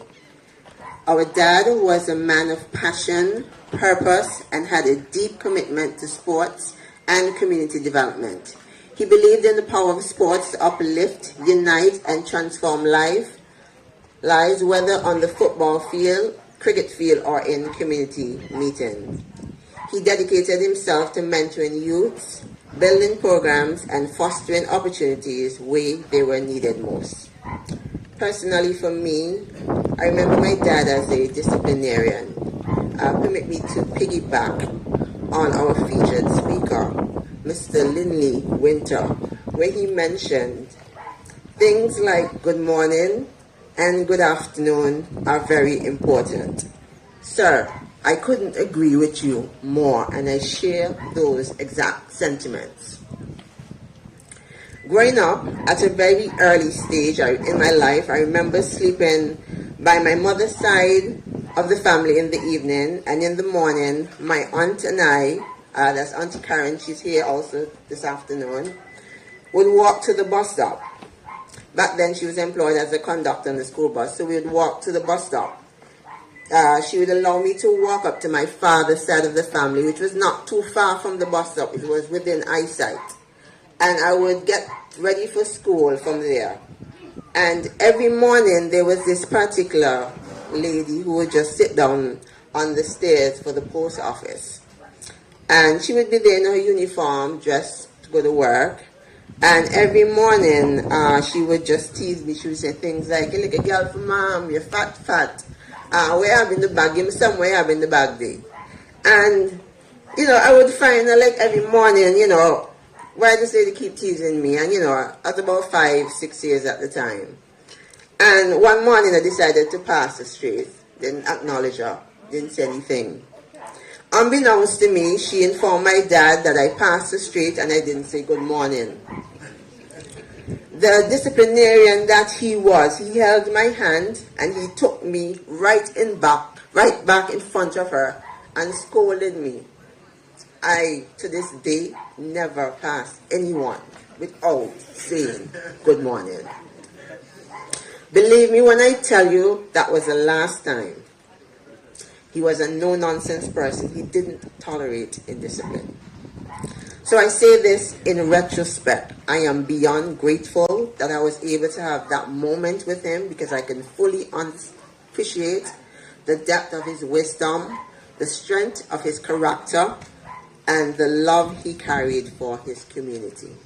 Our dad was a man of passion, purpose, and had a deep commitment to sports and community development. He believed in the power of sports to uplift, unite, and transform lives, whether on the football field, cricket field, or in community meetings. He dedicated himself to mentoring youths, building programs, and fostering opportunities where they were needed most. Personally, for me, I remember my dad as a disciplinarian. Permit me to piggyback on our featured speaker, Mr. Linley Winter, where he mentioned things like good morning and good afternoon are very important. Sir, I couldn't agree with you more, and I share those exact sentiments. Growing up at a very early stage in my life, I remember sleeping by my mother's side of the family in the evening, and in the morning, my aunt and I, that's Auntie Karen, she's here also this afternoon, would walk to the bus stop. Back then, she was employed as a conductor on the school bus, so we would walk to the bus stop. She would allow me to walk up to my father's side of the family, which was not too far from the bus stop. It was within eyesight. And I would get ready for school from there. And every morning, there was this particular lady who would just sit down on the stairs for the post office. And she would be there in her uniform, dressed to go to work. And every morning, she would just tease me. She would say things like, "You look a girl for mom, you're fat. Where have in the bag? Give me somewhere have in the bag there." And, I would find her like every morning, why this lady keep teasing me? And, I was about 5-6 years at the time. And one morning, I decided to pass the street. Didn't acknowledge her. Didn't say anything. Unbeknownst to me, she informed my dad that I passed the street and I didn't say good morning. The disciplinarian that he was, he held my hand and he took me right back in front of her and scolded me. I, to this day, never pass anyone without saying good morning. Believe me when I tell you, that was the last time. He was a no-nonsense person. He didn't tolerate indiscipline. So I say this in retrospect. I am beyond grateful that I was able to have that moment with him, because I can fully appreciate the depth of his wisdom, the strength of his character, and the love he carried for his community,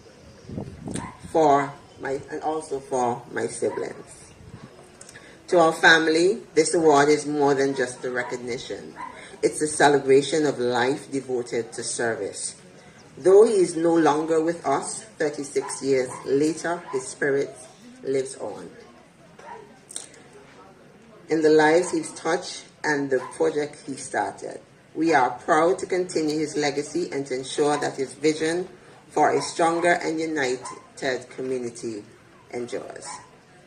and also for my siblings. To our family, this award is more than just a recognition. It's a celebration of life devoted to service. Though he is no longer with us, 36 years later, his spirit lives on in the lives he's touched and the project he started. We are proud to continue his legacy and to ensure that his vision for a stronger and united community endures.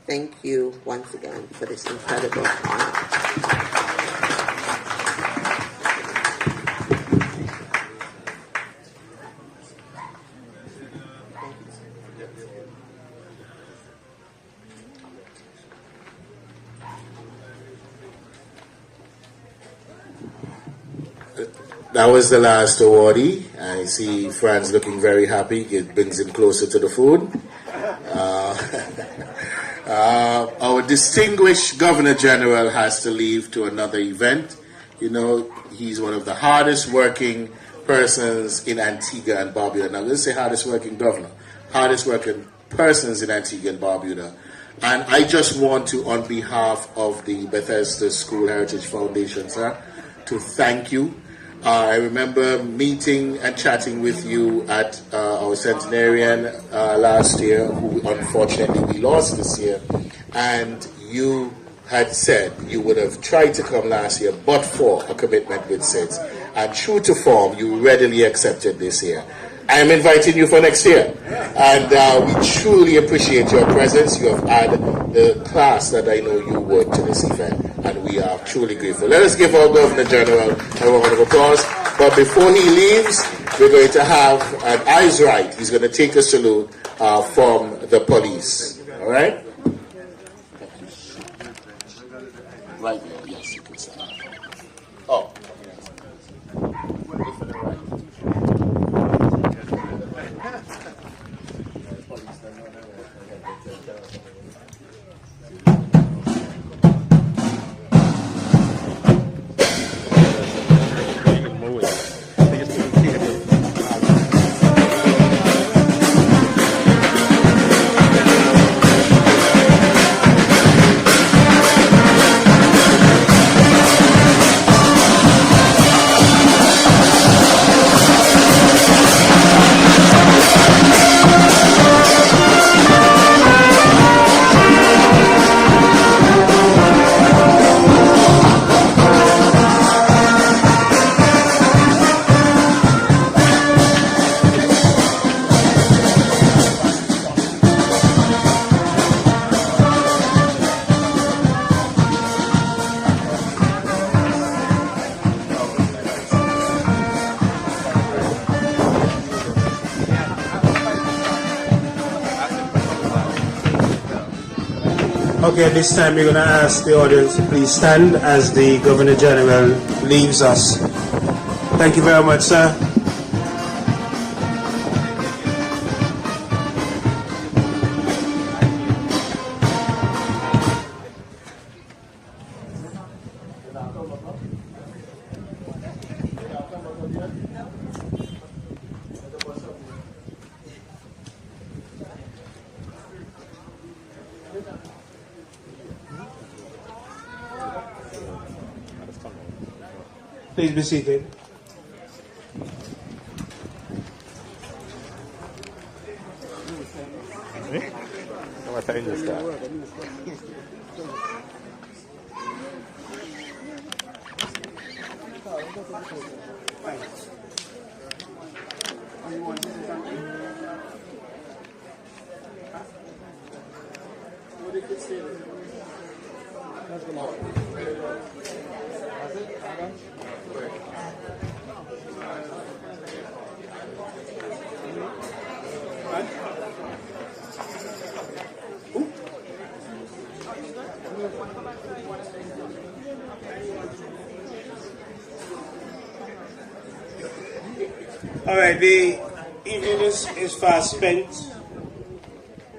Thank you once again for this incredible honor. That was the last awardee. I see Franz looking very happy. It brings him closer to the food. Our distinguished Governor General has to leave to another event. You know, he's one of the hardest working persons in Antigua and Barbuda. Now, let's say hardest working governor. Hardest working persons in Antigua and Barbuda. And I just want to, on behalf of the Bethesda School Heritage Foundation, sir, to thank you. I remember meeting and chatting with you at our centenarian last year, who unfortunately we lost this year, and you had said you would have tried to come last year but for a commitment with SIDS, and true to form, you readily accepted this year. I am inviting you for next year, and we truly appreciate your presence. You have added the class that I know you would to this event, and we are truly grateful. Let us give our Governor General a round of applause. But before he leaves, we're going to have an eyes right. He's going to take a salute from the police. All right? Right there. Yes, you can say. Oh. Okay, at this time we're going to ask the audience to please stand as the Governor General leaves us. Thank you very much, sir. Please be seated. All right, the evening is fast spent,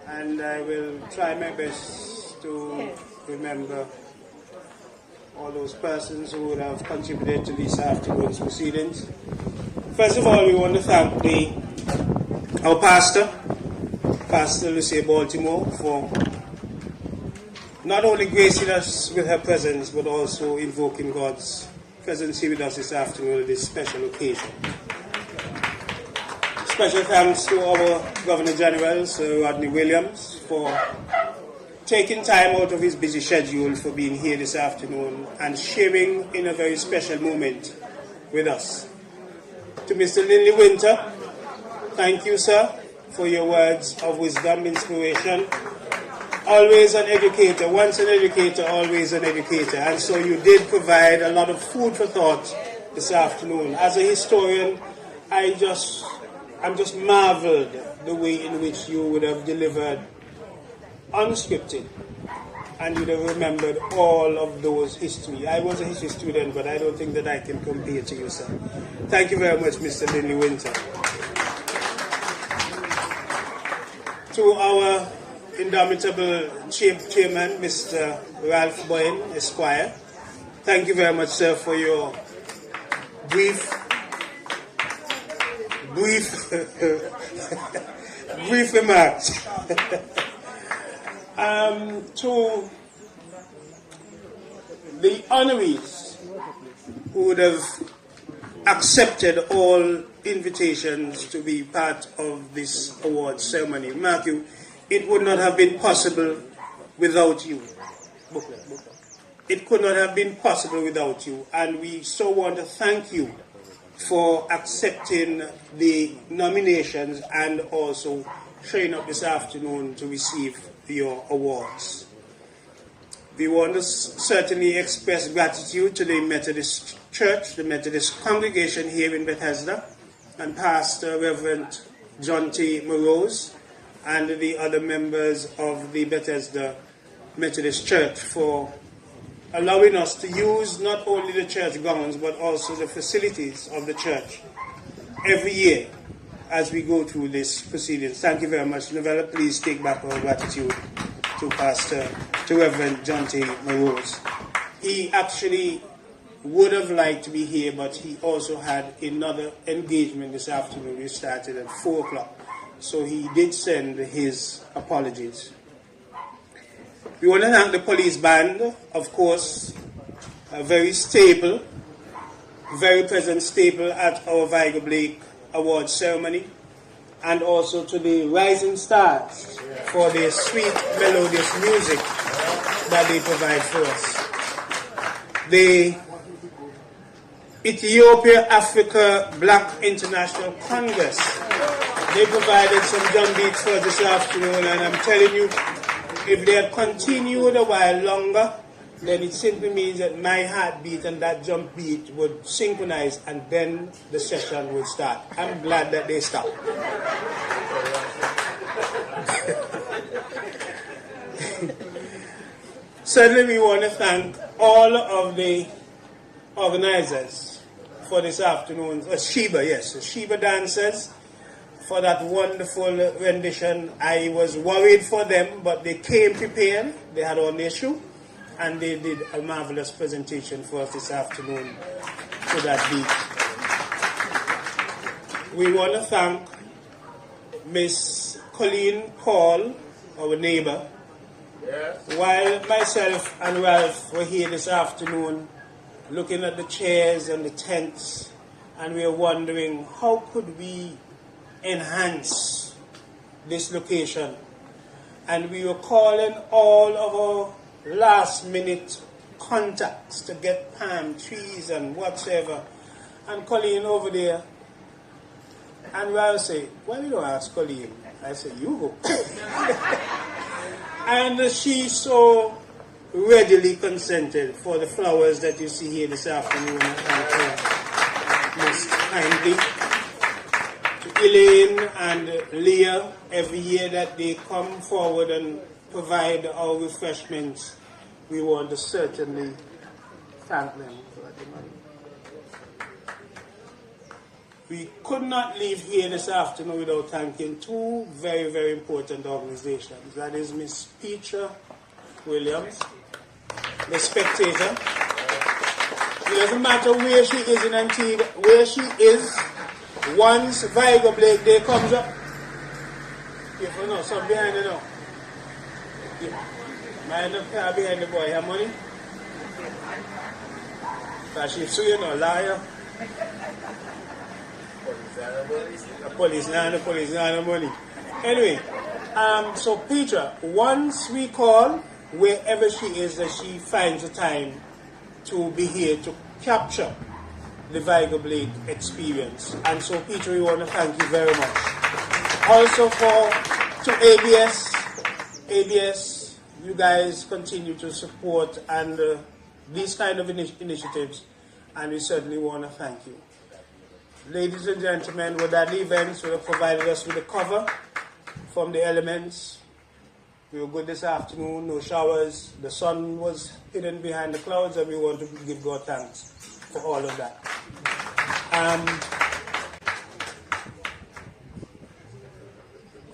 and I will try my best to remember all those persons who would have contributed to this afternoon's proceedings. First of all, we want to thank our pastor, Pastor Lucia Baltimore, for not only gracing us with her presence, but also invoking God's presence here with us this afternoon on this special occasion. Special thanks to our Governor General, Sir Rodney Williams, for taking time out of his busy schedule for being here this afternoon and sharing in a very special moment with us. To Mr. Linley Winter, thank you, sir, for your words of wisdom, inspiration. Always an educator, once an educator, always an educator. And so you did provide a lot of food for thought this afternoon. As a historian, I'm just marveled the way in which you would have delivered unscripted and you'd have remembered all of those history. I was a history student, but I don't think that I can compare to you, sir. Thank you very much, Mr. Linley Winter. To our indomitable chairman, Mr. Ralph Boyne, Esquire, thank you very much, sir, for your brief remarks. To the honorees who would have accepted all invitations to be part of this award ceremony. Mark you, it would not have been possible without you. It could not have been possible without you, and we so want to thank you for accepting the nominations and also showing up this afternoon to receive your awards. We want to certainly express gratitude to the Methodist Church, the Methodist congregation here in Bethesda, and Pastor Reverend John T. Morose, and the other members of the Bethesda Methodist Church for allowing us to use not only the church grounds but also the facilities of the church every year as we go through this proceedings. Thank you very much. Novella, please take back our gratitude to Reverend John T. Morose. He actually would have liked to be here, but he also had another engagement this afternoon. We started at 4 o'clock. So he did send his apologies. We want to thank the police band, of course, a very stable, very present staple at our Vigo Blake Award ceremony, and also to the Rising Stars for their sweet, melodious music that they provide for us. The Ethiopia-Africa Black International Congress, they provided some drum beats for us this afternoon, and I'm telling you, if they had continued a while longer, then it simply means that my heartbeat and that jump beat would synchronize, and then the session would start. I'm glad that they stopped. Certainly we want to thank all of the organizers for this afternoon's Sheba dancers, for that wonderful rendition. I was worried for them, but they came prepared. They had all their shoe, and they did a marvelous presentation for us this afternoon to that beat. We want to thank Miss Colleen Paul, our neighbor. Yes. While myself and Ralph were here this afternoon looking at the chairs and the tents, and we were wondering how could we enhance this location, and we were calling all of our last-minute contacts to get palm trees and whatsoever, and Colleen over there, and Ralph said, why we don't ask Colleen? I said, you go. And she so readily consented for the flowers that you see here this afternoon, and most kindly to Elaine and Leah, every year that they come forward and provide our refreshments, we want to certainly thank them for the money. We could not leave here this afternoon without thanking two very, very important organizations. That is Miss Petra Williams, the Spectator. It doesn't matter where she is in Antigua, where she is, once Vigo Blake Day comes up, if you know, some behind the door. Mind the car behind the boy, have money? Because she's suing or liar. Police no money. Anyway, so Peter, once we call, wherever she is, that she finds the time to be here to capture the Vigo Blake experience. And so Peter, we want to thank you very much. Also to ABS, you guys continue to support and these kind of initiatives, and we certainly want to thank you. Ladies and gentlemen, Wadadli Events would have provided us with a cover from the elements. We were good this afternoon, no showers. The sun was hidden behind the clouds, and we want to give God thanks for all of that.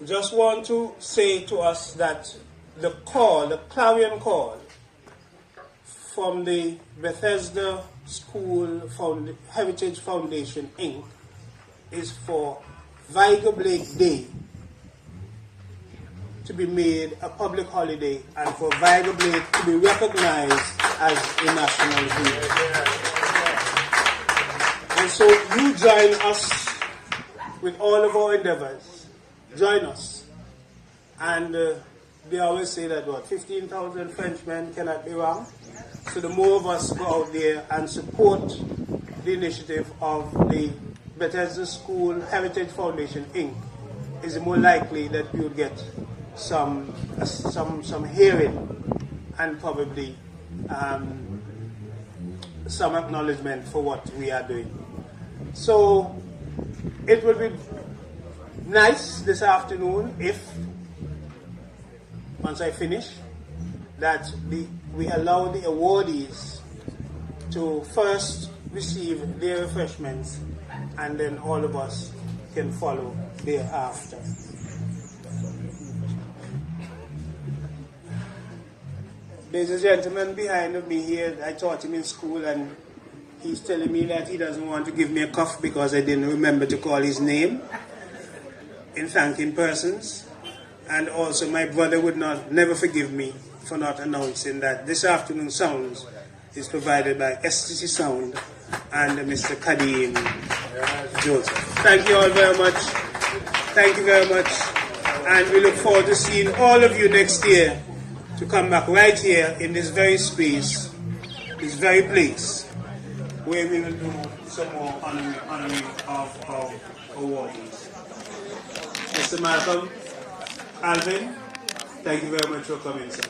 Just want to say to us that the clarion call from the Bethesda School Heritage Foundation, Inc. is for Vigo Blake Day to be made a public holiday and for Vigo Blake to be recognized as a national hero. And so you join us with all of our endeavors. Join us. And they always say that 15,000 Frenchmen cannot be wrong. So the more of us go out there and support the initiative of the Bethesda School Heritage Foundation, Inc., is the more likely that we will get some hearing and probably some acknowledgement for what we are doing. So it will be nice this afternoon if, once I finish, that we allow the awardees to first receive their refreshments and then all of us can follow thereafter. There's a gentleman behind me here. I taught him in school and he's telling me that he doesn't want to give me a cuff because I didn't remember to call his name in thanking persons. And also my brother would never forgive me for not announcing that this afternoon's sounds is provided by STC Sound and Mr. Kadim Joseph. Thank you all very much. Thank you very much. And we look forward to seeing all of you next year to come back right here in this very space, this very place, where we will do some more honoring of our awardees. Mr. Malcolm, Alvin, thank you very much for coming, sir.